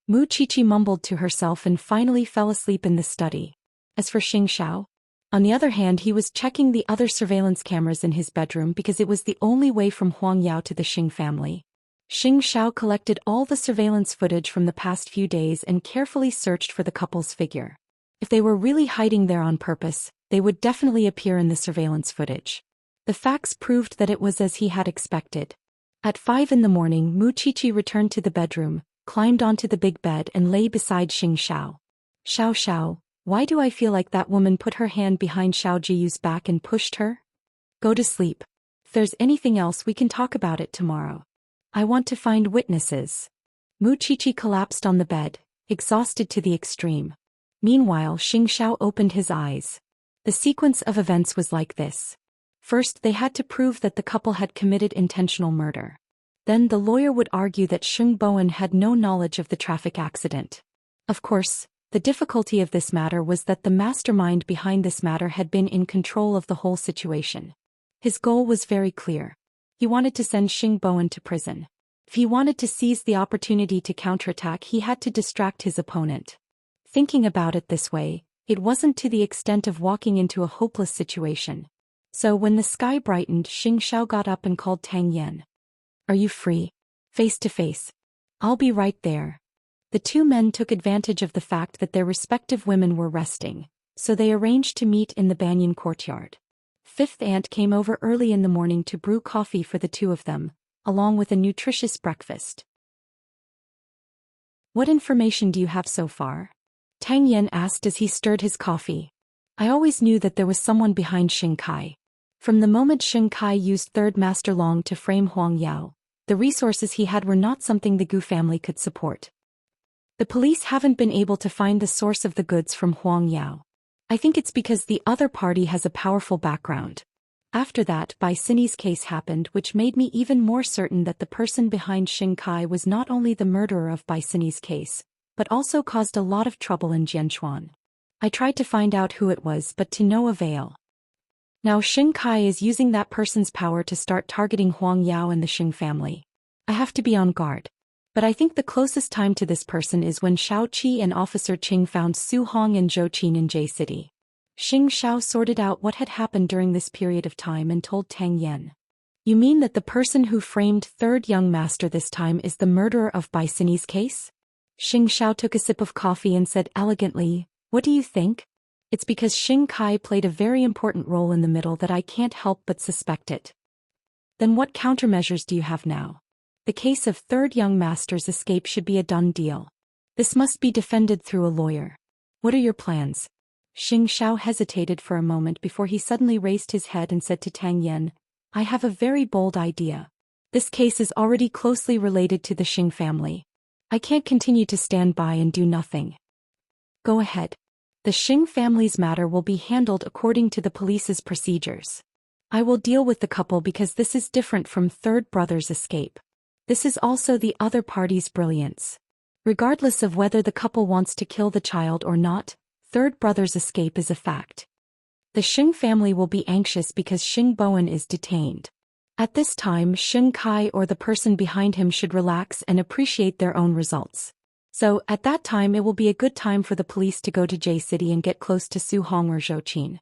Mu Qiqi mumbled to herself and finally fell asleep in the study. As for Xianxia, on the other hand, he was checking the other surveillance cameras in his bedroom because it was the only way from Huang Yao to the Xing family. Xianxia collected all the surveillance footage from the past few days and carefully searched for the couple's figure. If they were really hiding there on purpose, they would definitely appear in the surveillance footage. The facts proved that it was as he had expected. At 5 in the morning, Mu Qiqi returned to the bedroom, climbed onto the big bed and lay beside Xiao. Xiao, why do I feel like that woman put her hand behind Xiao Jiyu's back and pushed her? Go to sleep. If there's anything else we can talk about it tomorrow. I want to find witnesses. Mu Qiqi collapsed on the bed, exhausted to the extreme. Meanwhile, Xiao opened his eyes. The sequence of events was like this. First, they had to prove that the couple had committed intentional murder. Then the lawyer would argue that Bowen had no knowledge of the traffic accident. Of course, the difficulty of this matter was that the mastermind behind this matter had been in control of the whole situation. His goal was very clear. He wanted to send Bowen to prison. If he wanted to seize the opportunity to counterattack, he had to distract his opponent. Thinking about it this way, it wasn't to the extent of walking into a hopeless situation. So when the sky brightened, Xiao got up and called Tang Yan. Are you free? Face to face. I'll be right there. The two men took advantage of the fact that their respective women were resting, so they arranged to meet in the banyan courtyard. Fifth aunt came over early in the morning to brew coffee for the two of them, along with a nutritious breakfast. What information do you have so far? Tang Yan asked as he stirred his coffee. I always knew that there was someone behind Xing Kai. From the moment Xing Kai used Third Master Long to frame Huang Yao, the resources he had were not something the Gu family could support. The police haven't been able to find the source of the goods from Huang Yao. I think it's because the other party has a powerful background. After that, Bai Sini's case happened, which made me even more certain that the person behind Xing Kai was not only the murderer of Bai Sini's case, but also caused a lot of trouble in Jianchuan. I tried to find out who it was, but to no avail. Now Xing Kai is using that person's power to start targeting Huang Yao and the Xing family. I have to be on guard. But I think the closest time to this person is when Xiao Qi and Officer Qing found Su Hong and Zhou Xian in J City. Xiao sorted out what had happened during this period of time and told Tang Yan. You mean that the person who framed Third Young Master this time is the murderer of Bai Sini's case? Xiao took a sip of coffee and said elegantly, what do you think? It's because Xing Kai played a very important role in the middle that I can't help but suspect it. Then what countermeasures do you have now? The case of Third Young Master's escape should be a done deal. This must be defended through a lawyer. What are your plans? Xiao hesitated for a moment before he suddenly raised his head and said to Tang Yan, I have a very bold idea. This case is already closely related to the Xing family. I can't continue to stand by and do nothing. Go ahead. The Xing family's matter will be handled according to the police's procedures. I will deal with the couple because this is different from Third Brother's escape. This is also the other party's brilliance. Regardless of whether the couple wants to kill the child or not, Third Brother's escape is a fact. The Xing family will be anxious because Xing Bowen is detained. At this time, Xing Kai or the person behind him should relax and appreciate their own results. So, at that time it will be a good time for the police to go to J City and get close to Su Hong or Zhou Xian.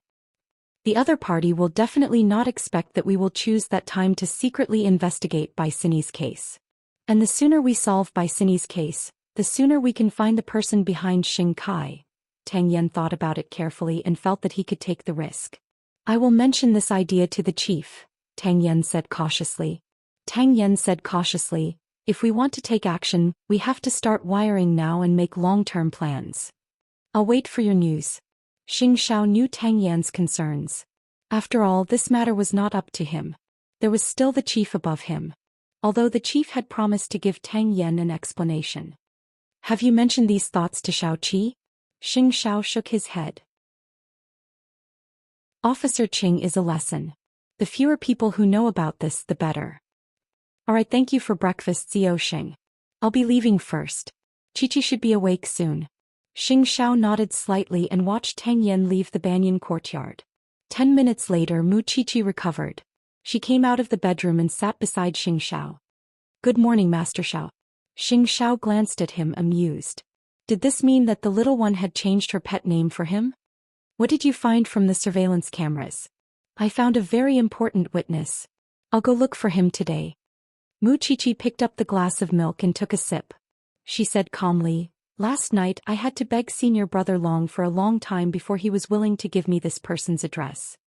The other party will definitely not expect that we will choose that time to secretly investigate Bai Sini's case. And the sooner we solve Bai Sini's case, the sooner we can find the person behind Xing Kai. Tang Yan thought about it carefully and felt that he could take the risk. I will mention this idea to the chief, Tang Yan said cautiously. If we want to take action, we have to start wiring now and make long-term plans. I'll wait for your news. Xiao knew Tang Yan's concerns. After all, this matter was not up to him. There was still the chief above him. Although the chief had promised to give Tang Yan an explanation. Have you mentioned these thoughts to Xiao Qi? Xiao shook his head. Officer Qing is a lesson. The fewer people who know about this, the better. Alright, thank you for breakfast, Zhou Xian. I'll be leaving first. Qiqi should be awake soon. Xiao nodded slightly and watched Tang Yan leave the banyan courtyard. 10 minutes later, Mu Qiqi recovered. She came out of the bedroom and sat beside Xiao. Good morning, Master Xiao. Xiao glanced at him, amused. Did this mean that the little one had changed her pet name for him? What did you find from the surveillance cameras? I found a very important witness. I'll go look for him today. Mu Qiqi picked up the glass of milk and took a sip. She said calmly, last night I had to beg Senior Brother Long for a long time before he was willing to give me this person's address.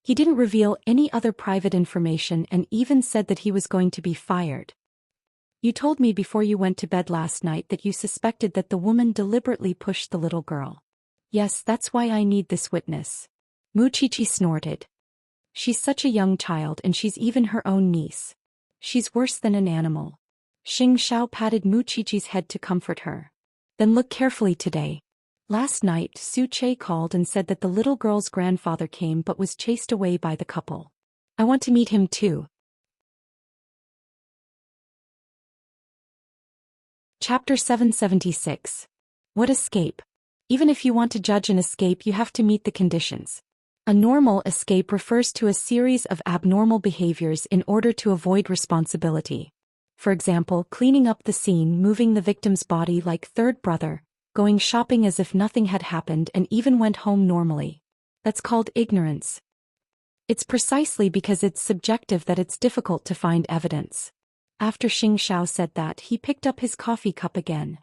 He didn't reveal any other private information and even said that he was going to be fired. You told me before you went to bed last night that you suspected that the woman deliberately pushed the little girl. Yes, that's why I need this witness. Wuxia snorted. She's such a young child and she's even her own niece. She's worse than an animal. Xianxia patted Wuxia's head to comfort her. Then look carefully today. Last night, Zhou Xian called and said that the little girl's grandfather came but was chased away by the couple. I want to meet him too. Chapter 776. What escape? Even if you want to judge an escape, you have to meet the conditions. A normal escape refers to a series of abnormal behaviors in order to avoid responsibility. For example, cleaning up the scene, moving the victim's body like third brother, going shopping as if nothing had happened and even went home normally. That's called ignorance. It's precisely because it's subjective that it's difficult to find evidence. After Xianxia said that, he picked up his coffee cup again.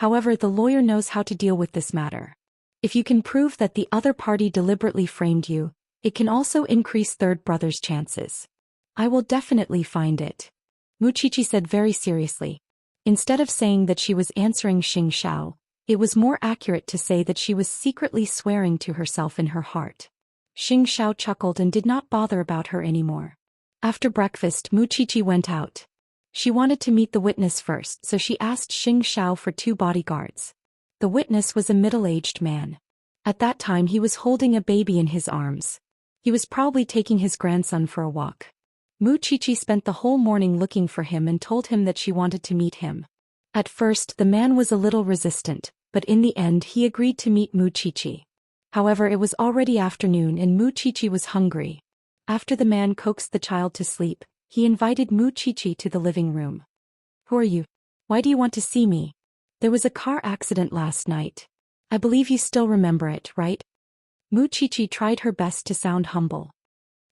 However, the lawyer knows how to deal with this matter. If you can prove that the other party deliberately framed you, it can also increase third brother's chances. I will definitely find it. Wuxia said very seriously. Instead of saying that she was answering Xianxia, it was more accurate to say that she was secretly swearing to herself in her heart. Xianxia chuckled and did not bother about her anymore. After breakfast, Wuxia went out. She wanted to meet the witness first, so she asked Xianxia for 2 bodyguards. The witness was a middle-aged man. At that time he was holding a baby in his arms. He was probably taking his grandson for a walk. Wuxia spent the whole morning looking for him and told him that she wanted to meet him. At first the man was a little resistant, but in the end he agreed to meet Wuxia. However, it was already afternoon and Wuxia was hungry. After the man coaxed the child to sleep, he invited Wuxia to the living room. Who are you? Why do you want to see me? There was a car accident last night. I believe you still remember it, right? Wuxia tried her best to sound humble.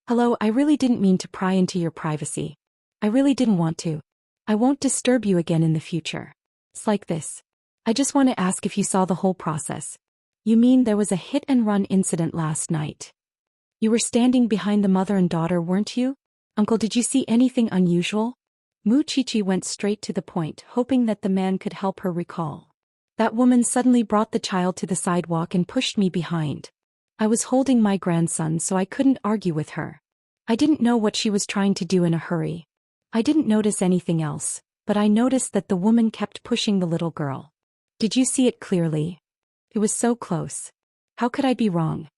Hello, I really didn't mean to pry into your privacy. I really didn't want to. I won't disturb you again in the future. It's like this. I just want to ask if you saw the whole process. You mean there was a hit-and-run incident last night? You were standing behind the mother and daughter, weren't you? Uncle, did you see anything unusual? Wuxia went straight to the point, hoping that the man could help her recall. That woman suddenly brought the child to the sidewalk and pushed me behind. I was holding my grandson, so I couldn't argue with her. I didn't know what she was trying to do in a hurry. I didn't notice anything else, but I noticed that the woman kept pushing the little girl. Did you see it clearly? It was so close. How could I be wrong?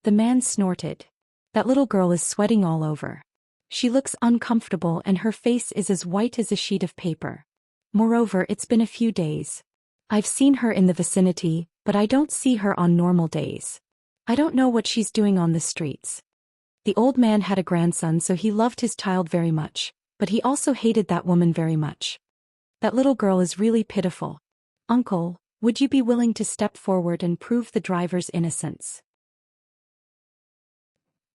The man snorted. That little girl is sweating all over. She looks uncomfortable and her face is as white as a sheet of paper. Moreover, it's been a few days. I've seen her in the vicinity, but I don't see her on normal days. I don't know what she's doing on the streets. The old man had a grandson, so he loved his child very much, but he also hated that woman very much. That little girl is really pitiful. Uncle, would you be willing to step forward and prove the driver's innocence?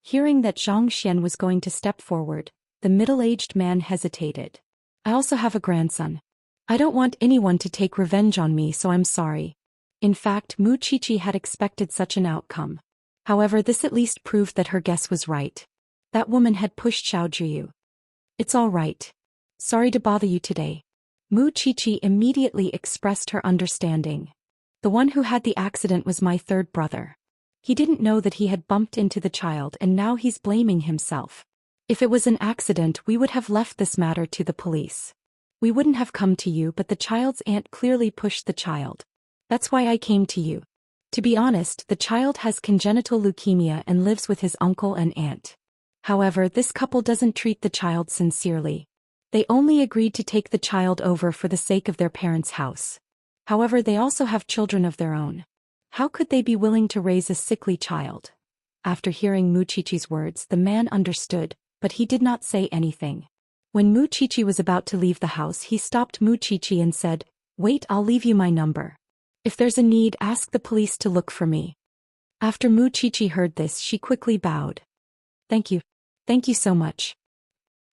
Hearing that Zhou Xian was going to step forward, the middle-aged man hesitated. I also have a grandson. I don't want anyone to take revenge on me, so I'm sorry. In fact, Wuxia had expected such an outcome. However, this at least proved that her guess was right. That woman had pushed Xiaojiu. It's all right. Sorry to bother you today. Wuxia immediately expressed her understanding. The one who had the accident was my third brother. He didn't know that he had bumped into the child and now he's blaming himself. If it was an accident, we would have left this matter to the police. We wouldn't have come to you, but the child's aunt clearly pushed the child. That's why I came to you. To be honest, the child has congenital leukemia and lives with his uncle and aunt. However, this couple doesn't treat the child sincerely. They only agreed to take the child over for the sake of their parents' house. However, they also have children of their own. How could they be willing to raise a sickly child? After hearing Wuxia's words, the man understood, but he did not say anything. When Wuxia was about to leave the house, he stopped Wuxia and said, "Wait, I'll leave you my number. If there's a need, ask the police to look for me." After Wuxia heard this, she quickly bowed. Thank you. Thank you so much.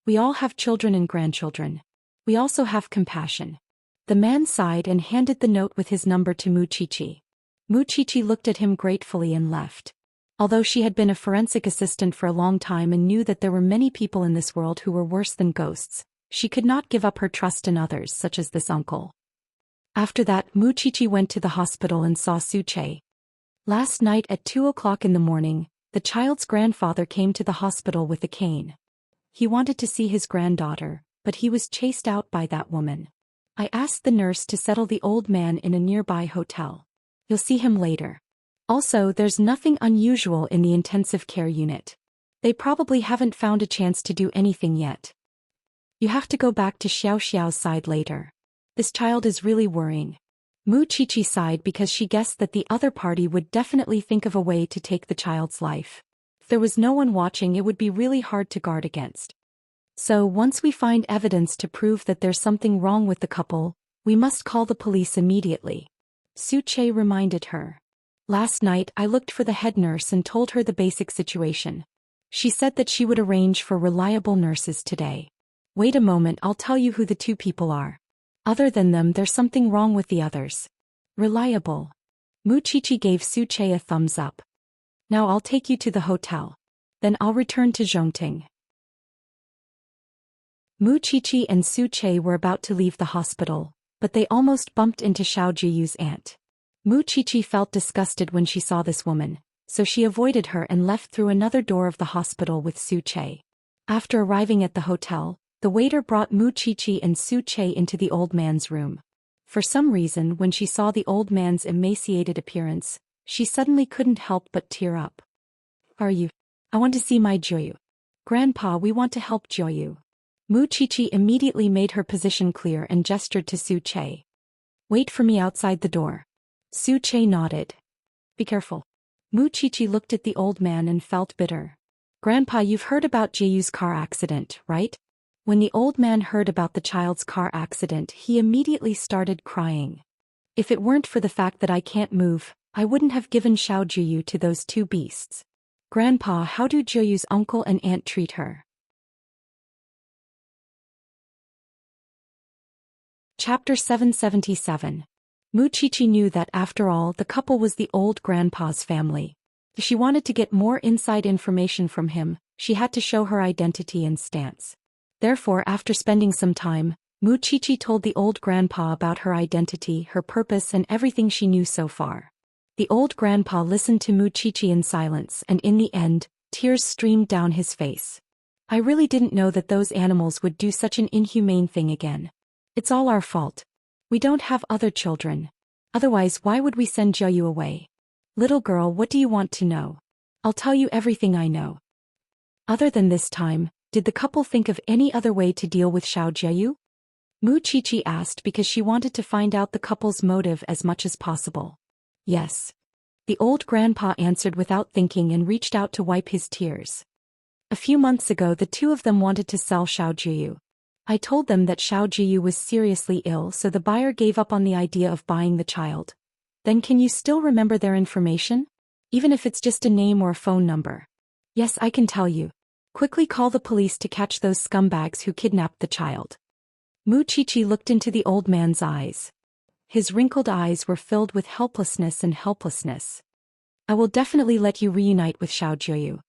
We all have children and grandchildren. We also have compassion. The man sighed and handed the note with his number to Wuxia. Wuxia looked at him gratefully and left. Although she had been a forensic assistant for a long time and knew that there were many people in this world who were worse than ghosts, she could not give up her trust in others such as this uncle. After that, Muchichi went to the hospital and saw Suche. Last night at 2 o'clock in the morning, the child's grandfather came to the hospital with a cane. He wanted to see his granddaughter, but he was chased out by that woman. I asked the nurse to settle the old man in a nearby hotel. You'll see him later. Also, there's nothing unusual in the intensive care unit. They probably haven't found a chance to do anything yet. You have to go back to Xiaoxiao's side later. This child is really worrying. Muchichi sighed because she guessed that the other party would definitely think of a way to take the child's life. If there was no one watching, it would be really hard to guard against. So once we find evidence to prove that there's something wrong with the couple, we must call the police immediately. Suche reminded her. Last night I looked for the head nurse and told her the basic situation. She said that she would arrange for reliable nurses today. Wait a moment, I'll tell you who the two people are. Other than them, there's something wrong with the others. Reliable. Muchichi gave Suche a thumbs up. Now I'll take you to the hotel. Then I'll return to Zhongting. Muchichi and Suche were about to leave the hospital, but they almost bumped into Xiao Jiyu's aunt. Muchichi felt disgusted when she saw this woman, so she avoided her and left through another door of the hospital with Suche. After arriving at the hotel, the waiter brought Muchichi and Suche into the old man's room. For some reason, when she saw the old man's emaciated appearance, she suddenly couldn't help but tear up. Are you? I want to see my Jiuyu. Grandpa, we want to help Jiuyu. Muchichi immediately made her position clear and gestured to Suche. Wait for me outside the door. Suche nodded. Be careful. Muchichi looked at the old man and felt bitter. Grandpa, you've heard about Jiyu's car accident, right? When the old man heard about the child's car accident, he immediately started crying. If it weren't for the fact that I can't move, I wouldn't have given Xiao Jiyu to those two beasts. Grandpa, how do Jiyu's uncle and aunt treat her? Chapter 777. Muchichi knew that after all, the couple was the old grandpa's family. If she wanted to get more inside information from him, she had to show her identity and stance. Therefore, after spending some time, Muchichi told the old grandpa about her identity, her purpose, and everything she knew so far. The old grandpa listened to Muchichi in silence, and in the end, tears streamed down his face. I really didn't know that those animals would do such an inhumane thing again. It's all our fault. We don't have other children. Otherwise, why would we send Jiuyu away? Little girl, what do you want to know? I'll tell you everything I know. Other than this time, did the couple think of any other way to deal with Xiao Jiu? Muchichi asked because she wanted to find out the couple's motive as much as possible. Yes. The old grandpa answered without thinking and reached out to wipe his tears. A few months ago, the two of them wanted to sell Xiao Jiu. I told them that Xiao Jiu was seriously ill, so the buyer gave up on the idea of buying the child. Then can you still remember their information? Even if it's just a name or a phone number. Yes, I can tell you. Quickly call the police to catch those scumbags who kidnapped the child. Muchichi looked into the old man's eyes. His wrinkled eyes were filled with helplessness and helplessness. I will definitely let you reunite with Xiao Jiu.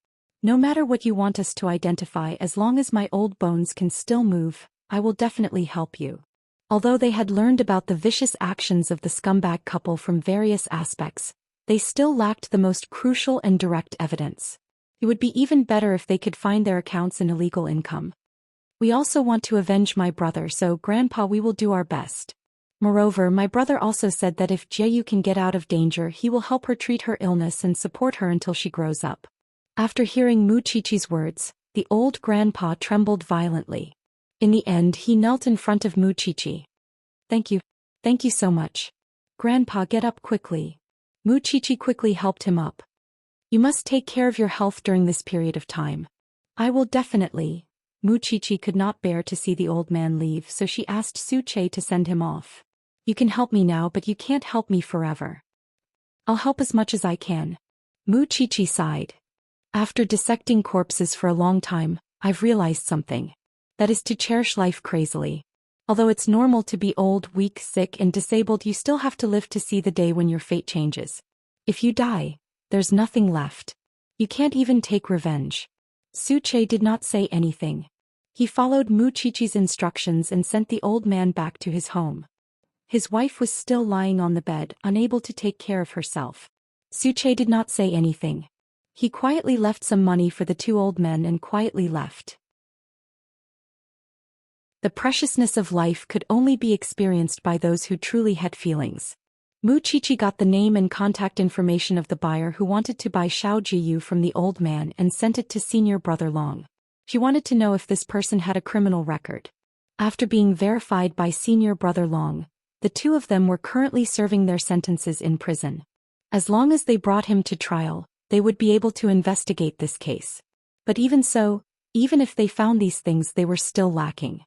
No matter what you want us to identify, as long as my old bones can still move, I will definitely help you. Although they had learned about the vicious actions of the scumbag couple from various aspects, they still lacked the most crucial and direct evidence. It would be even better if they could find their accounts and illegal income. We also want to avenge my brother, so Grandpa, we will do our best. Moreover, my brother also said that if Jiu can get out of danger, he will help her treat her illness and support her until she grows up. After hearing Muchichi's words, the old grandpa trembled violently. In the end, he knelt in front of Muchichi. Thank you. Thank you so much. Grandpa, get up quickly. Muchichi quickly helped him up. You must take care of your health during this period of time. I will definitely. Muchichi could not bear to see the old man leave, so she asked Suche to send him off. You can help me now, but you can't help me forever. I'll help as much as I can. Muchichi sighed. After dissecting corpses for a long time, I've realized something. That is to cherish life crazily. Although it's normal to be old, weak, sick, and disabled, you still have to live to see the day when your fate changes. If you die, there's nothing left. You can't even take revenge. Su Che did not say anything. He followed Mu Qiqi's instructions and sent the old man back to his home. His wife was still lying on the bed, unable to take care of herself. Su Che did not say anything. He quietly left some money for the two old men and quietly left. The preciousness of life could only be experienced by those who truly had feelings. Mu Qiqi got the name and contact information of the buyer who wanted to buy Xiao Jiyu from the old man and sent it to senior brother Long. She wanted to know if this person had a criminal record. After being verified by senior brother Long, the two of them were currently serving their sentences in prison. As long as they brought him to trial, they would be able to investigate this case. But even so, even if they found these things, they were still lacking.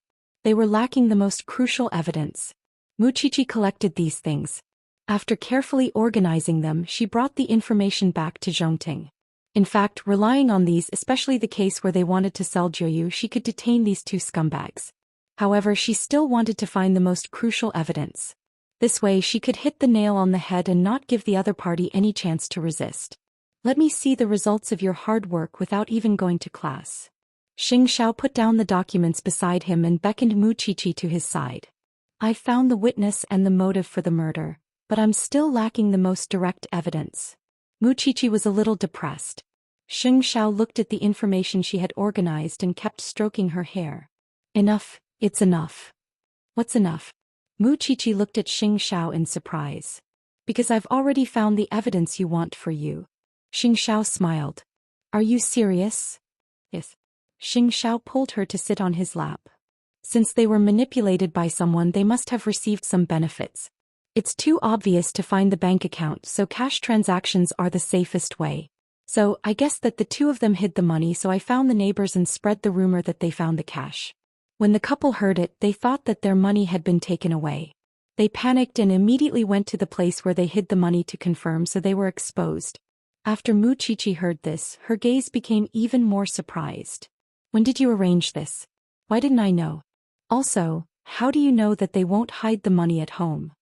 They were lacking the most crucial evidence. Mu Qiqi collected these things. After carefully organizing them, she brought the information back to Zhongting. In fact, relying on these, especially the case where they wanted to sell Jiuyu, she could detain these two scumbags. However, she still wanted to find the most crucial evidence. This way she could hit the nail on the head and not give the other party any chance to resist. Let me see the results of your hard work without even going to class. Xianxia put down the documents beside him and beckoned Mu Qiqi to his side. I found the witness and the motive for the murder, but I'm still lacking the most direct evidence. Mu Qiqi was a little depressed. Xianxia looked at the information she had organized and kept stroking her hair. Enough, it's enough. What's enough? Mu Qiqi looked at Xianxia in surprise. Because I've already found the evidence you want for you. Xianxia smiled. Are you serious? Yes. Xianxia pulled her to sit on his lap. Since they were manipulated by someone, they must have received some benefits. It's too obvious to find the bank account, so cash transactions are the safest way. So, I guess that the two of them hid the money, so I found the neighbors and spread the rumor that they found the cash. When the couple heard it, they thought that their money had been taken away. They panicked and immediately went to the place where they hid the money to confirm, so they were exposed. After Mu Qiqi heard this, her gaze became even more surprised. When did you arrange this? Why didn't I know? Also, how do you know that they won't hide the money at home?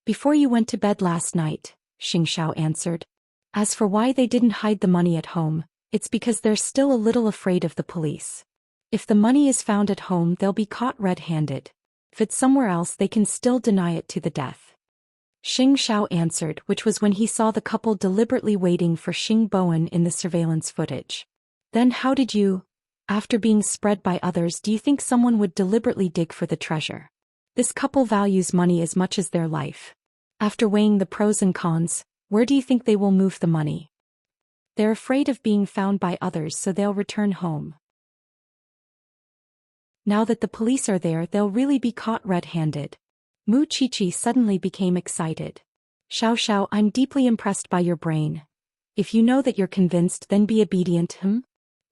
Before you went to bed last night, Xianxia answered. As for why they didn't hide the money at home, it's because they're still a little afraid of the police. If the money is found at home, they'll be caught red-handed. If it's somewhere else, they can still deny it to the death. Xianxia answered, which was when he saw the couple deliberately waiting for Xing Bowen in the surveillance footage. Then how did you, after being spread by others, do you think someone would deliberately dig for the treasure? This couple values money as much as their life. After weighing the pros and cons, where do you think they will move the money? They're afraid of being found by others, so they'll return home. Now that the police are there, they'll really be caught red-handed. Mu Qiqi suddenly became excited. Xiao, I'm deeply impressed by your brain. If you know that you're convinced, then be obedient,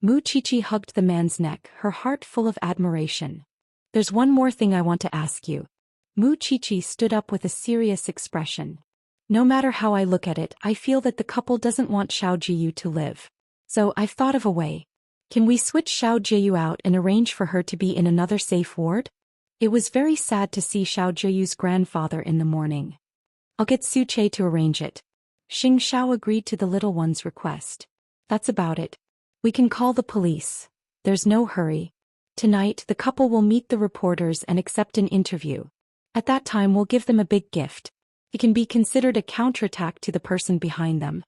Mu Qiqi hugged the man's neck, her heart full of admiration. There's one more thing I want to ask you. Mu Qiqi stood up with a serious expression. No matter how I look at it, I feel that the couple doesn't want Xiao Jiyu to live. So I've thought of a way. Can we switch Xiao Jiyu out and arrange for her to be in another safe ward? It was very sad to see Xiao Jiyu's grandfather in the morning. I'll get Su Che to arrange it. Xianxia agreed to the little one's request. That's about it. We can call the police. There's no hurry. Tonight, the couple will meet the reporters and accept an interview. At that time, we'll give them a big gift. It can be considered a counterattack to the person behind them.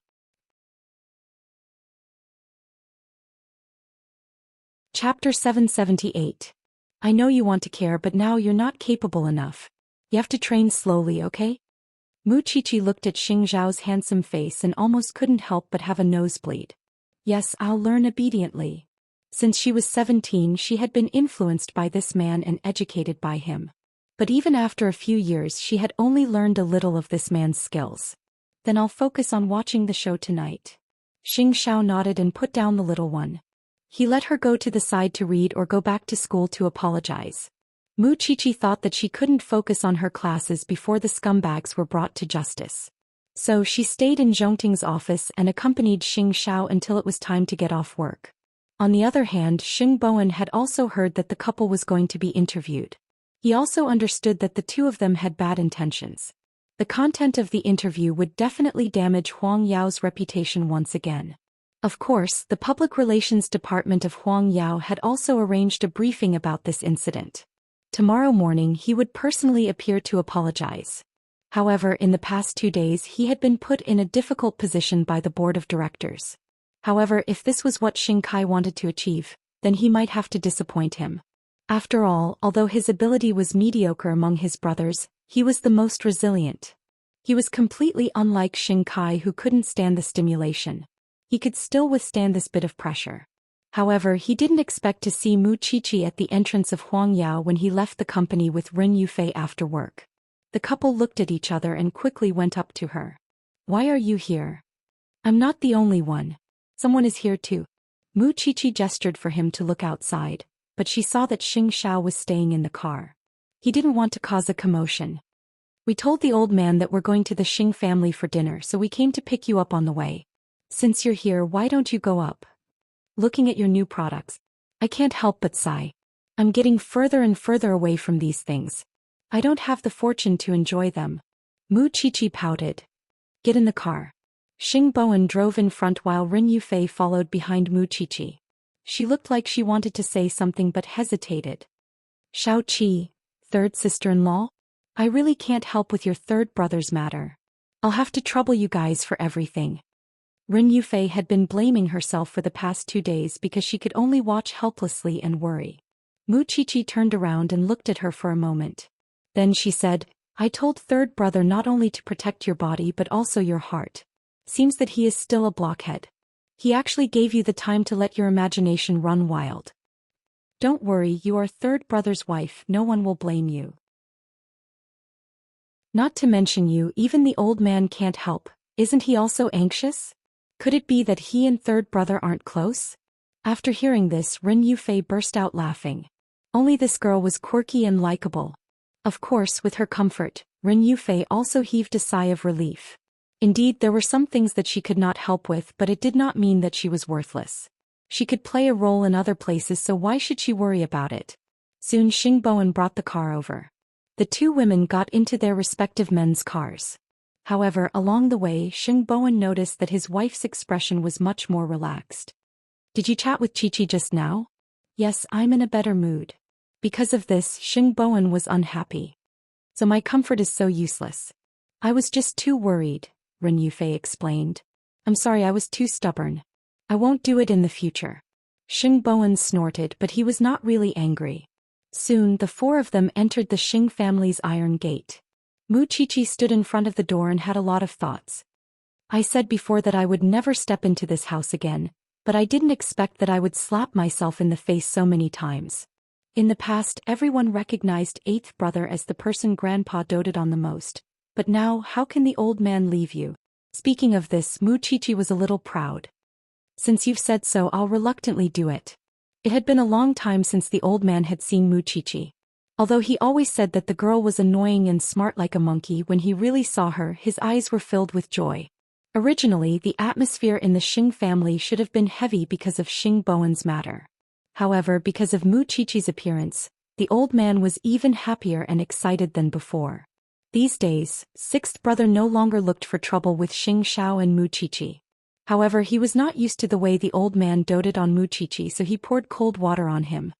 Chapter 778. I know you want to care, but now you're not capable enough. You have to train slowly, okay? Mu Qiqi looked at Xingzhao's handsome face and almost couldn't help but have a nosebleed. Yes, I'll learn obediently. Since she was 17, she had been influenced by this man and educated by him. But even after a few years, she had only learned a little of this man's skills. Then I'll focus on watching the show tonight. Xingzhao nodded and put down the little one. He let her go to the side to read or go back to school to apologize. Mu Qiqi thought that she couldn't focus on her classes before the scumbags were brought to justice. So she stayed in Zhongting's office and accompanied Xingzhao until it was time to get off work. On the other hand, Xing Bowen had also heard that the couple was going to be interviewed. He also understood that the two of them had bad intentions. The content of the interview would definitely damage Huang Yao's reputation once again. Of course, the Public Relations Department of Huang Yao had also arranged a briefing about this incident. Tomorrow morning he would personally appear to apologize. However, in the past 2 days he had been put in a difficult position by the board of directors. However, if this was what Xingkai wanted to achieve, then he might have to disappoint him. After all, although his ability was mediocre among his brothers, he was the most resilient. He was completely unlike Xingkai, who couldn't stand the stimulation. He could still withstand this bit of pressure. However, he didn't expect to see Mu Qiqi at the entrance of Huang Yao when he left the company with Ren Yufei after work. The couple looked at each other and quickly went up to her. "Why are you here?" "I'm not the only one. Someone is here too." Mu Qiqi gestured for him to look outside, but she saw that Xing Xiao was staying in the car. He didn't want to cause a commotion. "We told the old man that we're going to the Xing family for dinner, so we came to pick you up on the way. Since you're here, why don't you go up? Looking at your new products, I can't help but sigh. I'm getting further and further away from these things. I don't have the fortune to enjoy them." Mu Qiqi pouted. "Get in the car." Xing Bowen drove in front while Ren Yufei followed behind Mu Qiqi. She looked like she wanted to say something but hesitated. "Shao Qi, third sister-in-law? I really can't help with your third brother's matter. I'll have to trouble you guys for everything." Ren Yufei had been blaming herself for the past 2 days because she could only watch helplessly and worry. Mu Qiqi turned around and looked at her for a moment. Then she said, "I told third brother not only to protect your body but also your heart. Seems that he is still a blockhead. He actually gave you the time to let your imagination run wild. Don't worry, you are third brother's wife, no one will blame you. Not to mention you, even the old man can't help. Isn't he also anxious? Could it be that he and third brother aren't close?" After hearing this, Ren Yufei burst out laughing. Only this girl was quirky and likable. Of course, with her comfort, Ren Yufei also heaved a sigh of relief. Indeed, there were some things that she could not help with, but it did not mean that she was worthless. She could play a role in other places, so why should she worry about it? Soon Xing Bowen brought the car over. The two women got into their respective men's cars. However, along the way, Xing Bowen noticed that his wife's expression was much more relaxed. "Did you chat with Qiqi just now?" "Yes, I'm in a better mood." Because of this, Xing Bowen was unhappy. "So my comfort is so useless." "I was just too worried," Ren Yufei explained. "I'm sorry, I was too stubborn. I won't do it in the future." Xing Bowen snorted, but he was not really angry. Soon, the four of them entered the Xing family's iron gate. Mu Qiqi stood in front of the door and had a lot of thoughts. "I said before that I would never step into this house again, but I didn't expect that I would slap myself in the face so many times. In the past, everyone recognized eighth brother as the person grandpa doted on the most, but now how can the old man leave you?" Speaking of this, Mu Qiqi was a little proud. "Since you've said so, I'll reluctantly do it." It had been a long time since the old man had seen Mu Qiqi. Although he always said that the girl was annoying and smart like a monkey, when he really saw her, his eyes were filled with joy. Originally, the atmosphere in the Xing family should have been heavy because of Xing Bowen's matter. However, because of Mu Qiqi's appearance, the old man was even happier and excited than before. These days, sixth brother no longer looked for trouble with Xing Xiao and Mu Qiqi. However, he was not used to the way the old man doted on Mu Qiqi, so he poured cold water on him.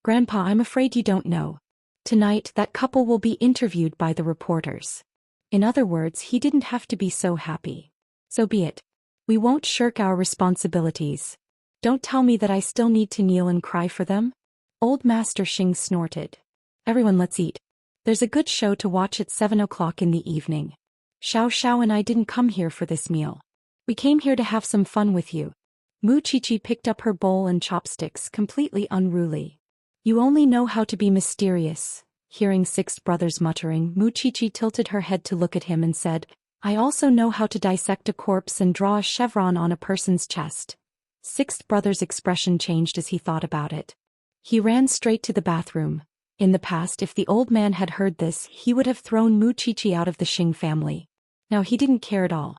"Grandpa, I'm afraid you don't know. Tonight, that couple will be interviewed by the reporters." In other words, he didn't have to be so happy. "So be it. We won't shirk our responsibilities. Don't tell me that I still need to kneel and cry for them." Old Master Xing snorted. "Everyone, let's eat. There's a good show to watch at 7 o'clock in the evening. Xiao Xiao and I didn't come here for this meal. We came here to have some fun with you." Mu Qiqi picked up her bowl and chopsticks, completely unruly. "You only know how to be mysterious." Hearing sixth brother's muttering, Mu Qiqi tilted her head to look at him and said, "I also know how to dissect a corpse and draw a chevron on a person's chest." Sixth brother's expression changed as he thought about it. He ran straight to the bathroom. In the past, if the old man had heard this, he would have thrown Mu Qiqi out of the Xing family. Now he didn't care at all.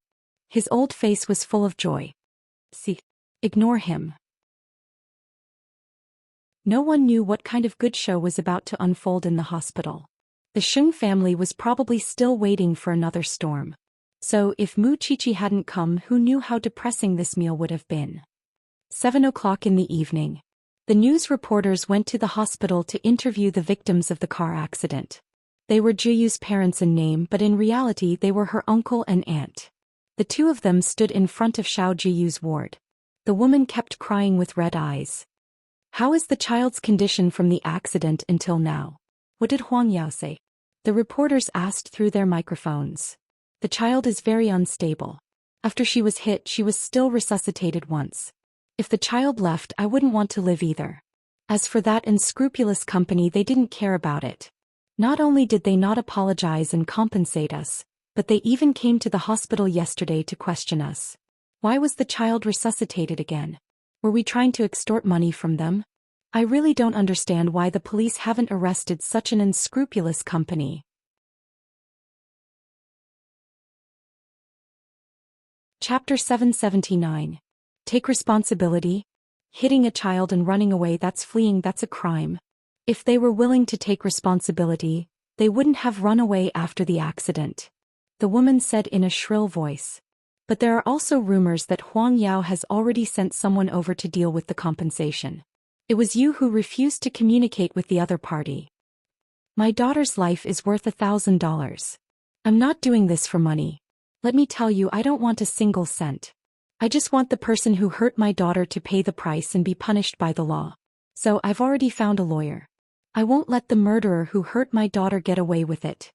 His old face was full of joy. "See, ignore him." No one knew what kind of good show was about to unfold in the hospital. The Xing family was probably still waiting for another storm. So if Mu Chichi hadn't come, who knew how depressing this meal would have been. 7 o'clock in the evening. The news reporters went to the hospital to interview the victims of the car accident. They were Juyu's parents in name, but in reality they were her uncle and aunt. The two of them stood in front of Xiao Juyu's ward. The woman kept crying with red eyes. How is the child's condition from the accident until now? What did Huang Yao say? The reporters asked through their microphones. The child is very unstable. After she was hit, she was still resuscitated once. If the child left, I wouldn't want to live either. As for that unscrupulous company, they didn't care about it. Not only did they not apologize and compensate us, but they even came to the hospital yesterday to question us. Why was the child resuscitated again? Were we trying to extort money from them? I really don't understand why the police haven't arrested such an unscrupulous company. Chapter 779. Take responsibility. Hitting a child and running away, that's fleeing, that's a crime. If they were willing to take responsibility, they wouldn't have run away after the accident. The woman said in a shrill voice. But there are also rumors that Huang Yao has already sent someone over to deal with the compensation. It was you who refused to communicate with the other party. My daughter's life is worth $1,000. I'm not doing this for money. Let me tell you, I don't want a single cent. I just want the person who hurt my daughter to pay the price and be punished by the law. So I've already found a lawyer. I won't let the murderer who hurt my daughter get away with it.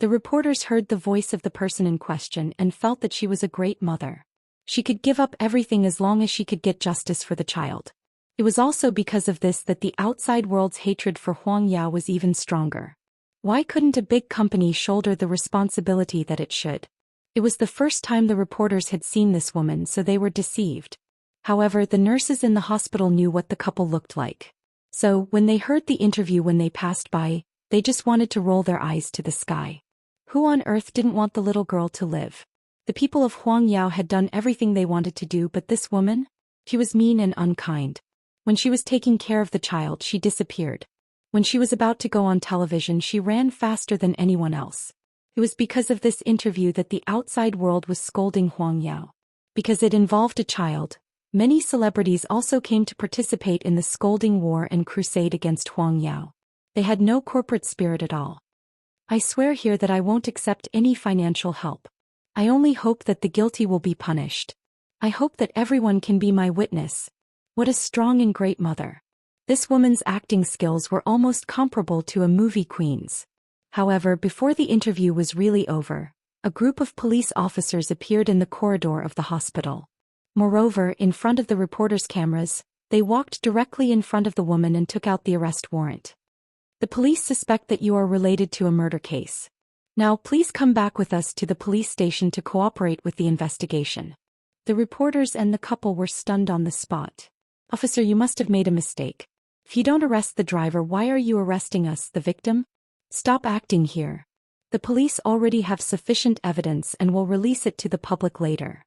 The reporters heard the voice of the person in question and felt that she was a great mother. She could give up everything as long as she could get justice for the child. It was also because of this that the outside world's hatred for Huang Yao was even stronger. Why couldn't a big company shoulder the responsibility that it should? It was the first time the reporters had seen this woman, so they were deceived. However, the nurses in the hospital knew what the couple looked like. So, when they heard the interview when they passed by, they just wanted to roll their eyes to the sky. Who on earth didn't want the little girl to live? The people of Huang Yao had done everything they wanted to do, but this woman? She was mean and unkind. When she was taking care of the child, she disappeared. When she was about to go on television, she ran faster than anyone else. It was because of this interview that the outside world was scolding Huang Yao. Because it involved a child, many celebrities also came to participate in the scolding war and crusade against Huang Yao. They had no corporate spirit at all. I swear here that I won't accept any financial help. I only hope that the guilty will be punished. I hope that everyone can be my witness. What a strong and great mother. This woman's acting skills were almost comparable to a movie queen's. However, before the interview was really over, a group of police officers appeared in the corridor of the hospital. Moreover, in front of the reporters' cameras, they walked directly in front of the woman and took out the arrest warrant. The police suspect that you are related to a murder case. Now please come back with us to the police station to cooperate with the investigation. The reporters and the couple were stunned on the spot. Officer, you must have made a mistake. If you don't arrest the driver, why are you arresting us, the victim? Stop acting here. The police already have sufficient evidence and will release it to the public later.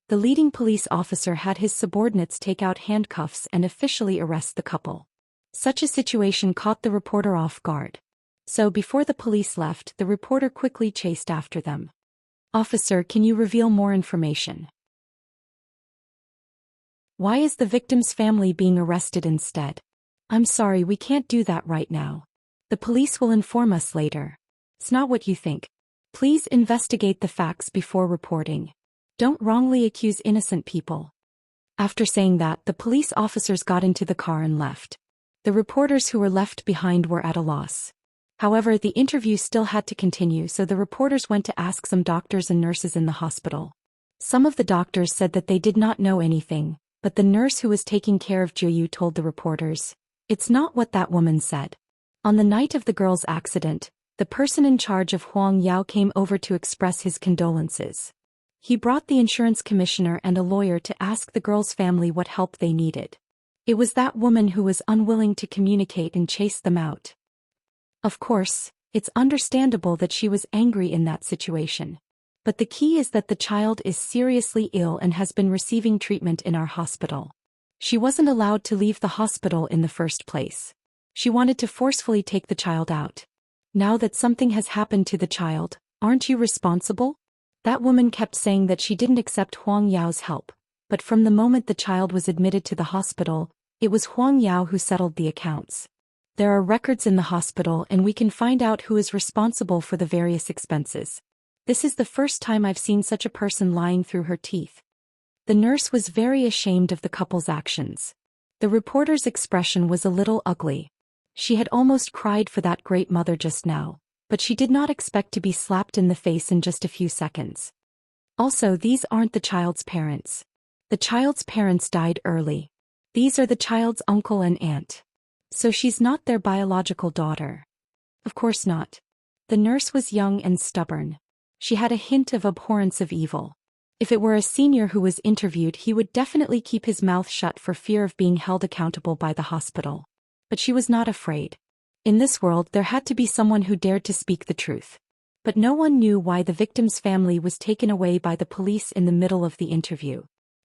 The leading police officer had his subordinates take out handcuffs and officially arrest the couple. Such a situation caught the reporter off guard. So before the police left, the reporter quickly chased after them. Officer, can you reveal more information? Why is the victim's family being arrested instead? I'm sorry, we can't do that right now. The police will inform us later. It's not what you think. Please investigate the facts before reporting. Don't wrongly accuse innocent people. After saying that, the police officers got into the car and left. The reporters who were left behind were at a loss. However, the interview still had to continue, so the reporters went to ask some doctors and nurses in the hospital. Some of the doctors said that they did not know anything, but the nurse who was taking care of Juyu told the reporters, "It's not what that woman said." On the night of the girl's accident, the person in charge of Huang Yao came over to express his condolences. He brought the insurance commissioner and a lawyer to ask the girl's family what help they needed. It was that woman who was unwilling to communicate and chased them out. Of course, it's understandable that she was angry in that situation. But the key is that the child is seriously ill and has been receiving treatment in our hospital. She wasn't allowed to leave the hospital in the first place. She wanted to forcefully take the child out. Now that something has happened to the child, aren't you responsible? That woman kept saying that she didn't accept Huang Yao's help, but from the moment the child was admitted to the hospital, it was Huang Yao who settled the accounts. There are records in the hospital and we can find out who is responsible for the various expenses. This is the first time I've seen such a person lying through her teeth. The nurse was very ashamed of the couple's actions. The reporter's expression was a little ugly. She had almost cried for that great mother just now, but she did not expect to be slapped in the face in just a few seconds. Also, these aren't the child's parents. The child's parents died early. These are the child's uncle and aunt. So she's not their biological daughter. Of course not. The nurse was young and stubborn. She had a hint of abhorrence of evil. If it were a senior who was interviewed, he would definitely keep his mouth shut for fear of being held accountable by the hospital. But she was not afraid. In this world there had to be someone who dared to speak the truth. But no one knew why the victim's family was taken away by the police in the middle of the interview.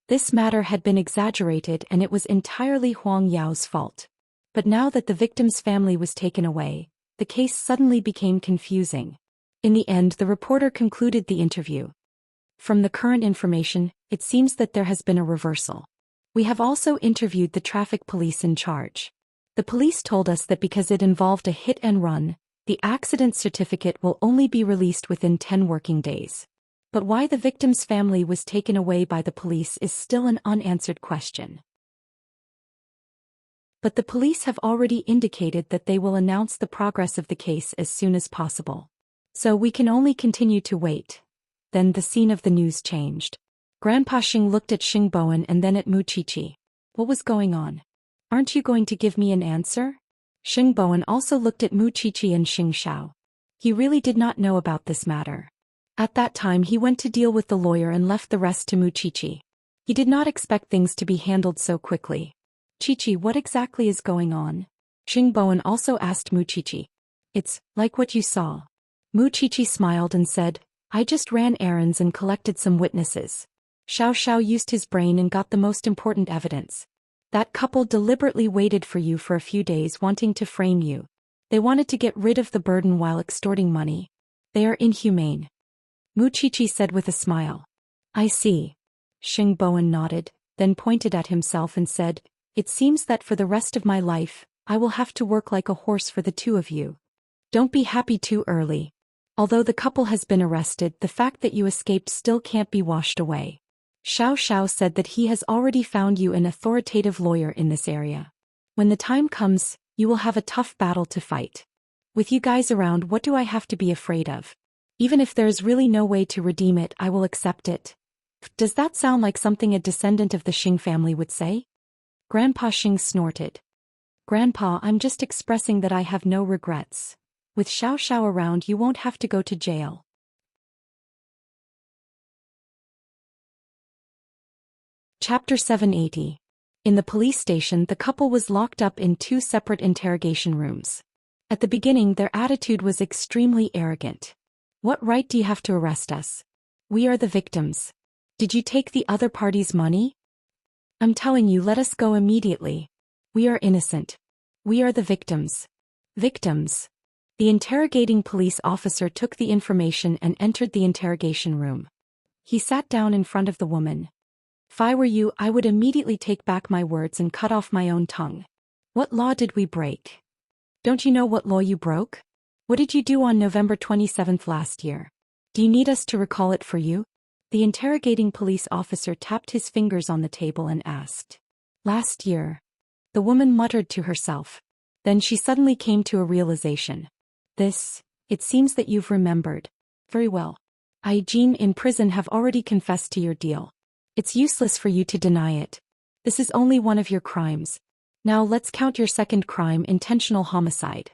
This matter had been exaggerated and it was entirely Huang Yao's fault. But now that the victim's family was taken away, the case suddenly became confusing. In the end, the reporter concluded the interview. From the current information, it seems that there has been a reversal. We have also interviewed the traffic police in charge. The police told us that because it involved a hit and run, the accident certificate will only be released within 10 working days. But why the victim's family was taken away by the police is still an unanswered question. But the police have already indicated that they will announce the progress of the case as soon as possible. So we can only continue to wait. Then the scene of the news changed. Grandpa Xing looked at Xing Bowen and then at Mu Qiqi. What was going on? Aren't you going to give me an answer? Xing Bowen also looked at Mu Qiqi and Xing Xiao. He really did not know about this matter. At that time he went to deal with the lawyer and left the rest to Mu Qiqi. He did not expect things to be handled so quickly. Qiqi, what exactly is going on? Xing Bowen also asked Mu Qiqi. It's like what you saw. Mu Qiqi smiled and said, I just ran errands and collected some witnesses. Xiao Xiao used his brain and got the most important evidence. That couple deliberately waited for you for a few days wanting to frame you. They wanted to get rid of the burden while extorting money. They are inhumane. Mu Qiqi said with a smile. I see. Xing Bowen nodded, then pointed at himself and said, It seems that for the rest of my life, I will have to work like a horse for the two of you. Don't be happy too early. Although the couple has been arrested, the fact that you escaped still can't be washed away. Xiao Xiao said that he has already found you an authoritative lawyer in this area. When the time comes, you will have a tough battle to fight. With you guys around, what do I have to be afraid of? Even if there's really no way to redeem it, I will accept it. Does that sound like something a descendant of the Xing family would say? Grandpa Xing snorted. Grandpa, I'm just expressing that I have no regrets. With Xiao Xiao around, you won't have to go to jail. Chapter 780. In the police station, the couple was locked up in 2 separate interrogation rooms. At the beginning, their attitude was extremely arrogant. What right do you have to arrest us? We are the victims. Did you take the other party's money? I'm telling you, let us go immediately. We are innocent. We are the victims. Victims. The interrogating police officer took the information and entered the interrogation room. He sat down in front of the woman. If I were you, I would immediately take back my words and cut off my own tongue. What law did we break? Don't you know what law you broke? What did you do on November 27th last year? Do you need us to recall it for you? The interrogating police officer tapped his fingers on the table and asked. Last year. The woman muttered to herself. Then she suddenly came to a realization. It seems that you've remembered. Very well. I, Jean, in prison have already confessed to your deal. It's useless for you to deny it. This is only one of your crimes. Now let's count your second crime, intentional homicide.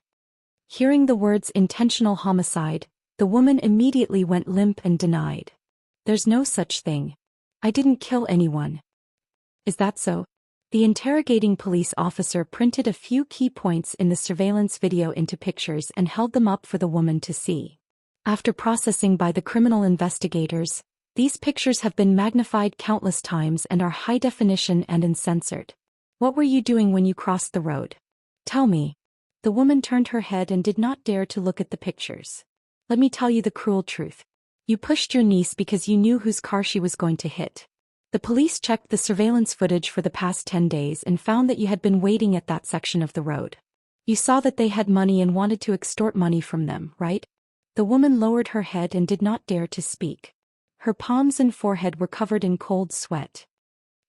Hearing the words intentional homicide, the woman immediately went limp and denied. There's no such thing. I didn't kill anyone. Is that so? The interrogating police officer printed a few key points in the surveillance video into pictures and held them up for the woman to see. After processing by the criminal investigators, these pictures have been magnified countless times and are high definition and uncensored. What were you doing when you crossed the road? Tell me. The woman turned her head and did not dare to look at the pictures. Let me tell you the cruel truth. You pushed your niece because you knew whose car she was going to hit. The police checked the surveillance footage for the past 10 days and found that you had been waiting at that section of the road. You saw that they had money and wanted to extort money from them, right? The woman lowered her head and did not dare to speak. Her palms and forehead were covered in cold sweat.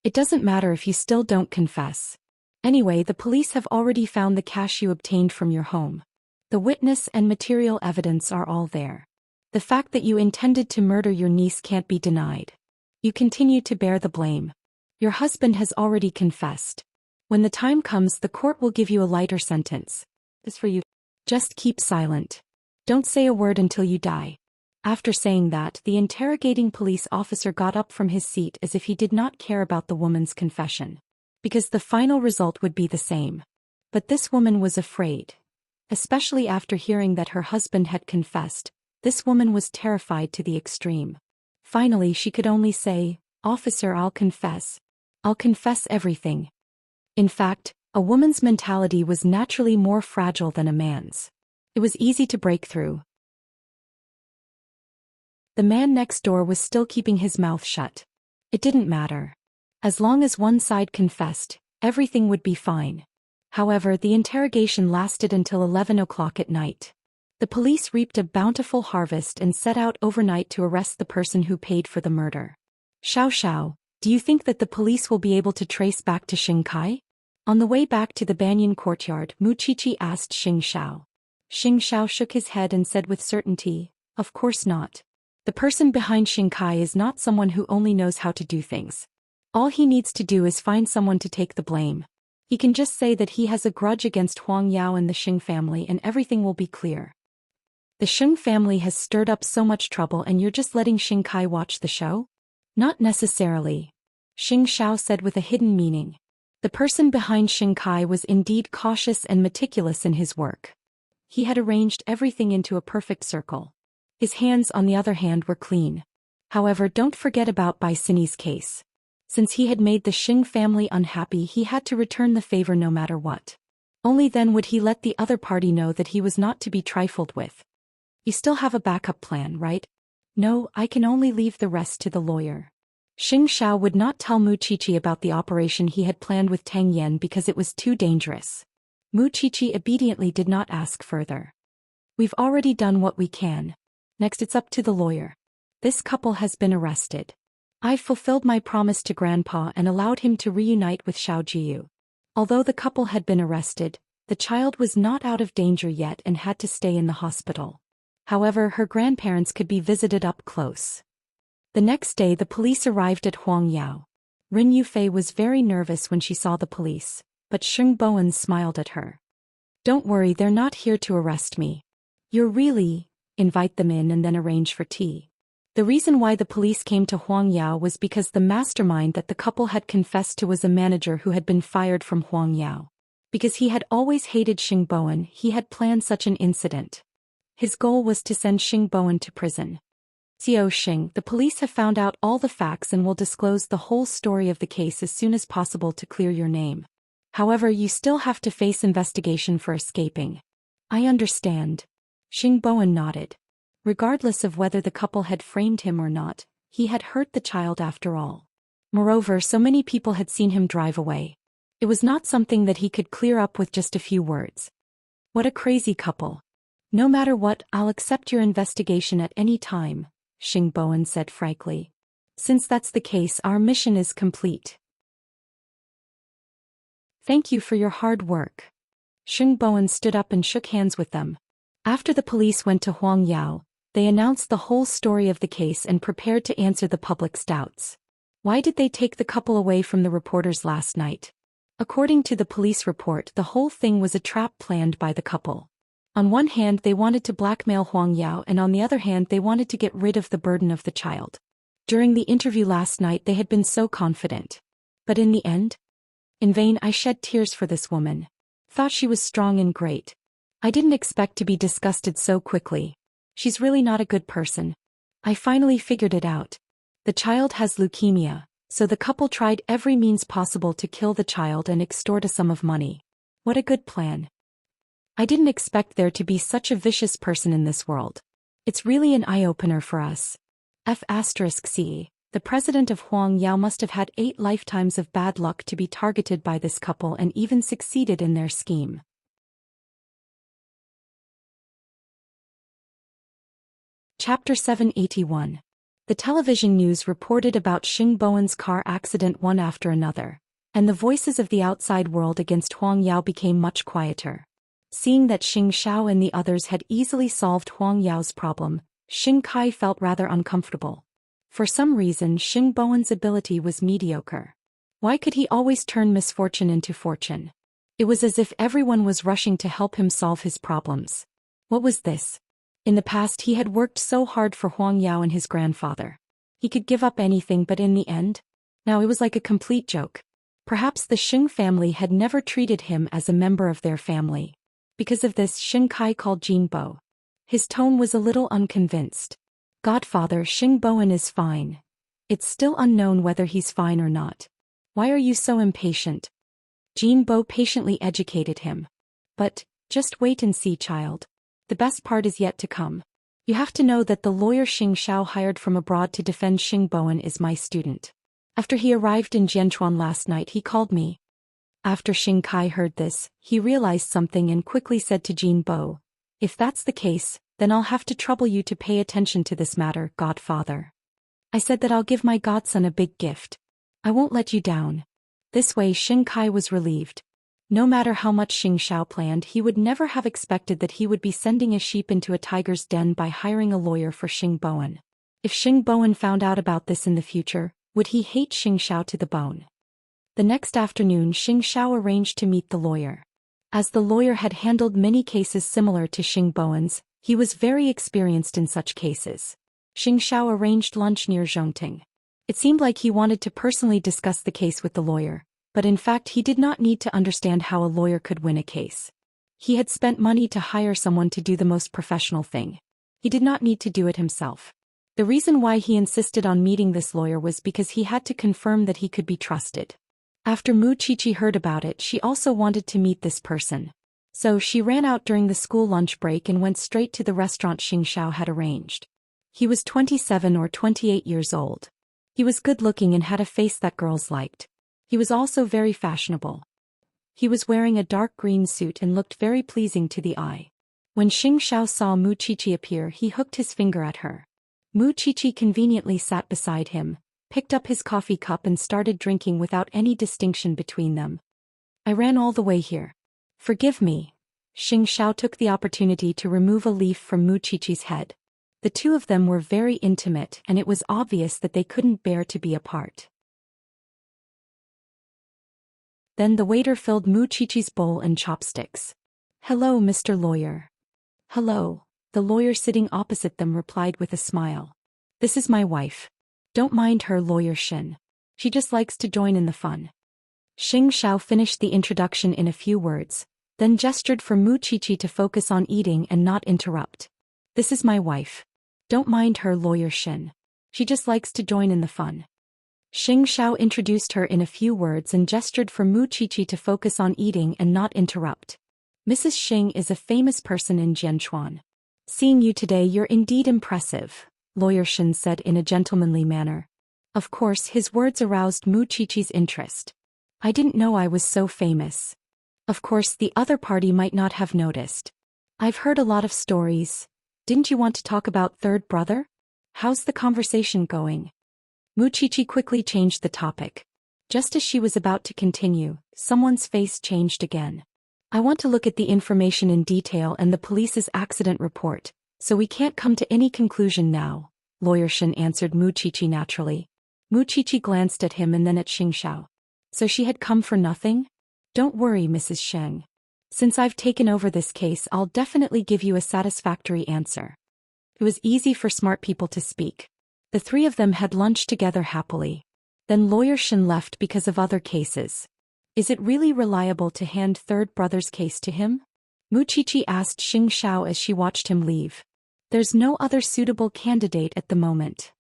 It doesn't matter if you still don't confess. Anyway, the police have already found the cash you obtained from your home. The witness and material evidence are all there. The fact that you intended to murder your niece can't be denied. You continue to bear the blame. Your husband has already confessed. When the time comes, the court will give you a lighter sentence. As for you, just keep silent. Don't say a word until you die. After saying that, the interrogating police officer got up from his seat as if he did not care about the woman's confession. Because the final result would be the same. But this woman was afraid. Especially after hearing that her husband had confessed, this woman was terrified to the extreme. Finally, she could only say, "Officer, I'll confess. I'll confess everything." In fact, a woman's mentality was naturally more fragile than a man's. It was easy to break through. The man next door was still keeping his mouth shut. It didn't matter. As long as one side confessed, everything would be fine. However, the interrogation lasted until 11 o'clock at night. The police reaped a bountiful harvest and set out overnight to arrest the person who paid for the murder. Xiao, do you think that the police will be able to trace back to Xianxia? On the way back to the banyan courtyard, Muqiqi asked Xiao. Xiao shook his head and said with certainty, "Of course not. The person behind Xianxia is not someone who only knows how to do things. All he needs to do is find someone to take the blame. He can just say that he has a grudge against Huang Yao and the Xing family and everything will be clear." The Xing family has stirred up so much trouble and you're just letting Xianxia watch the show? Not necessarily. Xiao said with a hidden meaning. The person behind Xianxia was indeed cautious and meticulous in his work. He had arranged everything into a perfect circle. His hands, on the other hand, were clean. However, don't forget about Bai Sini's case. Since he had made the Xing family unhappy, he had to return the favor no matter what. Only then would he let the other party know that he was not to be trifled with. You still have a backup plan, right? No, I can only leave the rest to the lawyer. Xiao would not tell Muqiqi about the operation he had planned with Tang Yan because it was too dangerous. Muqiqi obediently did not ask further. We've already done what we can. Next it's up to the lawyer. This couple has been arrested. I've fulfilled my promise to Grandpa and allowed him to reunite with Xiao Jiu. Although the couple had been arrested, the child was not out of danger yet and had to stay in the hospital. However, her grandparents could be visited up close. The next day the police arrived at Huang Yao. Rin Yufei was very nervous when she saw the police, but Sheng Bowen smiled at her. "Don't worry, they're not here to arrest me. You're really... invite them in and then arrange for tea." The reason why the police came to Huang Yao was because the mastermind that the couple had confessed to was a manager who had been fired from Huang Yao. Because he had always hated Sheng Bowen, he had planned such an incident. His goal was to send Sheng Bowen to prison. Xiao Xing, the police have found out all the facts and will disclose the whole story of the case as soon as possible to clear your name. However, you still have to face investigation for escaping. I understand. Sheng Bowen nodded. Regardless of whether the couple had framed him or not, he had hurt the child after all. Moreover, so many people had seen him drive away. It was not something that he could clear up with just a few words. What a crazy couple. No matter what, I'll accept your investigation at any time, Sheng Bowen said frankly. Since that's the case, our mission is complete. Thank you for your hard work. Sheng Bowen stood up and shook hands with them. After the police went to Huang Yao, they announced the whole story of the case and prepared to answer the public's doubts. Why did they take the couple away from the reporters last night? According to the police report, the whole thing was a trap planned by the couple. On one hand, they wanted to blackmail Huang Yao, and on the other hand, they wanted to get rid of the burden of the child. During the interview last night, they had been so confident. But in the end? In vain. I shed tears for this woman. Thought she was strong and great. I didn't expect to be disgusted so quickly. She's really not a good person. I finally figured it out. The child has leukemia, so the couple tried every means possible to kill the child and extort a sum of money. What a good plan. I didn't expect there to be such a vicious person in this world. It's really an eye-opener for us. F*C. The president of Huang Yao must have had 8 lifetimes of bad luck to be targeted by this couple and even succeeded in their scheme. Chapter 781. The television news reported about Xing Bowen's car accident one after another, and the voices of the outside world against Huang Yao became much quieter. Seeing that Xing Xiao and the others had easily solved Huang Yao's problem, Xing Kai felt rather uncomfortable. For some reason, Xing Bowen's ability was mediocre. Why could he always turn misfortune into fortune? It was as if everyone was rushing to help him solve his problems. What was this? In the past he had worked so hard for Huang Yao and his grandfather. He could give up anything, but in the end? Now it was like a complete joke. Perhaps the Xing family had never treated him as a member of their family. Because of this, Xing Kai called Jin Bo. His tone was a little unconvinced. Godfather, Xing Bowen is fine. It's still unknown whether he's fine or not. Why are you so impatient? Jin Bo patiently educated him. But, just wait and see, child. The best part is yet to come. You have to know that the lawyer Xing Xiao hired from abroad to defend Xing Bowen is my student. After he arrived in Jianchuan last night, he called me. After Xing Kai heard this, he realized something and quickly said to Jin Bo, "If that's the case, then I'll have to trouble you to pay attention to this matter, Godfather. I said that I'll give my godson a big gift. I won't let you down." This way Xing Kai was relieved. No matter how much Xing Xiao planned, he would never have expected that he would be sending a sheep into a tiger's den by hiring a lawyer for Xing Bowen. If Xing Bowen found out about this in the future, would he hate Xing Xiao to the bone? The next afternoon Xing Xiao arranged to meet the lawyer. As the lawyer had handled many cases similar to Xing Bowen's, he was very experienced in such cases. Xing Xiao arranged lunch near Zhongting. It seemed like he wanted to personally discuss the case with the lawyer, but in fact he did not need to understand how a lawyer could win a case. He had spent money to hire someone to do the most professional thing. He did not need to do it himself. The reason why he insisted on meeting this lawyer was because he had to confirm that he could be trusted. After Mu Qiqi heard about it, she also wanted to meet this person. So she ran out during the school lunch break and went straight to the restaurant Xing Xiao had arranged. He was 27 or 28 years old. He was good-looking and had a face that girls liked. He was also very fashionable. He was wearing a dark green suit and looked very pleasing to the eye. When Xing Xiao saw Mu Qiqi appear, he hooked his finger at her. Mu Qiqi conveniently sat beside him, picked up his coffee cup and started drinking without any distinction between them. "I ran all the way here. Forgive me." Xing Xiao took the opportunity to remove a leaf from Mu Qiqi's head. The two of them were very intimate and it was obvious that they couldn't bear to be apart. Then the waiter filled Mu Qiqi's bowl and chopsticks. "Hello, Mr. Lawyer." "Hello." The lawyer sitting opposite them replied with a smile. "This is my wife. Don't mind her, Lawyer Shin. She just likes to join in the fun." Xing Xiao finished the introduction in a few words, then gestured for Mu Qiqi to focus on eating and not interrupt. "This is my wife. Don't mind her, Lawyer Shin. She just likes to join in the fun." Xing Xiao introduced her in a few words and gestured for Mu Qiqi to focus on eating and not interrupt. "Mrs. Xing is a famous person in Jianchuan. Seeing you today, you're indeed impressive," Lawyer Shin said in a gentlemanly manner. Of course, his words aroused Mu Qiqi's interest. "I didn't know I was so famous." Of course, the other party might not have noticed. "I've heard a lot of stories. Didn't you want to talk about third brother? How's the conversation going?" Mu Qiqi quickly changed the topic. Just as she was about to continue, someone's face changed again. "I want to look at the information in detail and the police's accident report, so we can't come to any conclusion now," Lawyer Shin answered Mu Qiqi naturally. Mu Qiqi glanced at him and then at Xing Xiao. "So she had come for nothing? Don't worry, Mrs. Sheng. Since I've taken over this case, I'll definitely give you a satisfactory answer." It was easy for smart people to speak. The three of them had lunch together happily. Then Lawyer Shin left because of other cases. "Is it really reliable to hand third brother's case to him?" Mu Qiqi asked Xing Xiao as she watched him leave. "There's no other suitable candidate at the moment.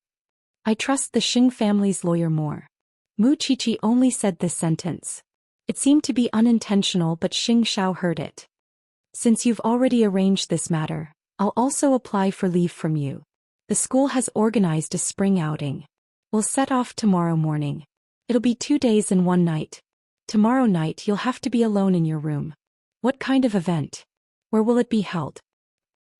I trust the Xing family's lawyer more." Mu Qiqi only said this sentence. It seemed to be unintentional, but Xing Xiao heard it. "Since you've already arranged this matter, I'll also apply for leave from you. The school has organized a spring outing. We'll set off tomorrow morning. It'll be 2 days and 1 night. Tomorrow night you'll have to be alone in your room. What kind of event? Where will it be held?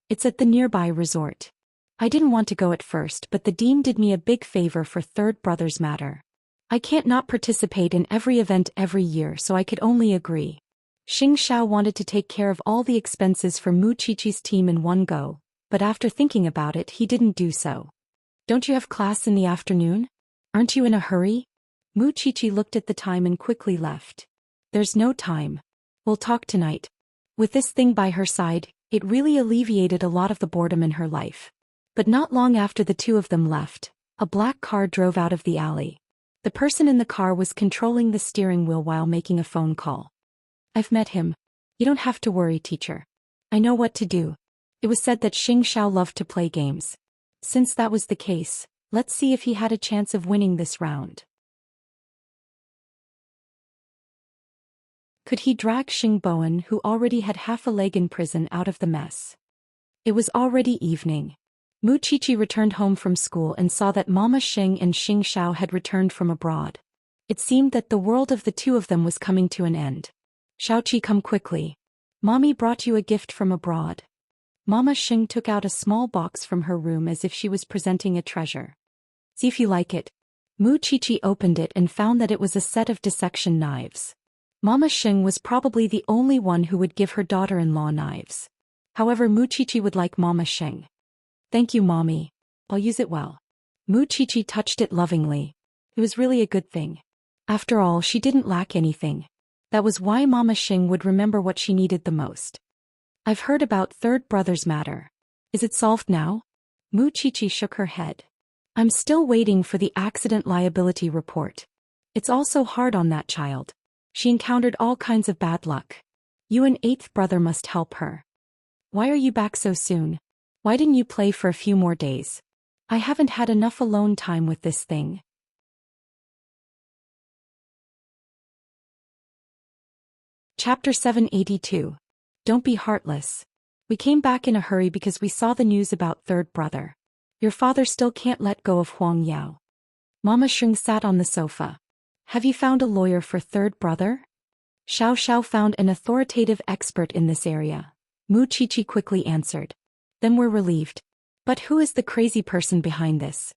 It's at the nearby resort. I didn't want to go at first, but the dean did me a big favor for third brother's matter. I can't not participate in every event every year, so I could only agree. Xianxia wanted to take care of all the expenses for Mu Qiqi's team in one go, but after thinking about it he didn't do so. Don't you have class in the afternoon? Aren't you in a hurry? Mu Qiqi looked at the time and quickly left. There's no time. We'll talk tonight. With this thing by her side, it really alleviated a lot of the boredom in her life. But not long after the two of them left, a black car drove out of the alley. The person in the car was controlling the steering wheel while making a phone call. I've met him. You don't have to worry, teacher. I know what to do. It was said that Xianxia loved to play games. Since that was the case, let's see if he had a chance of winning this round. Could he drag Xing Bowen, who already had half a leg in prison, out of the mess? It was already evening. Mu Qiqi returned home from school and saw that Mama Xing and Xing Xiao had returned from abroad. It seemed that the world of the two of them was coming to an end. Xiaoqi, come quickly. Mommy brought you a gift from abroad. Mama Xing took out a small box from her room as if she was presenting a treasure. See if you like it. Mu Qiqi opened it and found that it was a set of dissection knives. Mama Xing was probably the only one who would give her daughter-in-law knives. However, Mu Qiqi would like Mama Xing. Thank you, Mommy. I'll use it well. Mu Qiqi touched it lovingly. It was really a good thing. After all, she didn't lack anything. That was why Mama Xing would remember what she needed the most. I've heard about third brother's matter. Is it solved now? Mu Qiqi shook her head. I'm still waiting for the accident liability report. It's also hard on that child. She encountered all kinds of bad luck. You and eighth brother must help her. Why are you back so soon? Why didn't you play for a few more days? I haven't had enough alone time with this thing. Chapter 782. Don't be heartless. We came back in a hurry because we saw the news about third brother. Your father still can't let go of Huang Yao. Mama Xing sat on the sofa. Have you found a lawyer for third brother? Xiao Xiao found an authoritative expert in this area. Mu Qiqi quickly answered. Then we're relieved. But who is the crazy person behind this?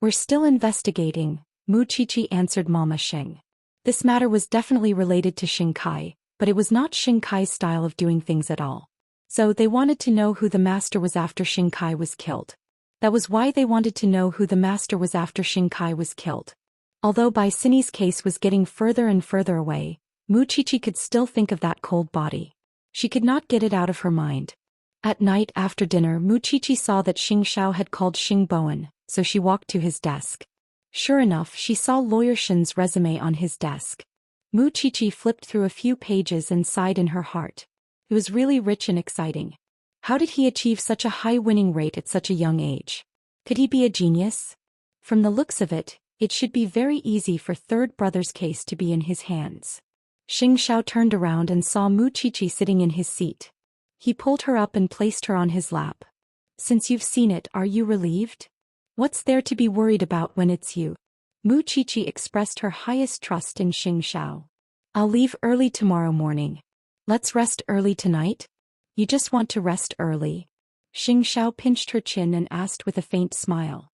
We're still investigating, Mu Qiqi answered Mama Xing. This matter was definitely related to Xing Kai, but it was not Xing Kai's style of doing things at all. So they wanted to know who the master was after Xing Kai was killed. That was why they wanted to know who the master was after Xing Kai was killed. Although Bai Sini's case was getting further and further away, Mu Qiqi could still think of that cold body. She could not get it out of her mind. At night after dinner, Mu Qiqi saw that Xing Xiao had called Xing Bowen, so she walked to his desk. Sure enough, she saw Lawyer Shin's resume on his desk. Mu Qiqi flipped through a few pages and sighed in her heart. It was really rich and exciting. How did he achieve such a high winning rate at such a young age? Could he be a genius? From the looks of it, it should be very easy for third brother's case to be in his hands. Xing Xiao turned around and saw Mu Qiqi sitting in his seat. He pulled her up and placed her on his lap. Since you've seen it, are you relieved? What's there to be worried about when it's you? Mu Qiqi expressed her highest trust in Xing Xiao. I'll leave early tomorrow morning. Let's rest early tonight? You just want to rest early? Xing Xiao pinched her chin and asked with a faint smile.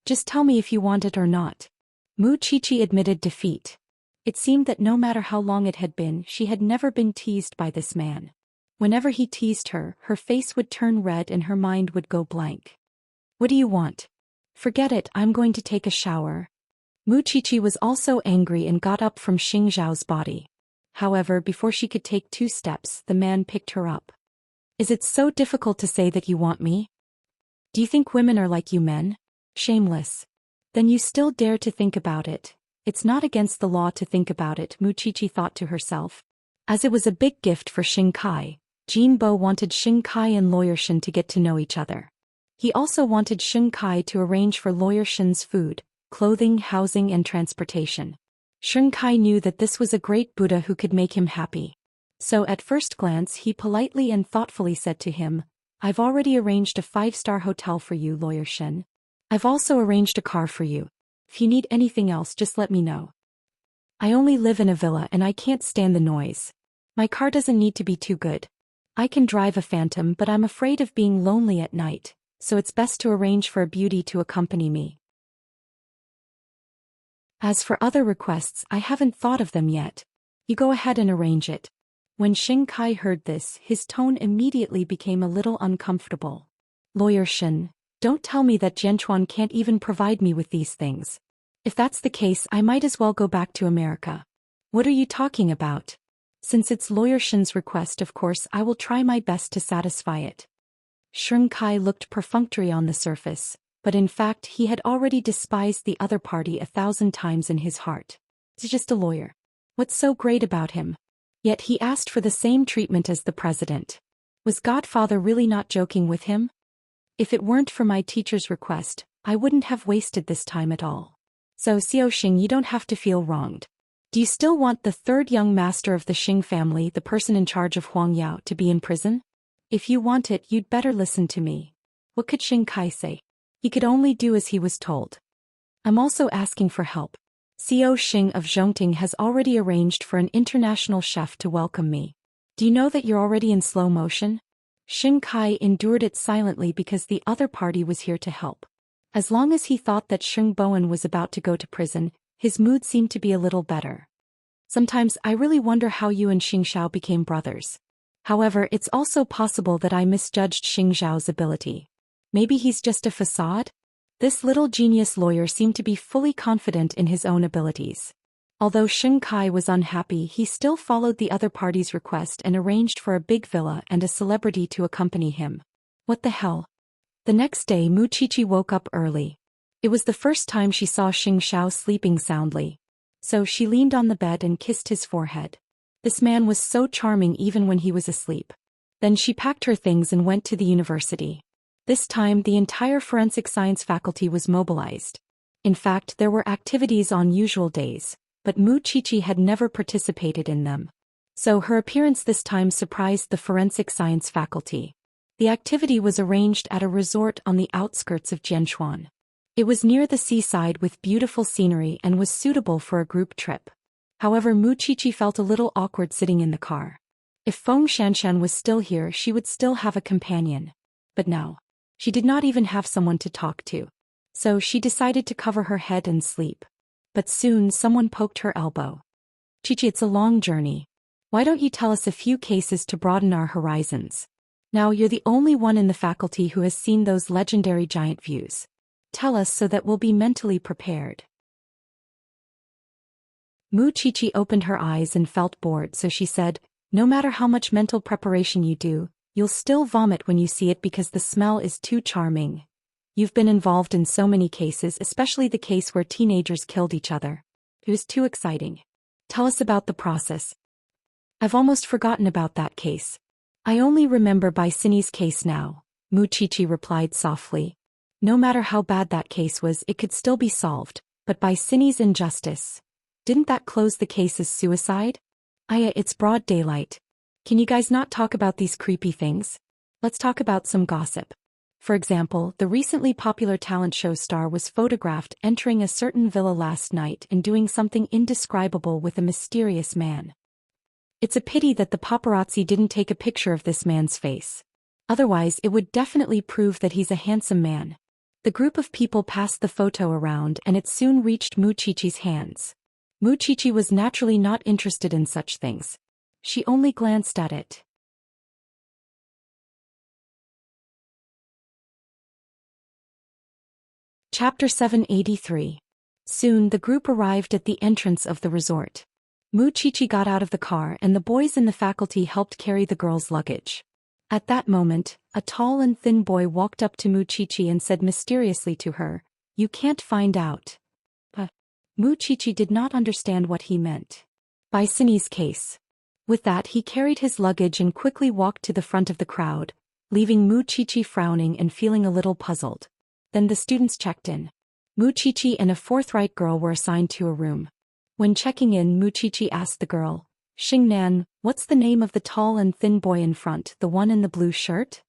Just tell me if you want it or not. Mu Qiqi admitted defeat. It seemed that no matter how long it had been, she had never been teased by this man. Whenever he teased her, her face would turn red and her mind would go blank. What do you want? Forget it, I'm going to take a shower. Mu Qiqi was also angry and got up from Xing Xiao's body. However, before she could take 2 steps, the man picked her up. Is it so difficult to say that you want me? Do you think women are like you men? Shameless. Then you still dare to think about it. It's not against the law to think about it, Mu Qiqi thought to herself. As it was a big gift for Xing Kai, Jin Bo wanted Xing Kai and Lawyer Shin to get to know each other. He also wanted Xing Kai to arrange for Lawyer Shin's food, clothing, housing and transportation. Xing Kai knew that this was a great Buddha who could make him happy. So at first glance he politely and thoughtfully said to him, I've already arranged a 5-star hotel for you, Lawyer Shen. I've also arranged a car for you. If you need anything else, just let me know. I only live in a villa and I can't stand the noise. My car doesn't need to be too good. I can drive a Phantom, but I'm afraid of being lonely at night, so it's best to arrange for a beauty to accompany me. As for other requests, I haven't thought of them yet. You go ahead and arrange it. When Xing Kai heard this, his tone immediately became a little uncomfortable. Lawyer Shen, don't tell me that Jianchuan can't even provide me with these things. If that's the case, I might as well go back to America. What are you talking about? Since it's Lawyer Shen's request, of course I will try my best to satisfy it. Xing Kai looked perfunctory on the surface, but in fact he had already despised the other party 1,000 times in his heart. He's just a lawyer. What's so great about him? Yet he asked for the same treatment as the president. Was Godfather really not joking with him? If it weren't for my teacher's request, I wouldn't have wasted this time at all. So Xiaoxing, you don't have to feel wronged. Do you still want the third young master of the Xing family, the person in charge of Huang Yao, to be in prison? If you want it, you'd better listen to me. What could Xing Kai say? He could only do as he was told. I'm also asking for help. Xiaoxing of Zhongting has already arranged for an international chef to welcome me. Do you know that you're already in slow motion? Xing Kai endured it silently because the other party was here to help. As long as he thought that Xing Bowen was about to go to prison, his mood seemed to be a little better. Sometimes I really wonder how you and Xing Xiao became brothers. However, it's also possible that I misjudged Xing Xiao's ability. Maybe he's just a facade? This little genius lawyer seemed to be fully confident in his own abilities. Although Xing Kai was unhappy, he still followed the other party's request and arranged for a big villa and a celebrity to accompany him. What the hell? The next day Mu Qiqi woke up early. It was the first time she saw Xing Xiao sleeping soundly. So she leaned on the bed and kissed his forehead. This man was so charming even when he was asleep. Then she packed her things and went to the university. This time the entire forensic science faculty was mobilized. In fact, there were activities on usual days, but Mu Qiqi had never participated in them. So her appearance this time surprised the forensic science faculty. The activity was arranged at a resort on the outskirts of Jianchuan. It was near the seaside with beautiful scenery and was suitable for a group trip. However, Mu Qiqi felt a little awkward sitting in the car. If Feng Xianshan was still here, she would still have a companion. But now, she did not even have someone to talk to. So she decided to cover her head and sleep. But soon someone poked her elbow. Qiqi, it's a long journey. Why don't you tell us a few cases to broaden our horizons? Now you're the only one in the faculty who has seen those legendary giant views. Tell us so that we'll be mentally prepared. Mu Qiqi opened her eyes and felt bored, so she said, no matter how much mental preparation you do, you'll still vomit when you see it because the smell is too charming. You've been involved in so many cases, especially the case where teenagers killed each other. It was too exciting. Tell us about the process. I've almost forgotten about that case. I only remember Bai Sini's case now, Mu Qiqi replied softly. No matter how bad that case was, it could still be solved, but Bai Sini's injustice. Didn't that close the case as suicide? It's broad daylight. Can you guys not talk about these creepy things? Let's talk about some gossip. For example, the recently popular talent show star was photographed entering a certain villa last night and doing something indescribable with a mysterious man. It's a pity that the paparazzi didn't take a picture of this man's face. Otherwise, it would definitely prove that he's a handsome man. The group of people passed the photo around and it soon reached Mu Qiqi's hands. Mu Qiqi was naturally not interested in such things. She only glanced at it. Chapter 783. Soon the group arrived at the entrance of the resort. Mu Qiqi got out of the car and the boys in the faculty helped carry the girls' luggage. At that moment, a tall and thin boy walked up to Mu Qiqi and said mysteriously to her, "You can't find out." But Mu Qiqi did not understand what he meant. Bai Sini's case. With that he carried his luggage and quickly walked to the front of the crowd, leaving Mu Qiqi frowning and feeling a little puzzled. Then the students checked in. Mu Qiqi and a forthright girl were assigned to a room. When checking in, Mu Qiqi asked the girl, "Xing Nan, what's the name of the tall and thin boy in front, the one in the blue shirt?"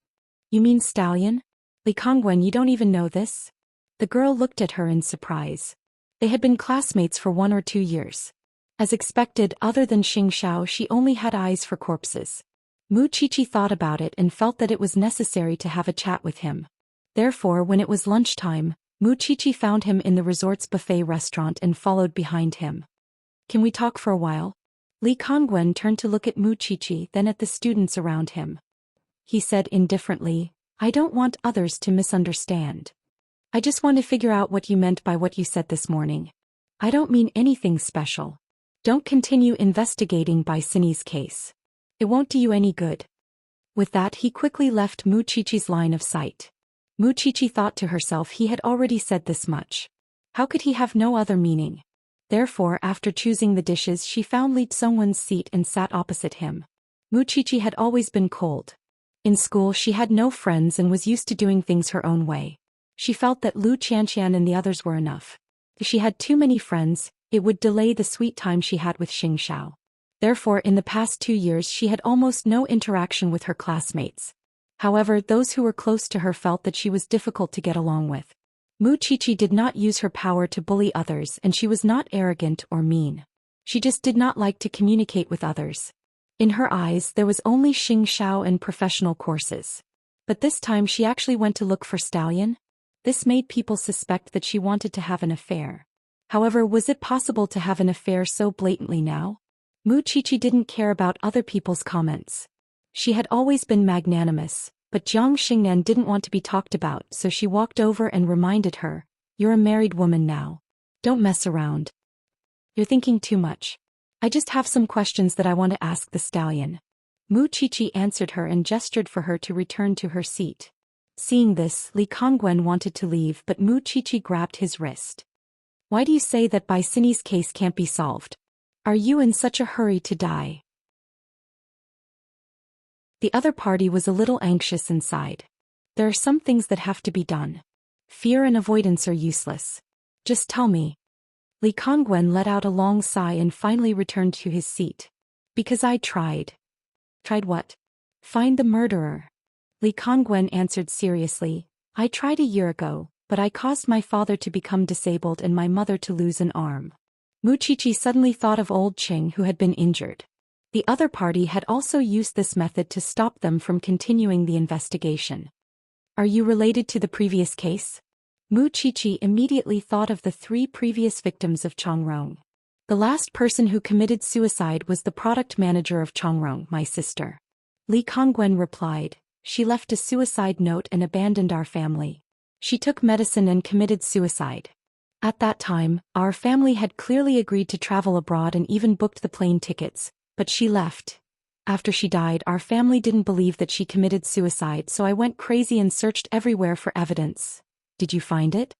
You mean Stallion? Li Kongwen, you don't even know this? The girl looked at her in surprise. They had been classmates for 1 or 2 years. As expected, other than Xianxia, she only had eyes for corpses. Mu Qiqi thought about it and felt that it was necessary to have a chat with him. Therefore, when it was lunchtime, Mu Qiqi found him in the resort's buffet restaurant and followed behind him. Can we talk for a while? Li Kongwen turned to look at Mu Qiqi, then at the students around him. He said indifferently, I don't want others to misunderstand. I just want to figure out what you meant by what you said this morning. I don't mean anything special. Don't continue investigating Bai Sini's case. It won't do you any good. With that, he quickly left Mu Qiqi's line of sight. Mu Qiqi thought to herself he had already said this much. How could he have no other meaning? Therefore, after choosing the dishes, she found Li Tsongwen's seat and sat opposite him. Mu Qiqi had always been cold. In school, she had no friends and was used to doing things her own way. She felt that Lu Qianxian and the others were enough. If she had too many friends, it would delay the sweet time she had with Xianxia. Therefore, in the past 2 years she had almost no interaction with her classmates. However, those who were close to her felt that she was difficult to get along with. Mu Qiqi did not use her power to bully others, and she was not arrogant or mean. She just did not like to communicate with others. In her eyes, there was only Xianxia and professional courses. But this time she actually went to look for Stallion. This made people suspect that she wanted to have an affair. However, was it possible to have an affair so blatantly now? Mu Qiqi didn't care about other people's comments. She had always been magnanimous, but Jiang Xingnan didn't want to be talked about, so she walked over and reminded her, You're a married woman now. Don't mess around. You're thinking too much. I just have some questions that I want to ask the Stallion. Mu Qiqi answered her and gestured for her to return to her seat. Seeing this, Li Kongwen wanted to leave, but Mu Qiqi grabbed his wrist. Why do you say that Bai Sini's case can't be solved? Are you in such a hurry to die? The other party was a little anxious inside. There are some things that have to be done. Fear and avoidance are useless. Just tell me. Li Kongwen let out a long sigh and finally returned to his seat. Because I tried. Tried what? Find the murderer. Li Kongwen answered seriously, I tried a year ago, but I caused my father to become disabled and my mother to lose an arm. Mu Qiqi suddenly thought of old Cheng who had been injured. The other party had also used this method to stop them from continuing the investigation. Are you related to the previous case? Mu Qiqi immediately thought of the 3 previous victims of Chongrong. The last person who committed suicide was the product manager of Chongrong, my sister. Li Kongwen replied, She left a suicide note and abandoned our family. She took medicine and committed suicide. At that time, our family had clearly agreed to travel abroad and even booked the plane tickets, but she left. After she died, our family didn't believe that she committed suicide, so I went crazy and searched everywhere for evidence. Did you find it?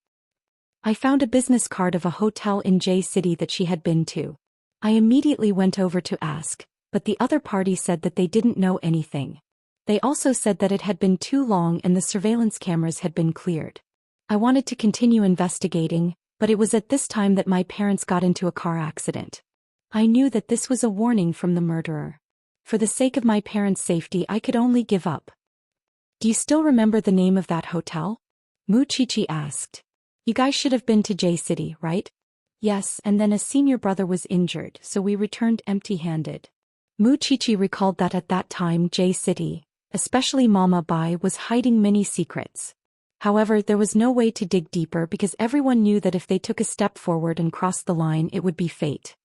I found a business card of a hotel in J City that she had been to. I immediately went over to ask, but the other party said that they didn't know anything. They also said that it had been too long and the surveillance cameras had been cleared. I wanted to continue investigating, but it was at this time that my parents got into a car accident. I knew that this was a warning from the murderer. For the sake of my parents' safety, I could only give up. Do you still remember the name of that hotel? Mu Qiqi asked. You guys should have been to J City, right? Yes, and then a senior brother was injured, so we returned empty-handed. Mu Qiqi recalled that at that time J City, especially Mama Bai, was hiding many secrets. However, there was no way to dig deeper because everyone knew that if they took a step forward and crossed the line, it would be fate.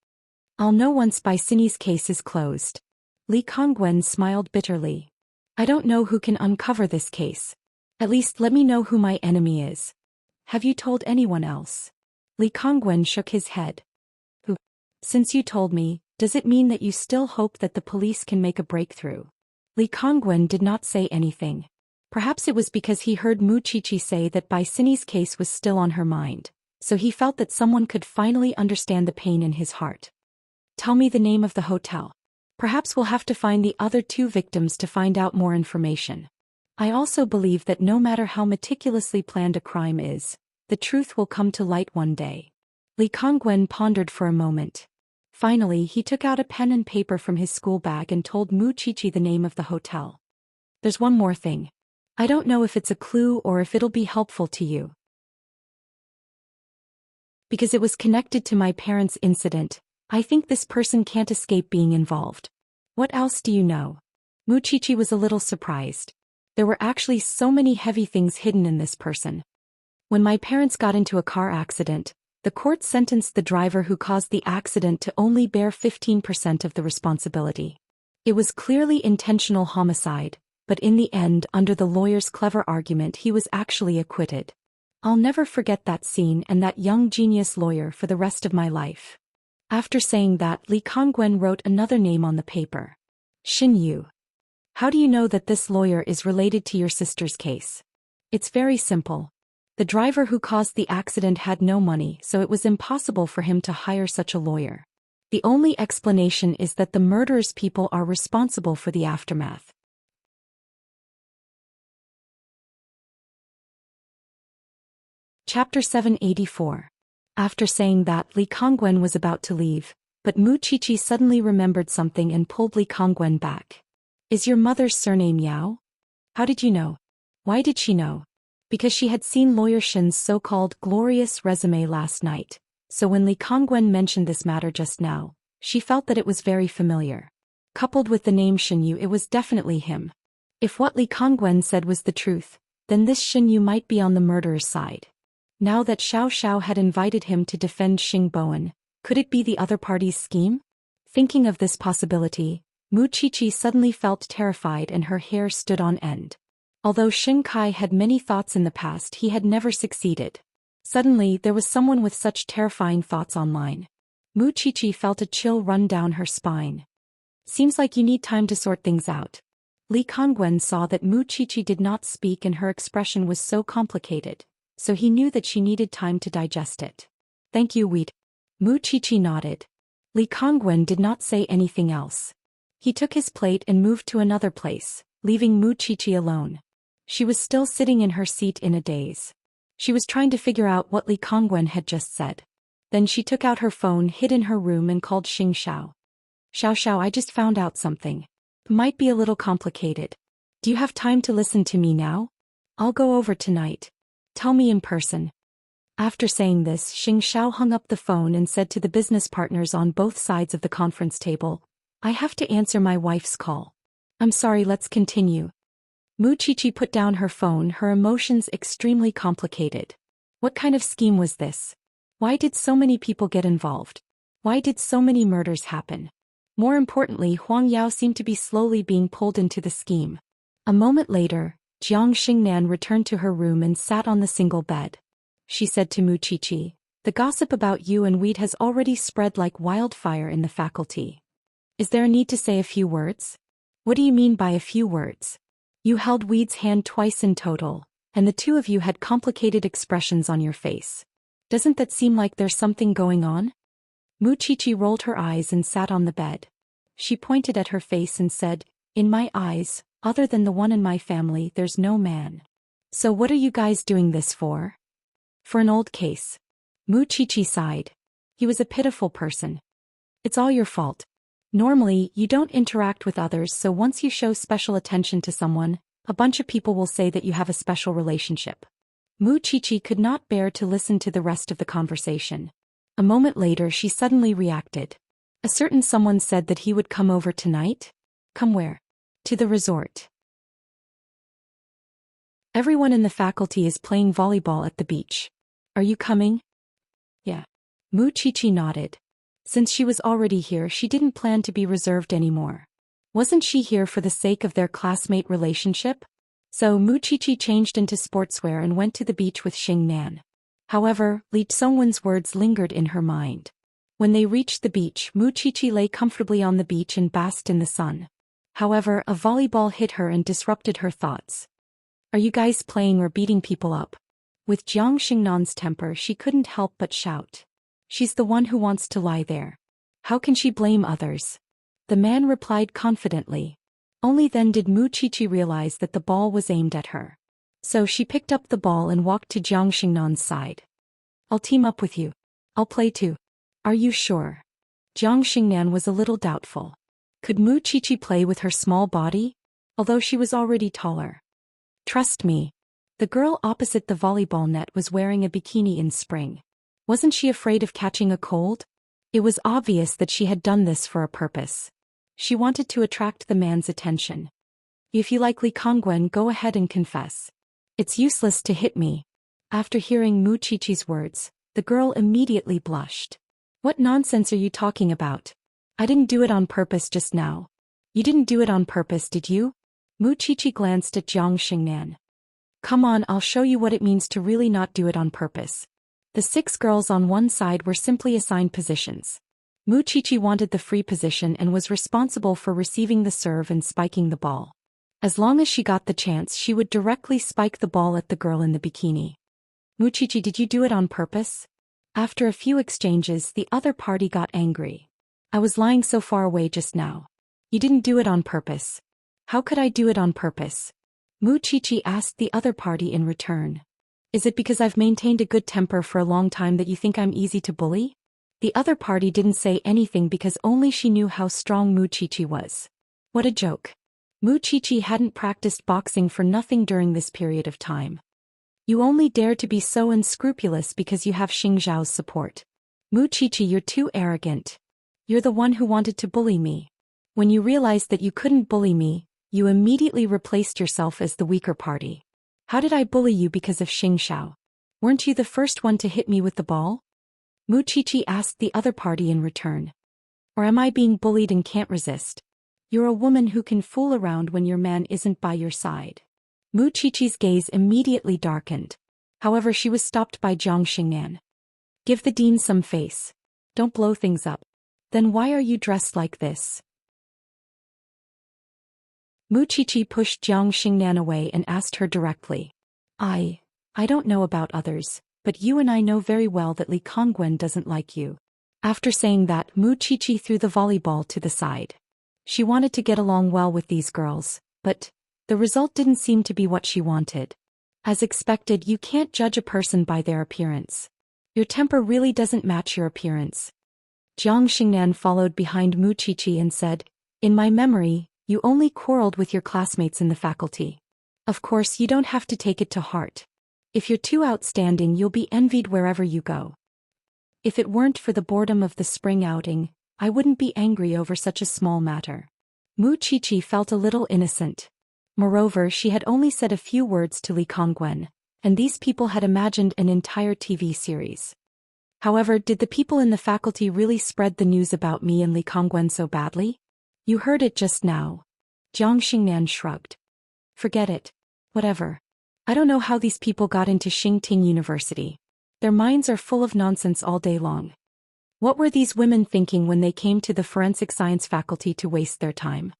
I'll know once Bai Sini's case is closed. Li Kongwen smiled bitterly. I don't know who can uncover this case. At least let me know who my enemy is. Have you told anyone else? Li Kongwen shook his head. Who? Since you told me, does it mean that you still hope that the police can make a breakthrough? Li Kongwen did not say anything. Perhaps it was because he heard Mu Qiqi say that Bai Sini's case was still on her mind, so he felt that someone could finally understand the pain in his heart. Tell me the name of the hotel. Perhaps we'll have to find the other 2 victims to find out more information. I also believe that no matter how meticulously planned a crime is, the truth will come to light one day. Li Kongwen pondered for a moment. Finally, he took out a pen and paper from his school bag and told Mu Qiqi the name of the hotel. There's one more thing. I don't know if it's a clue or if it'll be helpful to you. Because it was connected to my parents' incident, I think this person can't escape being involved. What else do you know? Muchichi was a little surprised. There were actually so many heavy things hidden in this person. When my parents got into a car accident, the court sentenced the driver who caused the accident to only bear 15% of the responsibility. It was clearly intentional homicide, but in the end, under the lawyer's clever argument, he was actually acquitted. I'll never forget that scene and that young genius lawyer for the rest of my life. After saying that, Li Kongwen wrote another name on the paper. Xin Yu. How do you know that this lawyer is related to your sister's case? It's very simple. The driver who caused the accident had no money, so it was impossible for him to hire such a lawyer. The only explanation is that the murderer's people are responsible for the aftermath. Chapter 784. After saying that, Li Kongwen was about to leave, but Muchichi suddenly remembered something and pulled Li Kongwen back. Is your mother's surname Yao? How did you know? Why did she know? Because she had seen Lawyer Shin's so-called glorious resume last night, so when Li Kongwen mentioned this matter just now, she felt that it was very familiar. Coupled with the name Xinyu, it was definitely him. If what Li Kongwen said was the truth, then this Xinyu might be on the murderer's side. Now that Xiao had invited him to defend Xing Bowen, could it be the other party's scheme? Thinking of this possibility, Muchichi suddenly felt terrified and her hair stood on end. Although Xing Kai had many thoughts in the past, he had never succeeded. Suddenly, there was someone with such terrifying thoughts online. Muchichi felt a chill run down her spine. Seems like you need time to sort things out. Li Kongwen saw that Muchichi did not speak and her expression was so complicated, so he knew that she needed time to digest it. Thank you, Wheat. Muchichi nodded. Li Kongwen did not say anything else. He took his plate and moved to another place, leaving Muchichi alone. She was still sitting in her seat in a daze. She was trying to figure out what Li Kongwen had just said. Then she took out her phone hid in her room and called Xianxia. Xiao, I just found out something. Might be a little complicated. Do you have time to listen to me now? I'll go over tonight. Tell me in person. After saying this, Xianxia hung up the phone and said to the business partners on both sides of the conference table, I have to answer my wife's call. I'm sorry, let's continue. Muchichi put down her phone, her emotions extremely complicated. What kind of scheme was this? Why did so many people get involved? Why did so many murders happen? More importantly, Huang Yao seemed to be slowly being pulled into the scheme. A moment later, Jiang Xingnan returned to her room and sat on the single bed. She said to Muchichi, the gossip about you and Weed has already spread like wildfire in the faculty. Is there a need to say a few words? What do you mean by a few words? You held Weed's hand twice in total, and the two of you had complicated expressions on your face. Doesn't that seem like there's something going on? Muchichi rolled her eyes and sat on the bed. She pointed at her face and said, in my eyes, other than the one in my family, there's no man. So what are you guys doing this for? For an old case. Muchichi sighed. He was a pitiful person. It's all your fault. Normally, you don't interact with others, so once you show special attention to someone, a bunch of people will say that you have a special relationship. Muchichi could not bear to listen to the rest of the conversation. A moment later, she suddenly reacted. A certain someone said that he would come over tonight? Come where? To the resort. Everyone in the faculty is playing volleyball at the beach. Are you coming? Yeah. Muchichi nodded. Since she was already here, she didn't plan to be reserved anymore. Wasn't she here for the sake of their classmate relationship? So Muchichi changed into sportswear and went to the beach with Xingnan. However, Li Tsongwen's words lingered in her mind. When they reached the beach, Muchichi lay comfortably on the beach and basked in the sun. However, a volleyball hit her and disrupted her thoughts. Are you guys playing or beating people up? With Jiang Xingnan's temper, she couldn't help but shout. She's the one who wants to lie there. How can she blame others? The man replied confidently. Only then did Muchichi realize that the ball was aimed at her. So she picked up the ball and walked to Jiang Xingnan's side. I'll team up with you. I'll play too. Are you sure? Jiang Xingnan was a little doubtful. Could Muchichi play with her small body? Although she was already taller. Trust me. The girl opposite the volleyball net was wearing a bikini in spring. Wasn't she afraid of catching a cold? It was obvious that she had done this for a purpose. She wanted to attract the man's attention. If you like Li Kongwen, go ahead and confess. It's useless to hit me. After hearing Mu Qiqi's words, the girl immediately blushed. What nonsense are you talking about? I didn't do it on purpose just now. You didn't do it on purpose, did you? Mu Qiqi glanced at Zhou Xian. Come on, I'll show you what it means to really not do it on purpose. The 6 girls on one side were simply assigned positions. Mu Qiqi wanted the free position and was responsible for receiving the serve and spiking the ball. As long as she got the chance, she would directly spike the ball at the girl in the bikini. Mu Qiqi, did you do it on purpose? After a few exchanges, the other party got angry. I was lying so far away just now. You didn't do it on purpose. How could I do it on purpose? Mu Qiqi asked the other party in return. Is it because I've maintained a good temper for a long time that you think I'm easy to bully? The other party didn't say anything because only she knew how strong Mu Qiqi was. What a joke. Mu Qiqi hadn't practiced boxing for nothing during this period of time. You only dare to be so unscrupulous because you have Xingzhao's support. Mu Qiqi, you're too arrogant. You're the one who wanted to bully me. When you realized that you couldn't bully me, you immediately replaced yourself as the weaker party. How did I bully you because of Xingzhao? Weren't you the first one to hit me with the ball? Mu Qiqi asked the other party in return. Or am I being bullied and can't resist? You're a woman who can fool around when your man isn't by your side. Mu Qiqi's gaze immediately darkened. However, she was stopped by Zhou Xian. Give the dean some face. Don't blow things up. Then why are you dressed like this? Mu Qiqi pushed Zhou Xian away and asked her directly. I don't know about others, but you and I know very well that Li Kongwen doesn't like you. After saying that, Mu Qiqi threw the volleyball to the side. She wanted to get along well with these girls, but the result didn't seem to be what she wanted. As expected, you can't judge a person by their appearance. Your temper really doesn't match your appearance. Zhou Xian followed behind Mu Qiqi and said, in my memory, you only quarreled with your classmates in the faculty. Of course, you don't have to take it to heart. If you're too outstanding, you'll be envied wherever you go. If it weren't for the boredom of the spring outing, I wouldn't be angry over such a small matter. Mu Qiqi felt a little innocent. Moreover, she had only said a few words to Li Kongwen, and these people had imagined an entire TV series. However, did the people in the faculty really spread the news about me and Li Kongwen so badly? You heard it just now. Zhou Xian shrugged. Forget it. Whatever. I don't know how these people got into Xingting University. Their minds are full of nonsense all day long. What were these women thinking when they came to the forensic science faculty to waste their time?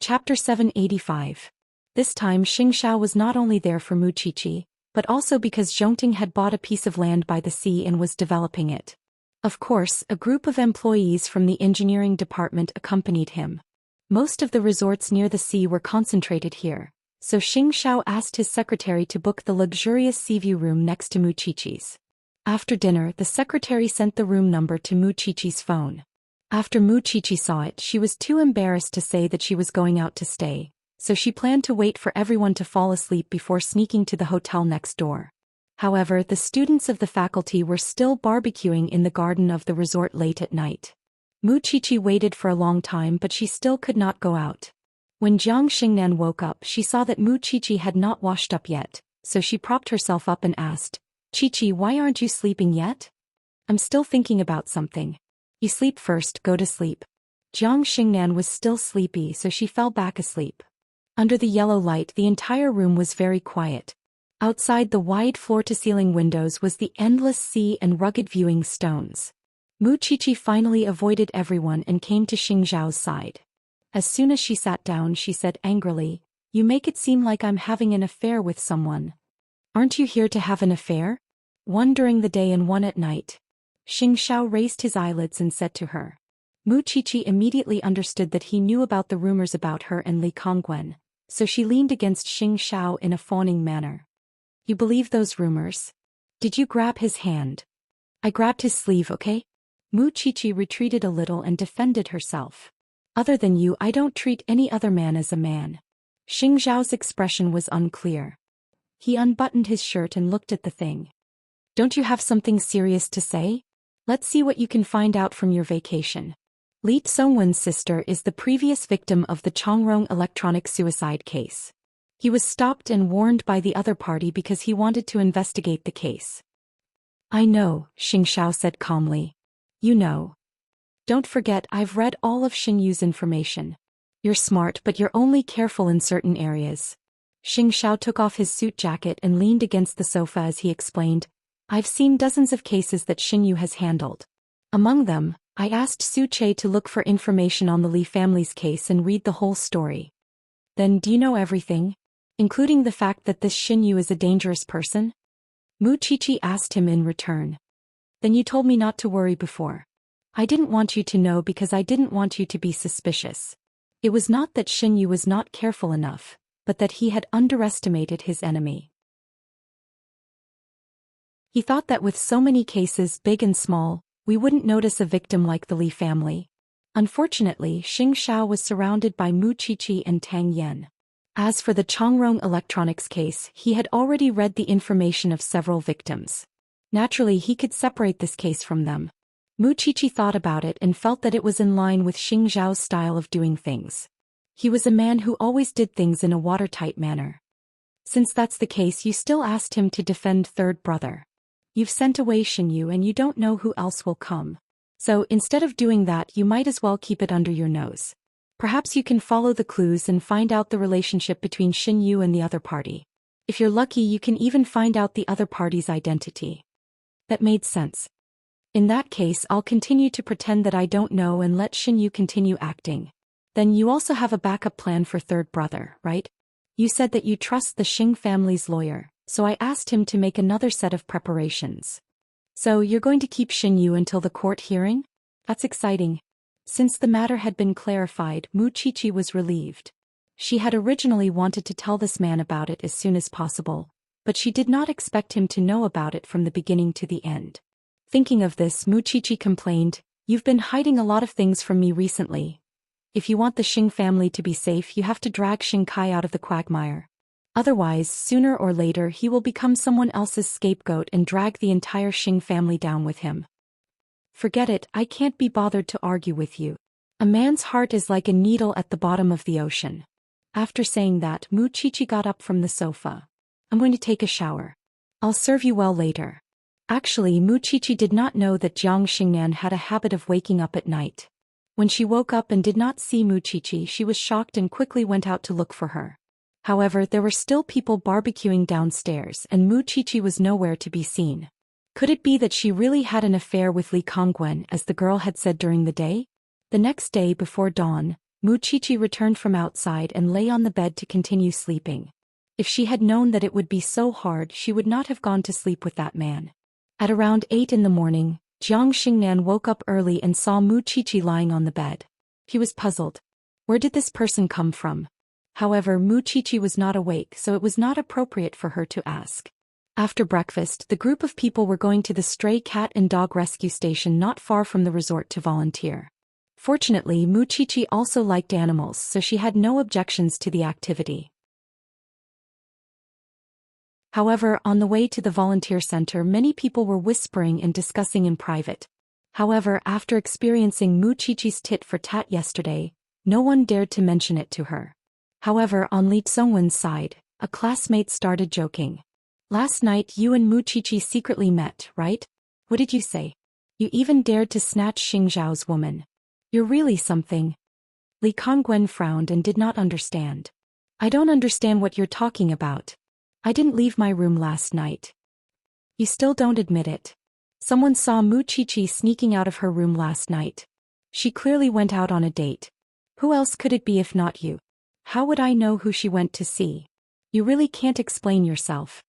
Chapter 785. This time Xingzhao was not only there for Mu Qiqi, but also because Zhongting had bought a piece of land by the sea and was developing it. Of course, a group of employees from the engineering department accompanied him. Most of the resorts near the sea were concentrated here, so Xingzhao asked his secretary to book the luxurious seaview room next to Mu Qiqi's. After dinner, the secretary sent the room number to Mu Qiqi's phone. After Mu Qiqi saw it, she was too embarrassed to say that she was going out to stay, so she planned to wait for everyone to fall asleep before sneaking to the hotel next door. However, the students of the faculty were still barbecuing in the garden of the resort late at night. Mu Qiqi waited for a long time, but she still could not go out. When Zhou Xian woke up, she saw that Mu Qiqi had not washed up yet, so she propped herself up and asked, Qiqi, why aren't you sleeping yet? I'm still thinking about something. You sleep first, go to sleep. Zhou Xian was still sleepy, so she fell back asleep. Under the yellow light, the entire room was very quiet. Outside the wide floor-to-ceiling windows was the endless sea and rugged viewing stones. Mu Qiqi finally avoided everyone and came to Xingzhao's side. As soon as she sat down, she said angrily, You make it seem like I'm having an affair with someone. Aren't you here to have an affair? One during the day and one at night. Xingzhao raised his eyelids and said to her. Mu Qiqi immediately understood that he knew about the rumors about her and Li Kongwen, so she leaned against Xingzhao in a fawning manner. You believe those rumors? Did you grab his hand? I grabbed his sleeve, okay? Mu Qiqi retreated a little and defended herself. Other than you, I don't treat any other man as a man. Xianxia's expression was unclear. He unbuttoned his shirt and looked at the thing. Don't you have something serious to say? Let's see what you can find out from your vacation. Li Tsongwen's sister is the previous victim of the Chongrong electronic suicide case. He was stopped and warned by the other party because he wanted to investigate the case. I know, Xianxia said calmly. You know. Don't forget, I've read all of Xingyu's information. You're smart, but you're only careful in certain areas. Xianxia took off his suit jacket and leaned against the sofa as he explained, I've seen dozens of cases that Xingyu has handled. Among them, I asked Su Che to look for information on the Li family's case and read the whole story. Then do you know everything? Including the fact that this Xingyu is a dangerous person? Mu Qiqi asked him in return. Then you told me not to worry before. I didn't want you to know because I didn't want you to be suspicious. It was not that Xingyu was not careful enough, but that he had underestimated his enemy. He thought that with so many cases, big and small, we wouldn't notice a victim like the Li family. Unfortunately, Xianxia was surrounded by Mu Qiqi and Tang Yan. As for the Chongrong electronics case, he had already read the information of several victims. Naturally, he could separate this case from them. Mu Qiqi thought about it and felt that it was in line with Xingzhao's style of doing things. He was a man who always did things in a watertight manner. Since that's the case, you still asked him to defend third brother. You've sent away Xingyu and you don't know who else will come. So instead of doing that, you might as well keep it under your nose. Perhaps you can follow the clues and find out the relationship between Xingyu and the other party. If you're lucky, you can even find out the other party's identity. That made sense. In that case, I'll continue to pretend that I don't know and let Xingyu continue acting. Then you also have a backup plan for third brother, right? You said that you trust the Xing family's lawyer, so I asked him to make another set of preparations. So you're going to keep Xingyu until the court hearing? That's exciting. Since the matter had been clarified, Mu Qiqi was relieved. She had originally wanted to tell this man about it as soon as possible, but she did not expect him to know about it from the beginning to the end. Thinking of this, Mu Qiqi complained, You've been hiding a lot of things from me recently. If you want the Xing family to be safe, you have to drag Xing Kai out of the quagmire. Otherwise, sooner or later he will become someone else's scapegoat and drag the entire Xing family down with him. Forget it, I can't be bothered to argue with you. A man's heart is like a needle at the bottom of the ocean. After saying that, Mu Qiqi got up from the sofa. I'm going to take a shower. I'll serve you well later. Actually, Mu Qiqi did not know that Jiang Xingnan had a habit of waking up at night. When she woke up and did not see Mu Qiqi, she was shocked and quickly went out to look for her. However, there were still people barbecuing downstairs and Mu Qiqi was nowhere to be seen. Could it be that she really had an affair with Li Kongwen as the girl had said during the day? The next day before dawn, Mu Qiqi returned from outside and lay on the bed to continue sleeping. If she had known that it would be so hard, she would not have gone to sleep with that man. At around 8 in the morning, Jiang Xingnan woke up early and saw Mu Qiqi lying on the bed. He was puzzled. Where did this person come from? However, Mu Qiqi was not awake, so it was not appropriate for her to ask. After breakfast, the group of people were going to the stray cat and dog rescue station not far from the resort to volunteer. Fortunately, Mu Qiqi also liked animals, so she had no objections to the activity. However, on the way to the volunteer center, many people were whispering and discussing in private. However, after experiencing Mu Qiqi's tit-for-tat yesterday, no one dared to mention it to her. However, on Li Tsongwen's side, a classmate started joking. Last night you and Mu Qiqi secretly met, right? What did you say? You even dared to snatch Xingzhao's woman. You're really something. Li Kongwen frowned and did not understand. I don't understand what you're talking about. I didn't leave my room last night. You still don't admit it. Someone saw Mu Qiqi sneaking out of her room last night. She clearly went out on a date. Who else could it be if not you? How would I know who she went to see? You really can't explain yourself.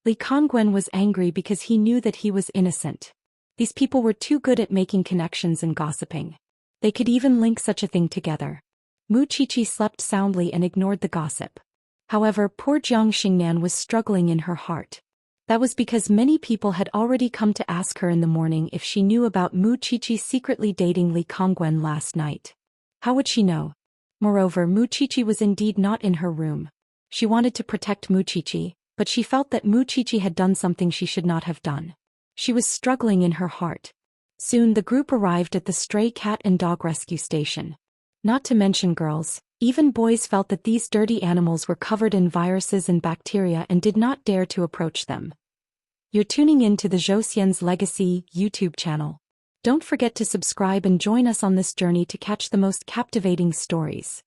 Li Kongwen was angry because he knew that he was innocent. These people were too good at making connections and gossiping. They could even link such a thing together. Mu Qiqi slept soundly and ignored the gossip. However, poor Jiang Xingnan was struggling in her heart. That was because many people had already come to ask her in the morning if she knew about Mu Qiqi secretly dating Li Kongwen last night. How would she know? Moreover, Muchichi was indeed not in her room. She wanted to protect Muchichi, but she felt that Muchichi had done something she should not have done. She was struggling in her heart. Soon the group arrived at the stray cat and dog rescue station. Not to mention girls, even boys felt that these dirty animals were covered in viruses and bacteria and did not dare to approach them. You're tuning in to the Zhou Xian's Legacy YouTube channel. Don't forget to subscribe and join us on this journey to catch the most captivating stories.